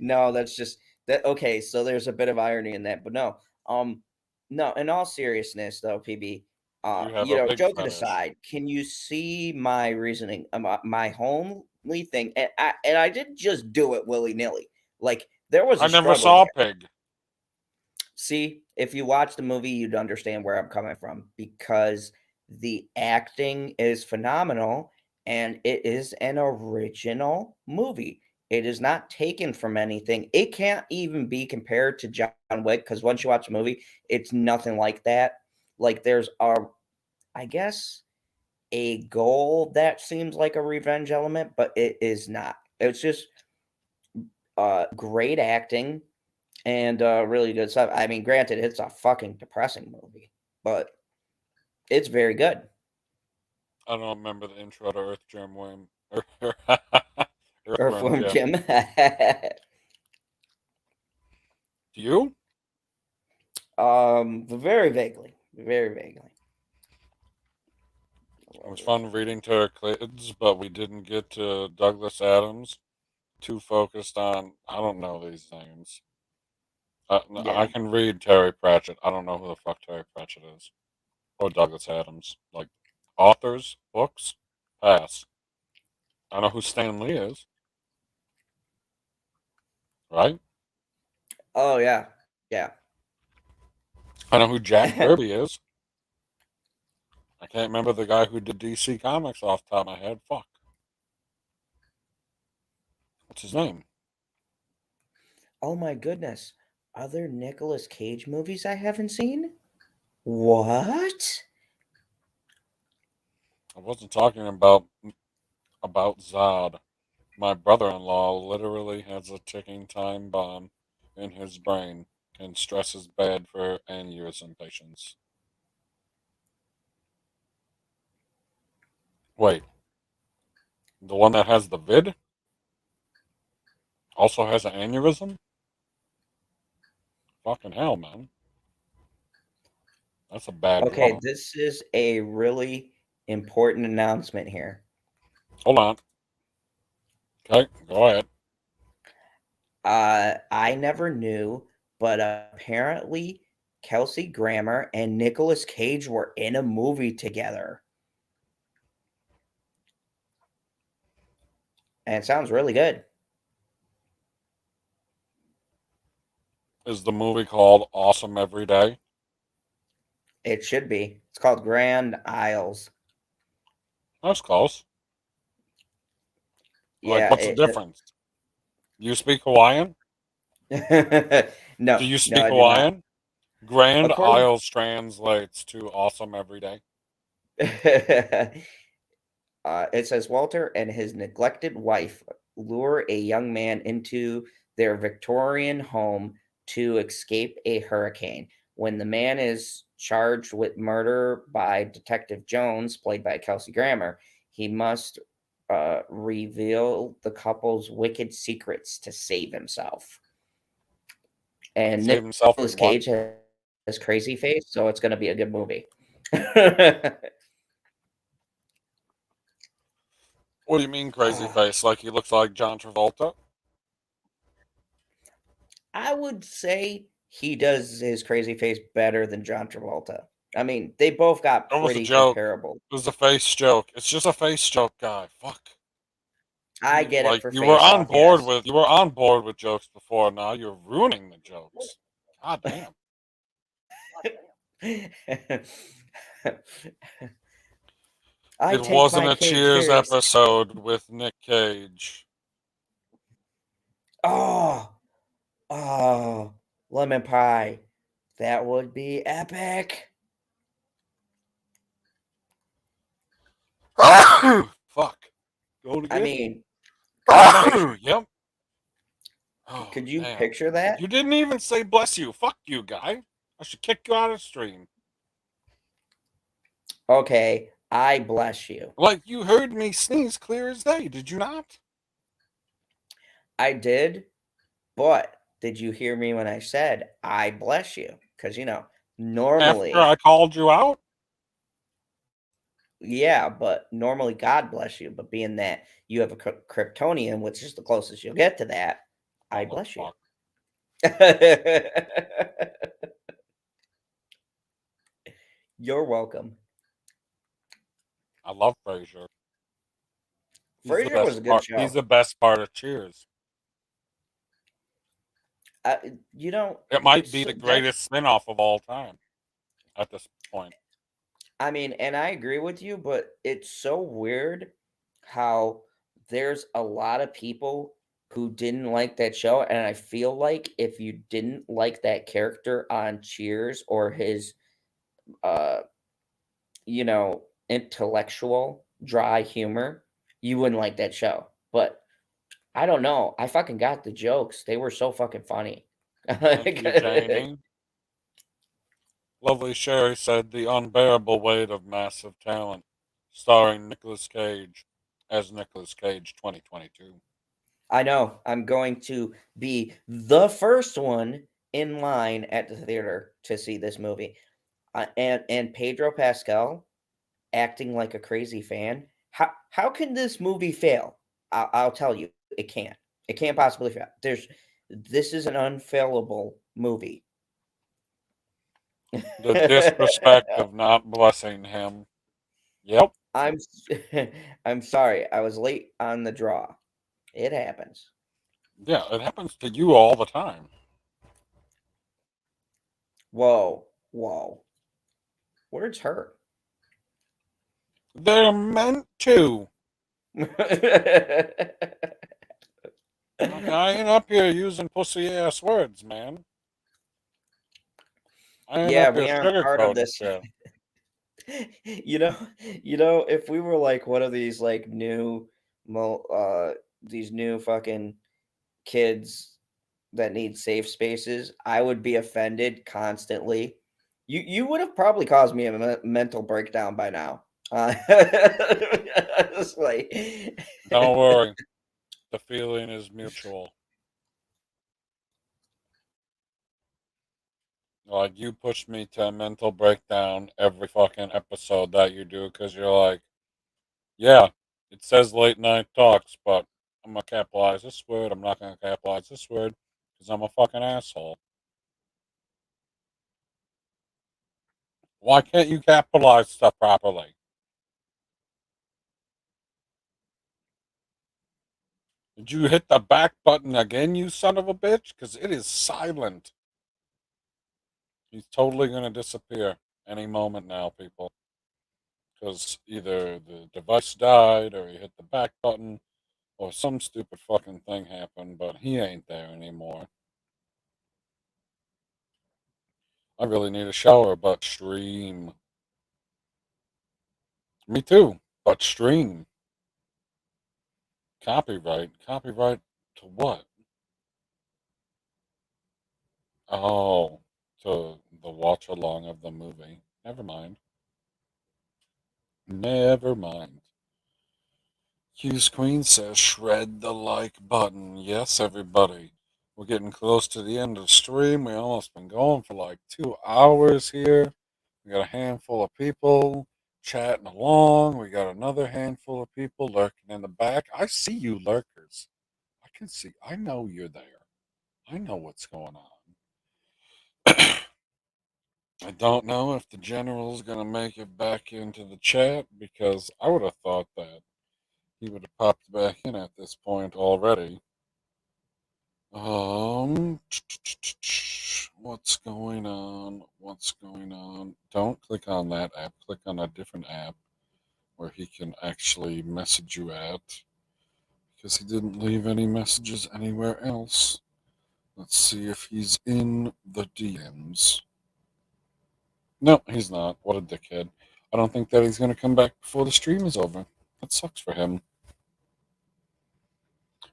S2: No, that's just that. Okay, so there's a bit of irony in that, but no. In all seriousness, though, PB,
S1: You have a pig
S2: joking
S1: fetish.
S2: aside, can you see my reasoning? My homely thing, and I didn't just do it willy nilly. Like there was a
S1: I never
S2: struggle
S1: saw a
S2: there.
S1: pig.
S2: See, if you watch the movie, you'd understand where I'm coming from because the acting is phenomenal and it is an original movie. It is not taken from anything. It can't even be compared to John Wick because once you watch the movie, it's nothing like that. Like there's I guess, a goal that seems like a revenge element, but it is not. It's just great acting and really good stuff. I mean, granted, it's a fucking depressing movie, but it's very good.
S1: I don't remember the intro to Earthworm Jim.
S2: Earthworm Jim.
S1: Do you?
S2: Very vaguely. Very vaguely.
S1: It was fun reading to our kids, but we didn't get to Douglas Adams. Too focused on... I don't know these names. I
S2: Yeah.
S1: can read Terry Pratchett. I don't know who the fuck Terry Pratchett is. Or Douglas Adams. Like, authors, books, pass. I know who Stan Lee is. Right?
S2: Oh yeah. Yeah.
S1: I know who Jack Kirby is. I can't remember the guy who did DC Comics off the top of my head. Fuck. What's his name?
S2: Oh my goodness. Other Nicolas Cage movies I haven't seen? What?
S1: I wasn't talking about Zod. My brother-in-law literally has a ticking time bomb in his brain, and stress is bad for aneurysm patients. Wait, the one that has the vid also has an aneurysm? Fucking hell, man. That's a bad
S2: Okay,
S1: draw.
S2: this is a really important announcement here.
S1: Hold on. Okay, go ahead.
S2: I never knew, but apparently Kelsey Grammer and Nicolas Cage were in a movie together. And it sounds really good.
S1: Is the movie called Awesome Every Day?
S2: It should be. It's called Grand Isles.
S1: That's close. Like,
S2: Yeah.
S1: what's the difference? You speak Hawaiian?
S2: No,
S1: Do you
S2: no,
S1: speak
S2: I do not.
S1: Hawaiian? Grand
S2: According
S1: Isles translates to Awesome Every Day.
S2: It says Walter and his neglected wife lure a young man into their Victorian home to escape a hurricane. When the man is charged with murder by Detective Jones, played by Kelsey Grammer, he must reveal the couple's wicked secrets to save himself. And
S1: Save himself from
S2: Nicolas
S1: what?
S2: Cage has crazy face, so it's going to be a good movie.
S1: What do you mean crazy face? Like he looks like John Travolta?
S2: I would say he does his crazy face better than John Travolta. I mean, they both got
S1: That was a
S2: pretty
S1: joke.
S2: comparable.
S1: It was a face joke. It's just a face joke, guy. Fuck.
S2: I get it
S1: Like
S2: for
S1: you were
S2: face
S1: on
S2: off,
S1: board
S2: yes.
S1: with you were on board with jokes before. Now you're ruining the jokes. God damn.
S2: I
S1: It
S2: take
S1: wasn't
S2: my
S1: a
S2: kids
S1: Cheers
S2: very.
S1: episode with Nick Cage.
S2: Oh, oh, lemon pie. That would be epic.
S1: Fuck. Go
S2: I
S1: again.
S2: mean, could you picture?
S1: Yep. Oh,
S2: Could you
S1: damn.
S2: picture that?
S1: You didn't even say bless you. Fuck you, guy. I should kick you out of the stream.
S2: Okay, I bless you.
S1: Like you heard me sneeze clear as day, did you not?
S2: I did, but did you hear me when I said I bless you? Because
S1: After
S2: normally,
S1: I called you out?
S2: yeah, but normally God bless you. But being that you have a Kryptonian, which is the closest you'll get to that, I
S1: Oh,
S2: bless you.
S1: fuck.
S2: You're welcome.
S1: I love Frasier. He's the
S2: Frasier was a
S1: best
S2: good
S1: part. He's
S2: show.
S1: the best part of Cheers.
S2: You know,
S1: It might be
S2: so
S1: the greatest spin-off of all time at this point.
S2: I mean, and I agree with you, but it's so weird how there's a lot of people who didn't like that show. And I feel like if you didn't like that character on Cheers or his, uh, intellectual, dry humor, you wouldn't like that show. But I don't know. I fucking got the jokes. They were so fucking funny.
S1: Thank you, Janie. Lovely Sherry said The Unbearable Weight of Massive Talent, starring Nicolas Cage as Nicolas Cage 2022.
S2: I know. I'm going to be the first one in line at the theater to see this movie. And Pedro Pascal acting like a crazy fan. How can this movie fail? I'll tell you, it can't. It can't possibly fail. This is an unfailable movie.
S1: The disrespect of not blessing him. Yep.
S2: I'm I'm sorry. I was late on the draw. It happens.
S1: Yeah, it happens to you all the time.
S2: Whoa, whoa. Words hurt.
S1: They're meant to. I ain't up here using pussy ass words, man. I ain't
S2: Yeah,
S1: up here
S2: we aren't part of
S1: sugarcoating
S2: this.
S1: shit.
S2: If we were like one of these like these new fucking kids that need safe spaces, I would be offended constantly. You would have probably caused me a mental breakdown by now. It's like,
S1: Don't worry. The feeling is mutual. Like, you push me to a mental breakdown every fucking episode that you do because you're like, yeah, it says late night talks, but I'm going to capitalize this word. I'm not going to capitalize this word because I'm a fucking asshole. Why can't you capitalize stuff properly? Did you hit the back button again, you son of a bitch? Because it is silent. He's totally going to disappear any moment now, people. Because either the device died or he hit the back button or some stupid fucking thing happened, but he ain't there anymore. I really need a shower, but stream. Me too, but stream. Copyright. Copyright to what? Oh, to the watch along of the movie. Never mind. Never mind. Hughes Queen says, shred the like button. Yes, everybody. We're getting close to the end of the stream. We almost been going for like 2 hours here. We got a handful of people chatting along. We got another handful of people lurking in the back. I see you lurkers. I can see. I know you're there. I know what's going on. I don't know if the general's gonna make it back into the chat, because I would have thought that he would have popped back in at this point already. What's going on? What's going on? Don't click on that app. Click on a different app where he can actually message you at, because he didn't leave any messages anywhere else. Let's see if he's in the DMs. No, he's not. What a dickhead. I don't think that he's going to come back before the stream is over. That sucks for him.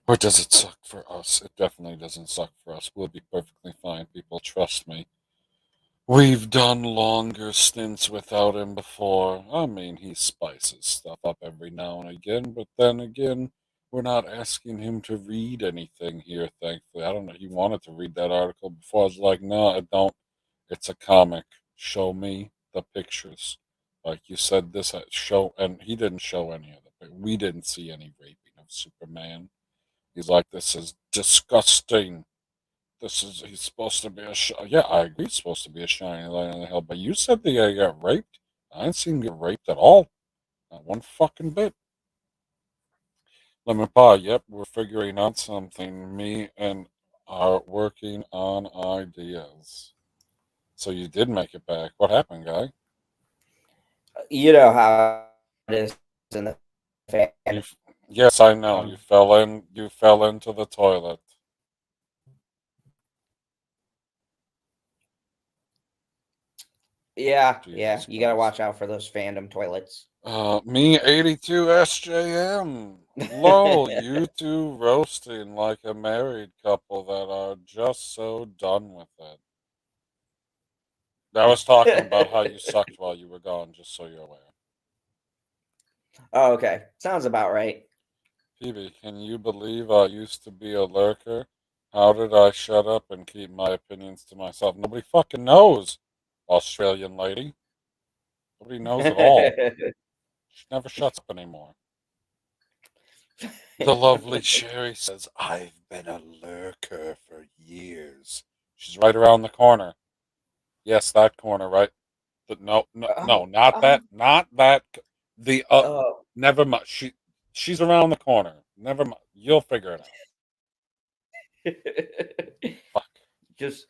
S1: Or does it suck for us? It definitely doesn't suck for us. We'll be perfectly fine, people. Trust me. We've done longer stints without him before. I mean, he spices stuff up every now and again, but then again, we're not asking him to read anything here, thankfully. I don't know. He wanted to read that article before. I was like, no, I don't. It's a comic. Show me the pictures. Like you said, this show, and he didn't show any of it. We didn't see any raping of Superman. He's like, this is disgusting. He's supposed to be yeah, I agree, he's supposed to be a shining light on the hill, but you said the guy got raped. I didn't see him get raped at all. Not one fucking bit. Lemon Pie, yep, we're figuring out something. Me and are working on ideas. So you did make it back. What happened, guy?
S2: You know how it is in the fan.
S1: Yes, I know. You fell into the toilet.
S2: Yeah,
S1: Jesus
S2: you gotta
S1: Christ.
S2: watch out for those fandom toilets.
S1: Me 82 SJM. Lol, you two roasting like a married couple that are just so done with it. I was talking about how you sucked while you were gone, just so you're aware.
S2: Oh, okay. Sounds about right.
S1: Phoebe, can you believe I used to be a lurker? How did I shut up and keep my opinions to myself? Nobody fucking knows, Australian lady. Nobody knows at all. She never shuts up anymore. The lovely Sherry says, I've been a lurker for years. She's right around the corner. Yes, that corner, right? But no, not that. Not that. The never mind. She's around the corner. Never mind. You'll figure it out. Fuck.
S2: Just,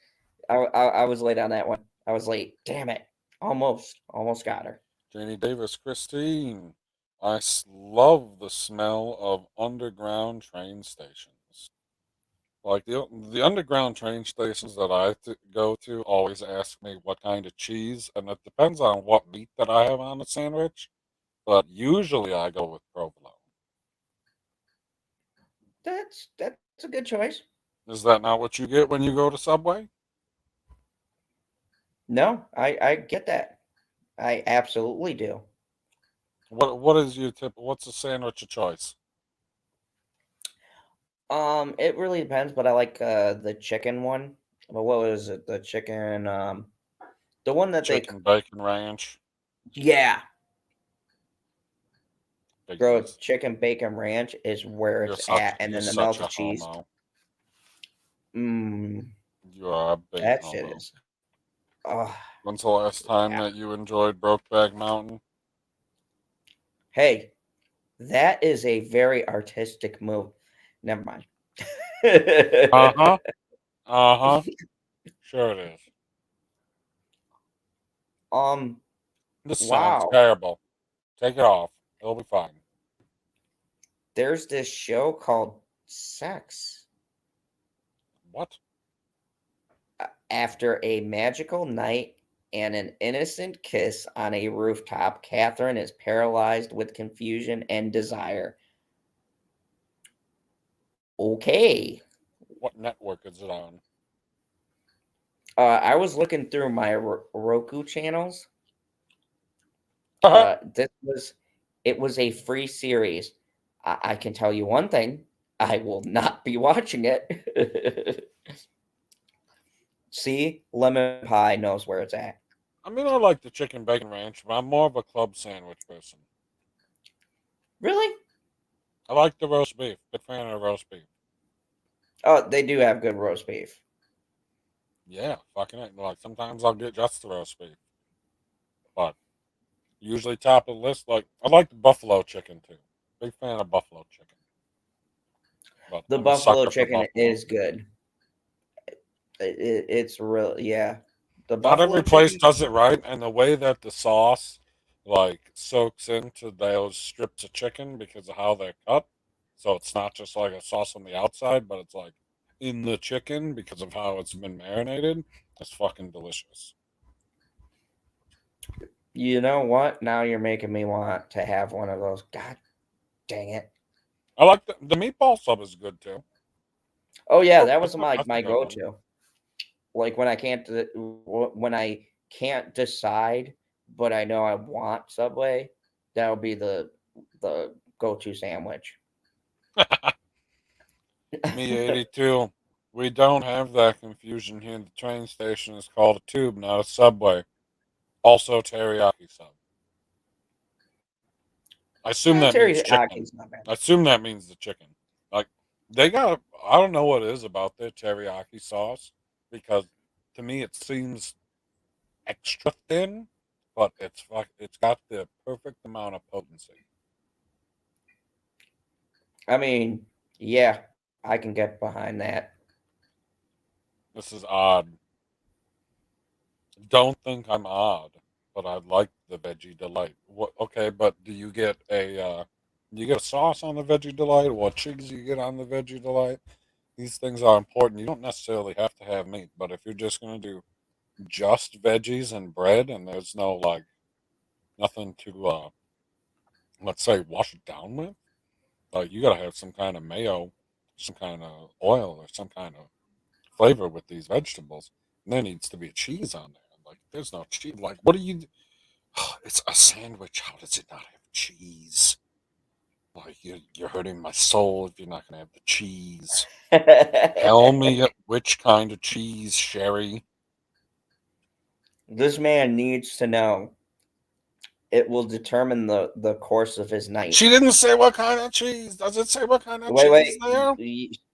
S2: I was late on that one. I was late. Damn it. Almost got her.
S1: Janie Davis, Christine. I love the smell of underground train stations. Like the underground train stations that I go to always ask me what kind of cheese, and it depends on what meat that I have on the sandwich. But usually I go with provolone.
S2: That's a good choice.
S1: Is that not what you get when you go to Subway?
S2: No, I get that. I absolutely do.
S1: What is your tip? What's the sandwich of choice?
S2: It really depends, but I like the chicken one. But what was it? The chicken, the one that
S1: Chicken bacon ranch.
S2: yeah, bro,
S1: Biggies.
S2: chicken bacon ranch is where it's at, and
S1: You're
S2: then the
S1: such
S2: melted
S1: a
S2: cheese.
S1: homo.
S2: Mmm,
S1: You are a big
S2: that
S1: homo.
S2: shit is. Oh,
S1: When's the last time
S2: yeah.
S1: that you enjoyed Brokeback Mountain?
S2: Hey, that is a very artistic move. Never mind.
S1: Uh-huh. Uh-huh. Sure it is. This sounds
S2: Wow.
S1: terrible. Take it off. It'll be fine.
S2: There's this show called Sex.
S1: What?
S2: After a magical night and an innocent kiss on a rooftop, Catherine is paralyzed with confusion and desire. Okay.
S1: What network is it on?
S2: I was looking through my Roku channels.
S1: Uh-huh.
S2: It was a free series. I can tell you one thing: I will not be watching it. See, Lemon Pie knows where it's at.
S1: I mean, I like the chicken bacon ranch, but I'm more of a club sandwich person.
S2: Really?
S1: I like the roast beef. Big fan of roast beef.
S2: Oh, they do have good roast beef.
S1: Yeah, fucking it. Like sometimes I'll get just the roast beef, but usually top of the list. Like I like the buffalo chicken too. Big fan of buffalo chicken, but
S2: The
S1: I'm a
S2: buffalo
S1: sucker for
S2: chicken
S1: buffalo.
S2: is good. It's real, yeah. The
S1: Not
S2: buffalo
S1: every place
S2: chicken,
S1: does it right, and the way that the sauce like soaks into those strips of chicken because of how they're cut. So it's not just like a sauce on the outside, but it's like in the chicken because of how it's been marinated. It's fucking delicious.
S2: you know what? Now you're making me want to have one of those. God dang it.
S1: I like the meatball sub is good too.
S2: Oh yeah,
S1: Oh,
S2: that was
S1: that's a
S2: my
S1: good one.
S2: go-to. Like when I can't decide, but I know I want Subway, that'll be the go-to sandwich.
S1: Me 82. We don't have that confusion here. The train station is called a tube, not a subway. Also teriyaki sub. I assume that means chicken.
S2: Teriyaki's not bad.
S1: I assume that means the chicken. Like they got, I don't know what it is about their teriyaki sauce because to me it seems extra thin, but it's got the perfect amount of potency.
S2: I mean, yeah, I can get behind that.
S1: This is odd. Don't think I'm odd, but I like the veggie delight. What? Okay, but do you get a sauce on the veggie delight? What cheese do you get on the veggie delight? These things are important. You don't necessarily have to have meat, but if you're just gonna do just veggies and bread, and there's no like nothing to let's say wash it down with, like you gotta have some kind of mayo, some kind of oil, or some kind of flavor with these vegetables. And there needs to be a cheese on there. Like there's no cheese. Like what do you? It's a sandwich. How does it not have cheese? Like you're hurting my soul if you're not gonna have the cheese. Tell me which kind of cheese, Sherry.
S2: This man needs to know. It will determine the course of his night.
S1: She didn't say what kind of cheese. Does it say what kind of
S2: Wait,
S1: cheese
S2: wait,
S1: there?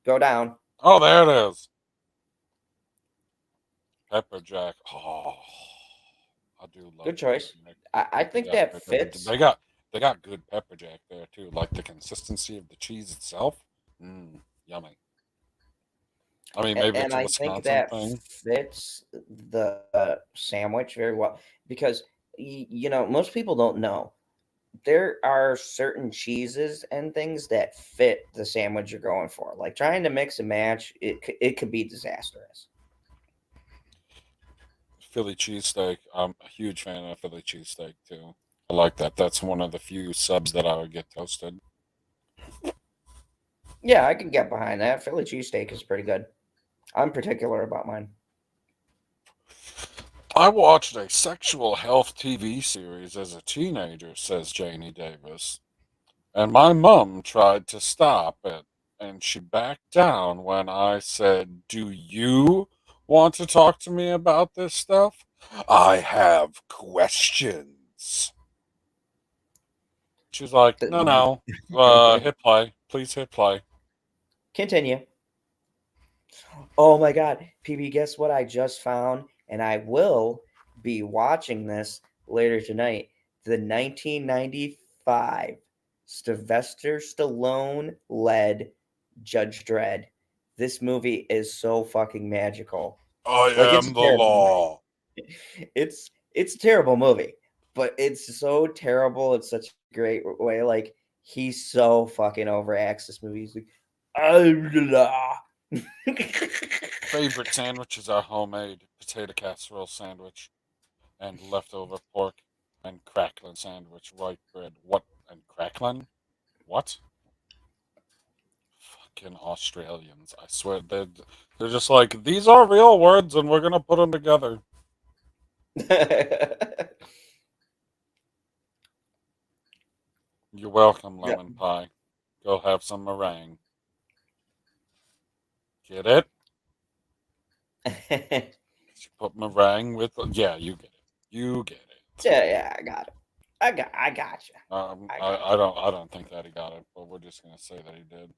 S2: go down.
S1: Oh, there it is. Pepper jack. Oh, I do love
S2: Good choice. I
S1: pepper
S2: think
S1: jack.
S2: that
S1: Pepper.
S2: fits.
S1: They got good pepper jack there too. Like the consistency of the cheese itself. Yummy. I mean, maybe
S2: And
S1: it's a
S2: I think
S1: Wisconsin
S2: that
S1: thing.
S2: fits the sandwich very well because most people don't know there are certain cheeses and things that fit the sandwich you're going for. Like trying to mix and match, it could be disastrous.
S1: Philly cheesesteak. I'm a huge fan of Philly cheesesteak too. I like that. That's one of the few subs that I would get toasted.
S2: Yeah, I can get behind that. Philly cheesesteak is pretty good. I'm particular about mine.
S1: I watched a sexual health TV series as a teenager, says Janie Davis, and my mom tried to stop it, and she backed down when I said, "Do you want to talk to me about this stuff? I have questions." She's like, "No, no, hit play. Please hit play."
S2: Continue. Oh my God, PB, guess what I just found? And I will be watching this later tonight. The 1995 Sylvester Stallone led Judge Dredd. This movie is so fucking magical.
S1: I
S2: Like it's a
S1: am the
S2: terrible movie.
S1: law.
S2: It's a terrible movie, but it's so terrible. It's such a great way. Like he's so fucking overacts this movie. He's like, "I'm the law."
S1: Favorite sandwiches are homemade potato casserole sandwich and leftover pork and crackling sandwich, white bread. What? And crackling? What? Fucking Australians. I swear. They're just like, these are real words and we're going to put them together. You're welcome,
S2: Yeah.
S1: lemon pie. Go have some meringue. Get it? You put meringue with. Yeah, you get it. You get it.
S2: Yeah, I got it. I got you. I got you.
S1: I don't think that he got it, but we're just gonna say that he did.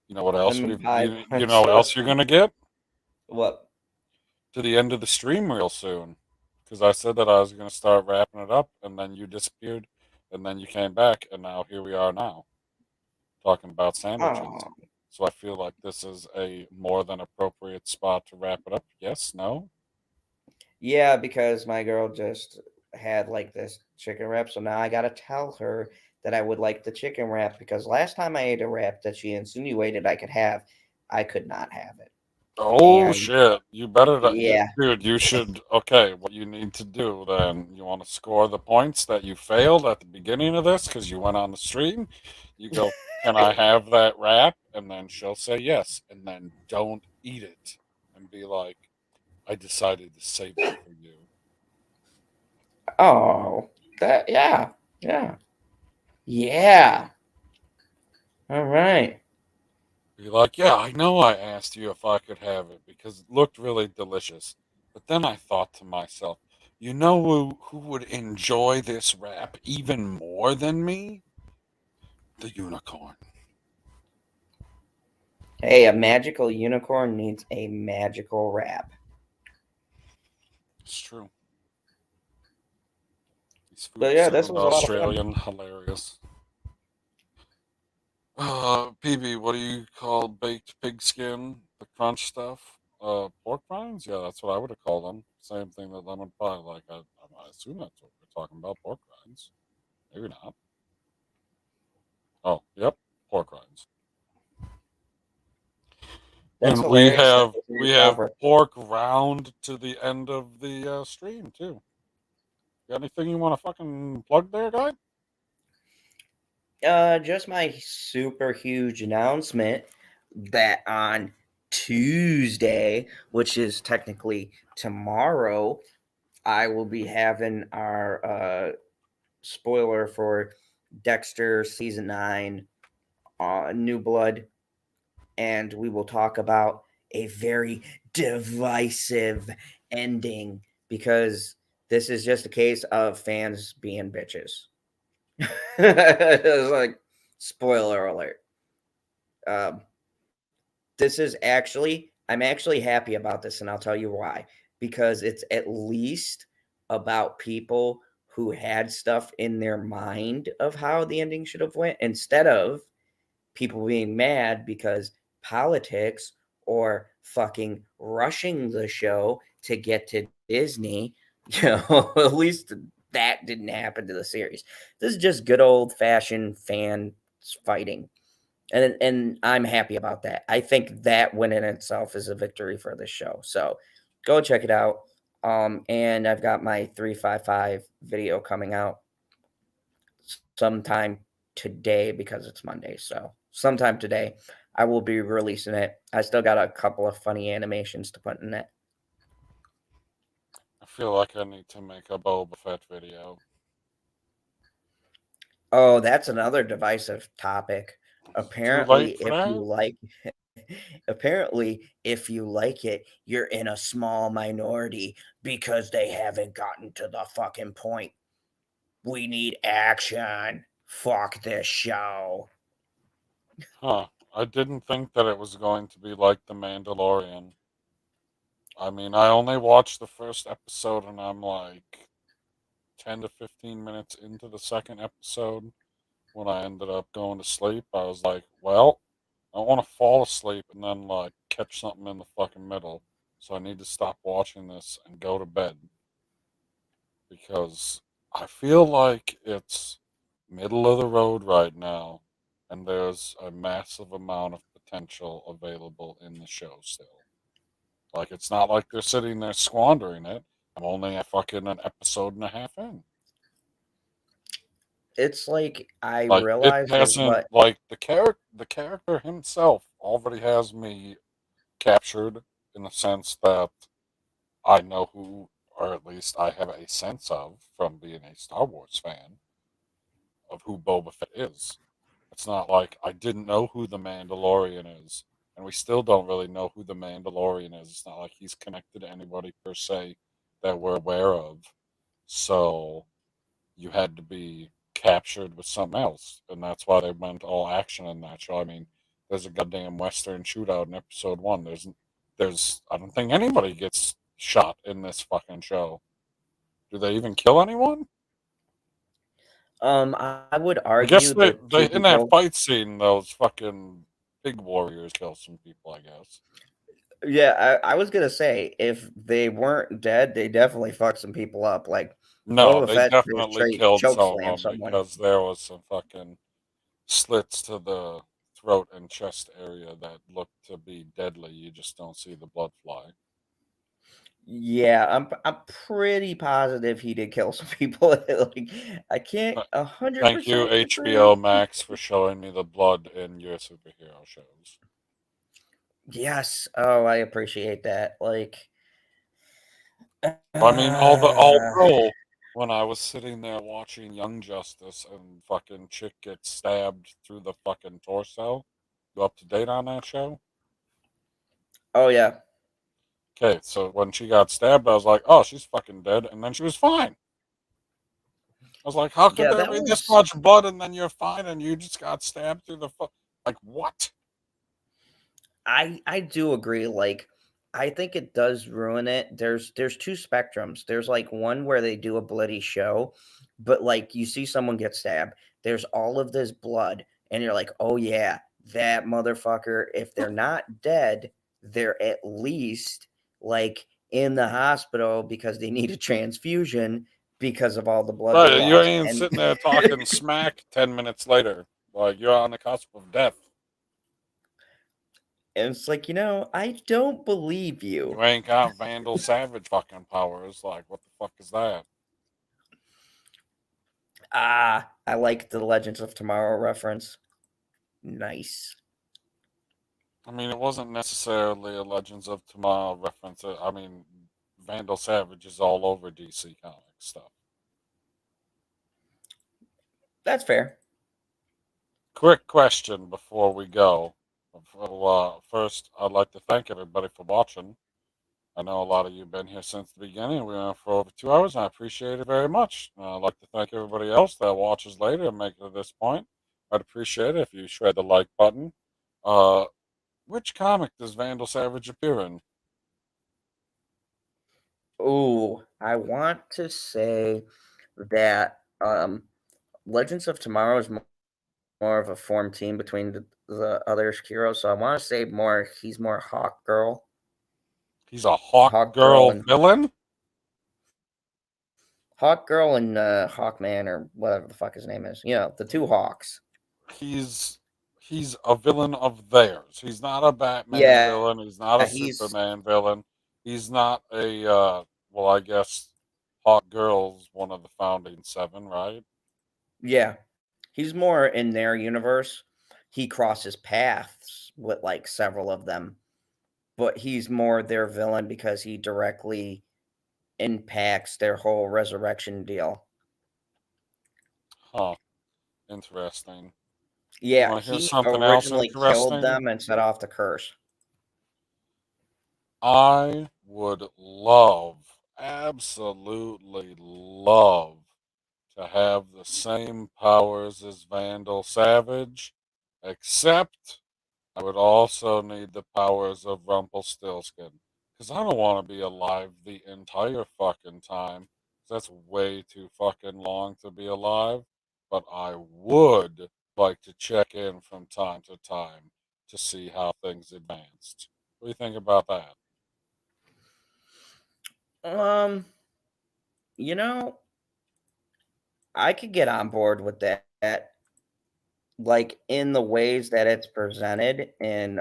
S1: You know what else
S2: Lemon pie
S1: you know
S2: punch
S1: what else
S2: up.
S1: you're gonna get?
S2: What?
S1: to the end of the stream real soon. Because I said that I was going to start wrapping it up, and then you disappeared, and then you came back, and now here we are now, talking about sandwiches.
S2: Oh,
S1: So I feel like this is a more than appropriate spot to wrap it up. Yes? No?
S2: yeah, because my girl just had like this chicken wrap, so now I gotta tell her that I would like the chicken wrap because last time I ate a wrap that she insinuated I could have, I could not have it.
S1: Oh
S2: And
S1: shit! You better,
S2: yeah,
S1: dude. You should. Okay, what you need to do then? You want to score the points that you failed at the beginning of this because you went on the stream. You go, can I have that wrap? And then she'll say yes, and then don't eat it, and be like, I decided to save it for you.
S2: oh, that, yeah, yeah, yeah. All right.
S1: Be like, yeah, I know I asked you if I could have it because it looked really delicious. But then I thought to myself, you know who would enjoy this wrap even more than me? The unicorn.
S2: Hey, a magical unicorn needs a magical wrap.
S1: It's true. These
S2: But
S1: foods
S2: yeah,
S1: are
S2: this was a lot of fun.
S1: Australian hilarious. PB, what do you call baked pig skin? The crunch stuff? Pork rinds? Yeah, that's what I would have called them. Same thing that lemon pie. Like, I assume that's what we're talking about. Pork rinds. Maybe not. Oh, yep, pork rinds.
S2: That's
S1: And we
S2: hilarious that
S1: have
S2: this
S1: we
S2: is
S1: have
S2: over.
S1: pork round to the end of the stream too. Got anything you want to fucking plug there, guy?
S2: Just my super huge announcement that on Tuesday, which is technically tomorrow, I will be having our spoiler for Dexter season 9, New Blood, and we will talk about a very divisive ending because this is just a case of fans being bitches. It's like, spoiler alert. Um, this is actually, I'm actually happy about this, and I'll tell you why. Because it's at least about people who had stuff in their mind of how the ending should have went, instead of people being mad because politics or fucking rushing the show to get to Disney. At least that didn't happen to the series. This is just good old fashioned fans fighting. And I'm happy about that. I think that win in itself is a victory for the show. So go check it out. And I've got my 355 video coming out sometime today because it's Monday. So sometime today, I will be releasing it. I still got a couple of funny animations to put in it.
S1: I feel like I need to make a Boba Fett video.
S2: Oh, that's another divisive topic.
S1: Too late
S2: Apparently,
S1: for
S2: if you
S1: that?
S2: like apparently if you like it, you're in a small minority because they haven't gotten to the fucking point. We need action. Fuck this show.
S1: Huh. I didn't think that it was going to be like The Mandalorian. I mean, I only watched the first episode and I'm like 10 to 15 minutes into the second episode when I ended up going to sleep. I was like, well, I don't want to fall asleep and then like catch something in the fucking middle. So I need to stop watching this and go to bed because I feel like it's middle of the road right now and there's a massive amount of potential available in the show still. Like it's not like they're sitting there squandering it. I'm only a fucking an episode and a half in.
S2: It's like I
S1: Like it
S2: realized is
S1: hasn't
S2: what
S1: like the character himself already has me captured in the sense that I know who, or at least I have a sense of from being a Star Wars fan of who Boba Fett is. It's not like I didn't know who the Mandalorian is, and we still don't really know who the Mandalorian is. It's not like he's connected to anybody per se that we're aware of. So you had to be captured with something else, and that's why they went all action in that show. I mean, there's a goddamn Western shootout in episode 1. There's I don't think anybody gets shot in this fucking show. Do they even kill anyone?
S2: I would
S1: I guess
S2: argue
S1: they
S2: the two
S1: in that
S2: people.
S1: fight scene, those fucking pig warriors kill some people, I guess.
S2: Yeah, I was gonna say if they weren't dead, they definitely fucked some people up. Like
S1: No,
S2: Boba
S1: they
S2: Fett just
S1: definitely
S2: straight
S1: killed
S2: choke
S1: some
S2: slam
S1: of them
S2: someone.
S1: because there was some fucking slits to the throat and chest area that look to be deadly. You just don't see the blood fly.
S2: Yeah, I'm pretty positive he did kill some people. Like I can't
S1: Th-
S2: hundred
S1: Thank you,
S2: percent
S1: HBO
S2: confirm.
S1: Max, for showing me the blood in your superhero shows.
S2: Yes. Oh, I appreciate that. Like,
S1: I mean,
S2: uh,
S1: although when I was sitting there watching Young Justice and fucking chick gets stabbed through the fucking torso, you up to date on that show?
S2: oh yeah,
S1: Okay, so when she got stabbed, I was like, oh, she's fucking dead, and then she was fine. I was like, how could
S2: yeah.
S1: there
S2: That
S1: be this
S2: was.
S1: much blood and then you're fine and you just got stabbed through the like what?
S2: I do agree. Like, I think it does ruin it. There's two spectrums. There's like one where they do a bloody show, but like you see someone get stabbed. There's all of this blood, and you're like, oh yeah, that motherfucker. If they're not dead, they're at least like in the hospital because they need a transfusion because of all the blood they
S1: Right, you
S2: lost.
S1: ain't
S2: And
S1: sitting there talking smack 10 minutes later. Like you're on the cusp of death.
S2: and it's like, I don't believe you.
S1: You ain't got Vandal Savage fucking powers. Like, what the fuck is that?
S2: Ah, I like the Legends of Tomorrow reference. Nice.
S1: I mean, it wasn't necessarily a Legends of Tomorrow reference. I mean, Vandal Savage is all over DC Comics stuff.
S2: That's fair.
S1: Quick question before we go. First, I'd like to thank everybody for watching. I know a lot of you have been here since the beginning. We went for over 2 hours, and I appreciate it very much. I'd like to thank everybody else that watches later and make it to this point. I'd appreciate it if you shred the like button. Uh, which comic does Vandal Savage appear in?
S2: Ooh, I want to say that Legends of Tomorrow is more of a form team between the other heroes. So I want to say he's more Hawk Girl.
S1: He's a Hawk
S2: Hawk Girl
S1: Girl
S2: and
S1: villain?
S2: Hawkman or whatever the fuck his name is. The two Hawks.
S1: He's he's a villain of theirs. He's not a Batman
S2: Yeah,
S1: villain. He's not a
S2: he's
S1: Superman villain. He's not a well, I guess Hawk Girl's one of the founding seven, right?
S2: yeah. He's more in their universe. He crosses paths with like several of them, but he's more their villain because he directly impacts their whole resurrection deal.
S1: Huh. Interesting. You
S2: Yeah,
S1: want to hear
S2: he
S1: something else
S2: originally killed
S1: interesting?
S2: them and set off the curse.
S1: I would love, absolutely love, to have the same powers as Vandal Savage, except I would also need the powers of Rumpelstiltskin. Because I don't want to be alive the entire fucking time. That's way too fucking long to be alive. But I would like to check in from time to time to see how things advanced. What do you think about that?
S2: Um, you know, I could get on board with that. Like in the ways that it's presented in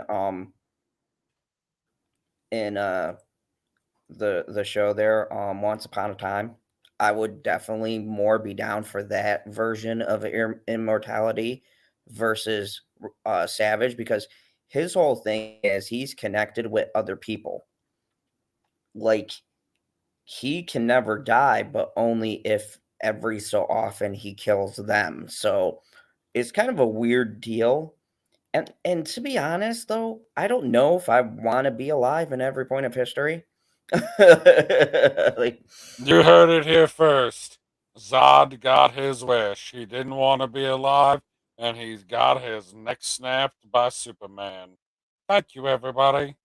S2: the show there, Once Upon a Time. I would definitely more be down for that version of immortality versus Savage because his whole thing is he's connected with other people. Like he can never die, but only if every so often he kills them. So it's kind of a weird deal. And to be honest though, I don't know if I want to be alive in every point of history. Like,
S1: You heard it here first. Zod got his wish. He didn't want to be alive, and he's got his neck snapped by Superman. Thank you, everybody.